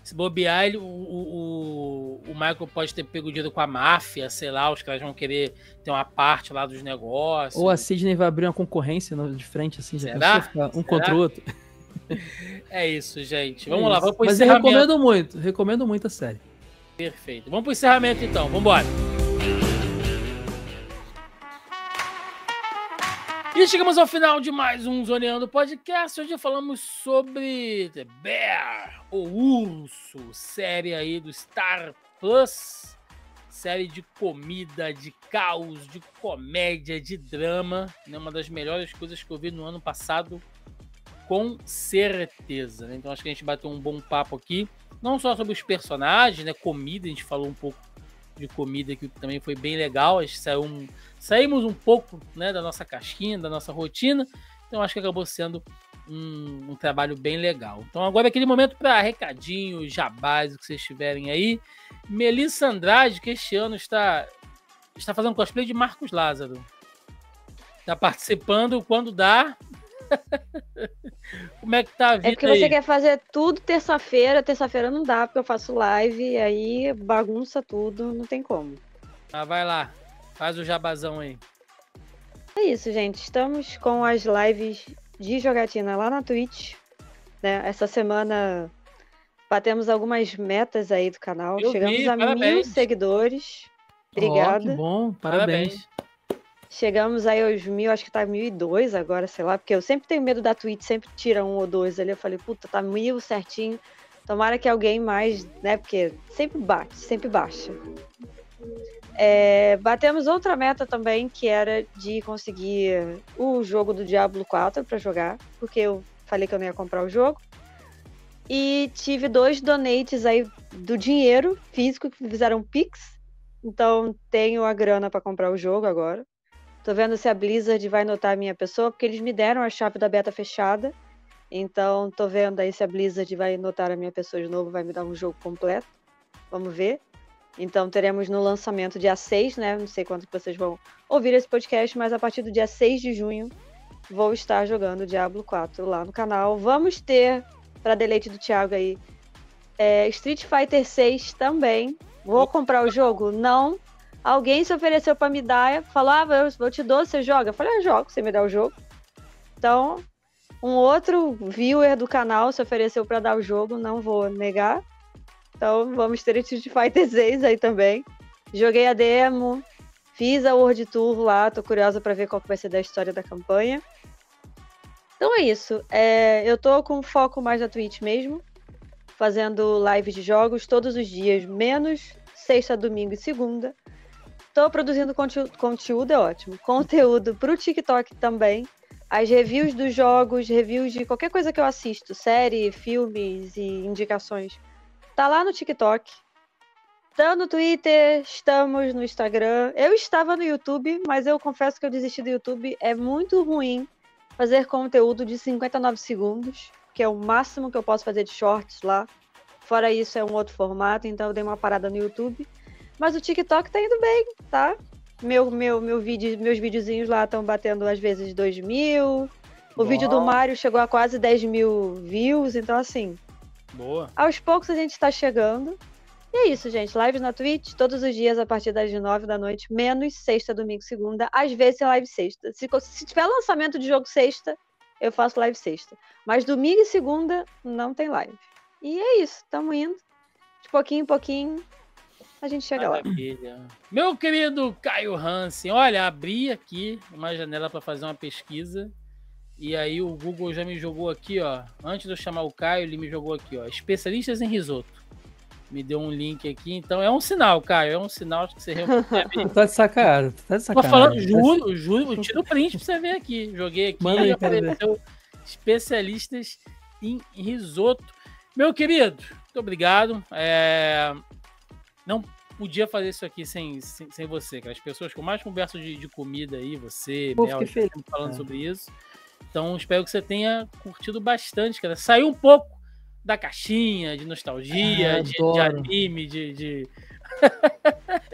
Speaker 2: Se bobear, o Michael pode ter pego o dinheiro com a máfia, sei lá, os caras vão querer ter uma parte lá dos negócios.
Speaker 4: Ou a Sidney vai abrir uma concorrência de frente, assim, já
Speaker 2: Será?
Speaker 4: Contra o outro.
Speaker 2: É isso, gente. Vamos lá, vamos pro
Speaker 4: Mas
Speaker 2: encerramento.
Speaker 4: eu recomendo muito a série.
Speaker 2: Perfeito. Vamos pro encerramento então, vambora. E chegamos ao final de mais um Zoneando Podcast. Hoje falamos sobre The Bear, o Urso, série aí do Star Plus. Série de comida, de caos, de comédia, de drama. Uma das melhores coisas que eu vi no ano passado, com certeza. Então acho que a gente bateu um bom papo aqui. Não só sobre os personagens, né? Comida, a gente falou um pouco de comida que também foi bem legal. A gente saímos um pouco, né, da nossa caixinha, da nossa rotina. Então acho que acabou sendo um trabalho bem legal. Então agora é aquele momento para recadinhos, jabás, o que vocês tiverem aí. Melissa Andrade, que este ano está fazendo cosplay de Marcos Lázaro. Está participando quando dá. Como é que tá a vida aí?
Speaker 3: É porque você quer fazer tudo terça-feira. Terça-feira não dá, porque eu faço live e aí bagunça tudo, não tem como.
Speaker 2: Vai lá, faz o jabazão aí.
Speaker 3: É isso, gente. Estamos com as lives de jogatina lá na Twitch, né? Essa semana batemos algumas metas aí do canal. Chegamos a 1.000 seguidores. Obrigada.
Speaker 4: Que bom, parabéns.
Speaker 3: Chegamos aí aos 1.000, acho que tá 1.002 agora, sei lá, porque eu sempre tenho medo da Twitch, sempre tira 1 ou 2 ali. Eu falei, puta, tá 1.000 certinho. Tomara que alguém mais, né? Porque sempre baixa. Batemos outra meta também, que era de conseguir o jogo do Diablo 4 para jogar, porque eu falei que eu não ia comprar o jogo. E tive 2 donates aí do dinheiro físico que fizeram Pix. Então tenho a grana para comprar o jogo agora. Tô vendo se a Blizzard vai notar a minha pessoa, porque eles me deram a chave da beta fechada. Então tô vendo aí se a Blizzard vai notar a minha pessoa de novo, vai me dar um jogo completo. Vamos ver. Então teremos no lançamento dia 6, né? Não sei quando que vocês vão ouvir esse podcast, mas a partir do dia 6 de junho vou estar jogando Diablo 4 lá no canal. Vamos ter, para deleite do Thiago aí, Street Fighter 6 também. Vou comprar o jogo? Não. Alguém se ofereceu para me dar, falou, eu te dou, você joga? Eu falei, eu jogo, você me dá o jogo. Então, um outro viewer do canal se ofereceu para dar o jogo, não vou negar. Então, vamos ter Street Fighter 6 aí também. Joguei a demo, fiz a World Tour lá, tô curiosa para ver qual que vai ser da história da campanha. Então é isso. Eu tô com foco mais na Twitch mesmo, fazendo live de jogos todos os dias, menos sexta, domingo e segunda. Tô produzindo conteúdo, é ótimo. Conteúdo pro TikTok também. As reviews dos jogos, reviews de qualquer coisa que eu assisto, série, filmes e indicações. Tá lá no TikTok. Estamos no Twitter, estamos no Instagram. Eu estava no YouTube, mas eu confesso que eu desisti do YouTube. É muito ruim fazer conteúdo de 59 segundos, que é o máximo que eu posso fazer de shorts lá. Fora isso, é um outro formato, então eu dei uma parada no YouTube. Mas o TikTok tá indo bem, tá? Meus videozinhos lá estão batendo às vezes 2.000. O vídeo do Mário chegou a quase 10.000 views, então assim...
Speaker 2: Boa.
Speaker 3: Aos poucos a gente tá chegando. E é isso, gente. Lives na Twitch, todos os dias a partir das 9 da noite, menos sexta, domingo, segunda. Às vezes tem live sexta. Se tiver lançamento de jogo sexta, eu faço live sexta. Mas domingo e segunda não tem live. E é isso, tamo indo. De pouquinho em pouquinho, a gente chega
Speaker 2: Maravilha. Lá. Meu querido Caio Hansen, olha, abri aqui uma janela para fazer uma pesquisa. E aí o Google já me jogou aqui, ó. Antes de eu chamar o Caio, ele me jogou aqui, ó. Especialistas em risoto. Me deu um link aqui, então é um sinal, Caio, é um sinal que você realmente
Speaker 4: tá de sacanagem,
Speaker 2: Tô falando, juro, tira o print pra você ver aqui. Joguei aqui e apareceu especialistas em risoto. Meu querido, muito obrigado. Não podia fazer isso aqui sem você, cara. As pessoas que eu mais converso de comida aí, você, Mel, falando sobre isso. Então, espero que você tenha curtido bastante, cara. Saiu um pouco da caixinha, de nostalgia, de anime,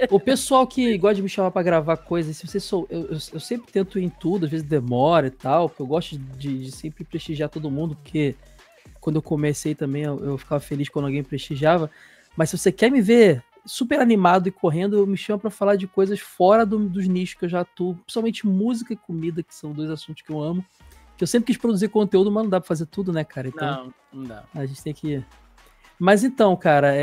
Speaker 4: O pessoal que gosta de me chamar pra gravar coisas, se você eu sempre tento ir em tudo, às vezes demora e tal, porque eu gosto de sempre prestigiar todo mundo, porque quando eu comecei também eu ficava feliz quando alguém prestigiava, mas se você quer me ver super animado e correndo, me chama pra falar de coisas fora dos nichos que eu já atuo, principalmente música e comida, que são dois assuntos que eu amo. Que eu sempre quis produzir conteúdo, mas não dá pra fazer tudo, né, cara? Então,
Speaker 2: não dá.
Speaker 4: A gente tem que... Mas então, cara,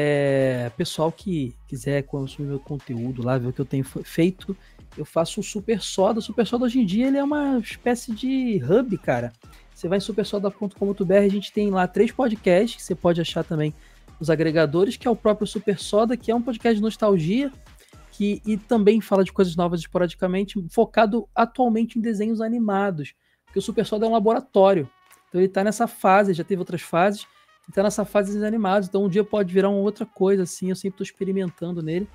Speaker 4: pessoal que quiser consumir meu conteúdo lá, ver o que eu tenho feito, eu faço o Super Soda. O Super Soda, hoje em dia, ele é uma espécie de hub, cara. Você vai em supersoda.com.br, a gente tem lá 3 podcasts, que você pode achar também nos agregadores, que é o próprio Super Soda, que é um podcast de nostalgia, e também fala de coisas novas esporadicamente, focado atualmente em desenhos animados. Porque o Super Soda é um laboratório. Então ele tá nessa fase, já teve outras fases, ele tá nessa fase de animados. Então um dia pode virar uma outra coisa, assim, eu sempre tô experimentando nele.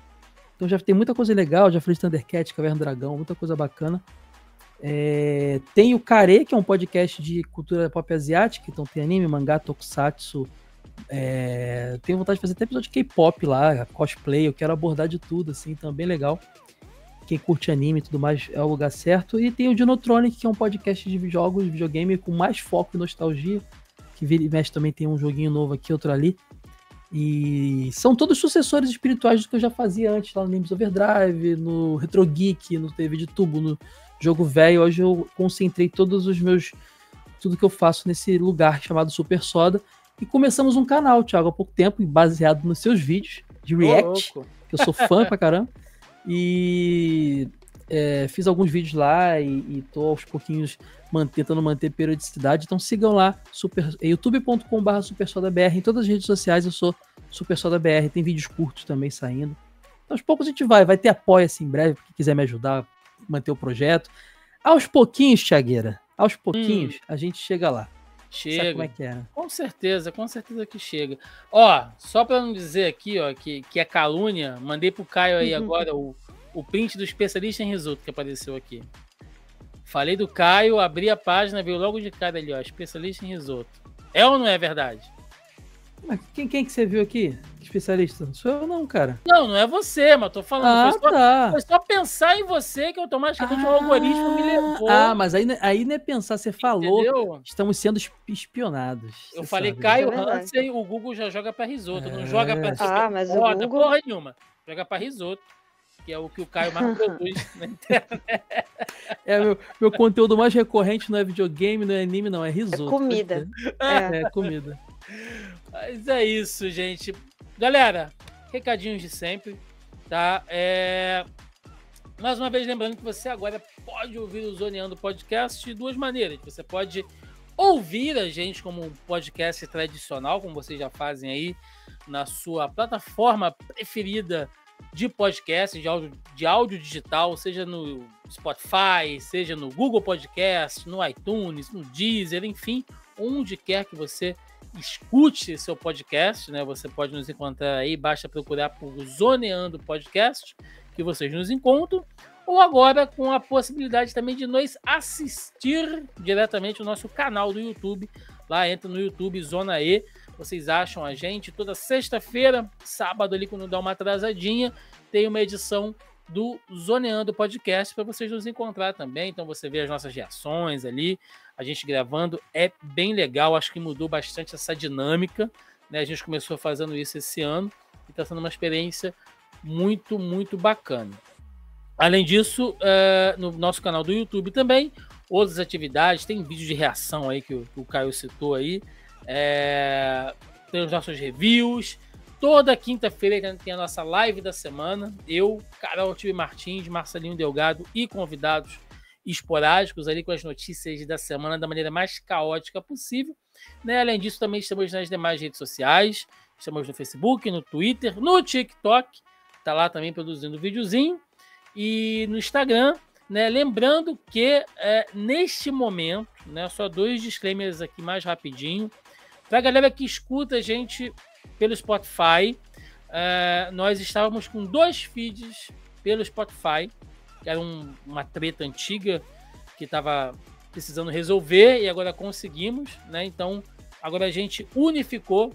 Speaker 4: Então já tem muita coisa legal, já falei de Thundercat, Caverna do Dragão, muita coisa bacana. Tem o Care, que é um podcast de cultura pop asiática, então tem anime, mangá, tokusatsu. Tenho vontade de fazer até episódio de K-pop lá, cosplay, eu quero abordar de tudo, assim, então é bem legal. Quem curte anime e tudo mais é o lugar certo. E tem o Dinotronic, que é um podcast de jogos, de videogame com mais foco em nostalgia, que vira e mexe também, tem um joguinho novo aqui, outro ali. E são todos sucessores espirituais do que eu já fazia antes, lá no Names Overdrive, no Retro Geek, no TV de tubo, no Jogo Velho. Hoje eu concentrei tudo que eu faço nesse lugar chamado Super Soda. E começamos um canal, Thiago, há pouco tempo, baseado nos seus vídeos de React, que eu sou fã pra caramba. E fiz alguns vídeos lá e tô aos pouquinhos tentando manter periodicidade. Então sigam lá, youtube.com/supersodabr. Em todas as redes sociais eu sou supersodabr. Tem vídeos curtos também saindo. Então aos poucos a gente vai ter apoia-se em breve, quem quiser me ajudar a manter o projeto. Aos pouquinhos, Thiagueira, aos pouquinhos a gente chega lá.
Speaker 2: Chega.
Speaker 4: Sabe como é que é?
Speaker 2: Com certeza que chega. Ó, só pra não dizer aqui, ó, que é calúnia, mandei pro Caio aí agora o print do especialista em risoto que apareceu aqui. Falei do Caio, abri a página, veio logo de cara ali, ó, especialista em risoto. É ou não é verdade?
Speaker 4: Mas quem que você viu aqui? Especialista? Não sou eu não, cara.
Speaker 2: Não é você, mas tô falando. Foi só pensar em você que automaticamente o algoritmo me levou.
Speaker 4: Mas aí não é pensar, você falou. Entendeu? Estamos sendo espionados.
Speaker 2: Eu falei Caio Hansen, o Google já joga pra risoto, não joga pra
Speaker 3: mas o Google...
Speaker 2: porra nenhuma. Joga pra risoto, que é o que o Caio mais produz na internet.
Speaker 4: Meu conteúdo mais recorrente não é videogame, não é anime, não, é risoto.
Speaker 3: É comida.
Speaker 4: É comida.
Speaker 2: Mas é isso, gente. Galera, recadinhos de sempre, tá? Mais uma vez, lembrando que você agora pode ouvir o Zoneando Podcast de 2 maneiras. Você pode ouvir a gente como um podcast tradicional, como vocês já fazem aí na sua plataforma preferida de podcast, de áudio digital, seja no Spotify, seja no Google Podcast, no iTunes, no Deezer, enfim, onde quer que você escute seu podcast, né? Você pode nos encontrar aí, basta procurar por Zoneando Podcast, que vocês nos encontram, ou agora com a possibilidade também de nos assistir diretamente no nosso canal do YouTube. Lá entra no YouTube Zona E, vocês acham a gente toda sexta-feira, sábado ali quando dá uma atrasadinha, tem uma edição do Zoneando Podcast para vocês nos encontrar também. Então você vê as nossas reações ali, a gente gravando, é bem legal, acho que mudou bastante essa dinâmica, né? A gente começou fazendo isso esse ano e está sendo uma experiência muito, muito bacana. Além disso, no nosso canal do YouTube também, outras atividades, tem vídeo de reação aí que o Caio citou aí, tem os nossos reviews. Toda quinta-feira tem a nossa live da semana. Eu, Carol Tive Martins, Marcelinho Delgado e convidados esporádicos ali com as notícias da semana da maneira mais caótica possível, né? Além disso, também estamos nas demais redes sociais. Estamos no Facebook, no Twitter, no TikTok. Tá lá também produzindo videozinho. E no Instagram, né? Lembrando que neste momento, né? Só 2 disclaimers aqui mais rapidinho. Pra galera que escuta a gente pelo Spotify, nós estávamos com 2 feeds pelo Spotify, que era uma treta antiga que estava precisando resolver e agora conseguimos, né? Então, agora a gente unificou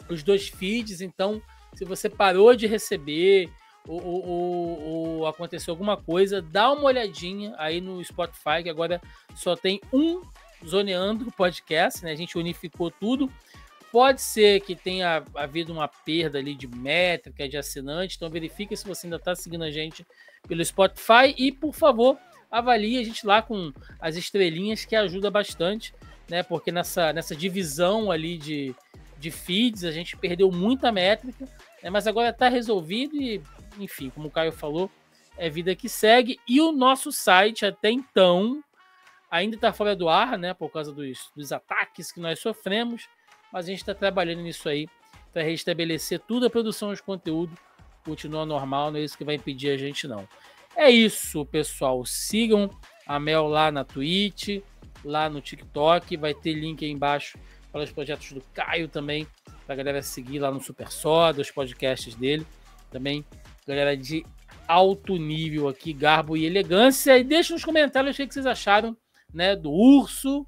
Speaker 2: os 2 feeds. Então, se você parou de receber ou aconteceu alguma coisa, dá uma olhadinha aí no Spotify, que agora só tem um Zoneando Podcast, né? A gente unificou tudo. Pode ser que tenha havido uma perda ali de métrica, de assinante, então verifique se você ainda está seguindo a gente pelo Spotify e, por favor, avalie a gente lá com as estrelinhas, que ajuda bastante, né? Porque nessa divisão ali de feeds a gente perdeu muita métrica, né? Mas agora está resolvido e, enfim, como o Caio falou, é vida que segue. E o nosso site, até então, ainda está fora do ar, né? Por causa dos ataques que nós sofremos. Mas a gente está trabalhando nisso aí para restabelecer tudo, a produção de conteúdo continua normal, não é isso que vai impedir a gente, não. É isso, pessoal. Sigam a Mel lá na Twitch, lá no TikTok. Vai ter link aí embaixo para os projetos do Caio também, para a galera seguir lá no Super Soda, os podcasts dele. Também, galera de alto nível aqui, garbo e elegância. E deixa nos comentários o que vocês acharam, né, do urso.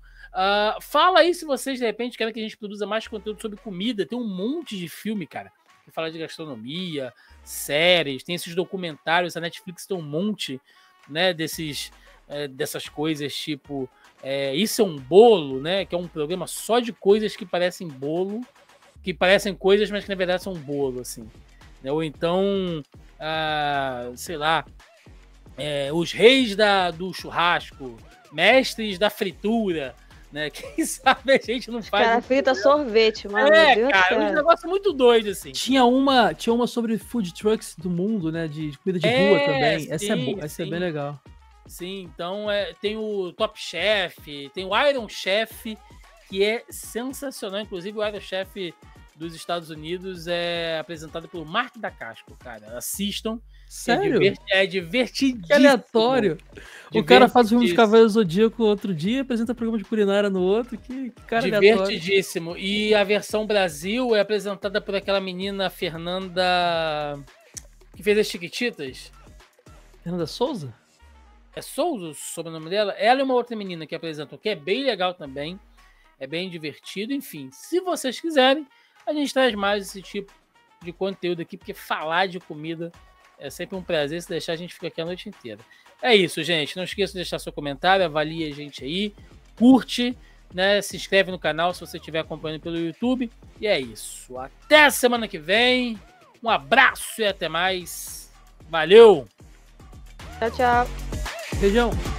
Speaker 2: Fala aí se vocês, de repente, querem que a gente produza mais conteúdo sobre comida. Tem um monte de filme, cara, que fala de gastronomia, séries, tem esses documentários. A Netflix tem um monte, né, dessas coisas, tipo Isso é um Bolo, né, que é um programa só de coisas que parecem bolo, que parecem coisas, mas que na verdade são bolo, assim, né? Ou então, sei lá, os reis do churrasco, mestres da fritura, né? Quem sabe a gente não faz.
Speaker 3: Cara, frita sorvete, mano. Meu Deus,
Speaker 2: cara, um negócio muito doido, assim.
Speaker 4: Tinha uma sobre food trucks do mundo, né? De comida de rua também.
Speaker 2: Sim,
Speaker 4: essa é bem legal.
Speaker 2: Sim, então tem o Top Chef, tem o Iron Chef, que é sensacional. Inclusive, o Iron Chef dos Estados Unidos é apresentado pelo Mark Dacascos, cara. Assistam.
Speaker 4: Sério?
Speaker 2: É divertidíssimo.
Speaker 4: Que aleatório. O cara faz o filme de Cavaleiro Zodíaco outro dia, apresenta programa de culinária no outro. Que cara
Speaker 2: divertidíssimo. E a versão Brasil é apresentada por aquela menina Fernanda, que fez as Chiquititas.
Speaker 4: Fernanda Souza?
Speaker 2: É Souza o sobrenome dela? Ela é uma outra menina que apresentam, que é bem legal também. É bem divertido. Enfim, se vocês quiserem, a gente traz mais esse tipo de conteúdo aqui, porque falar de comida é sempre um prazer. Se deixar, a gente fica aqui a noite inteira. É isso, gente. Não esqueça de deixar seu comentário, avalie a gente aí, curte, né? Se inscreve no canal se você estiver acompanhando pelo YouTube. E é isso. Até a semana que vem. Um abraço e até mais. Valeu!
Speaker 3: Tchau, tchau.
Speaker 4: Beijão.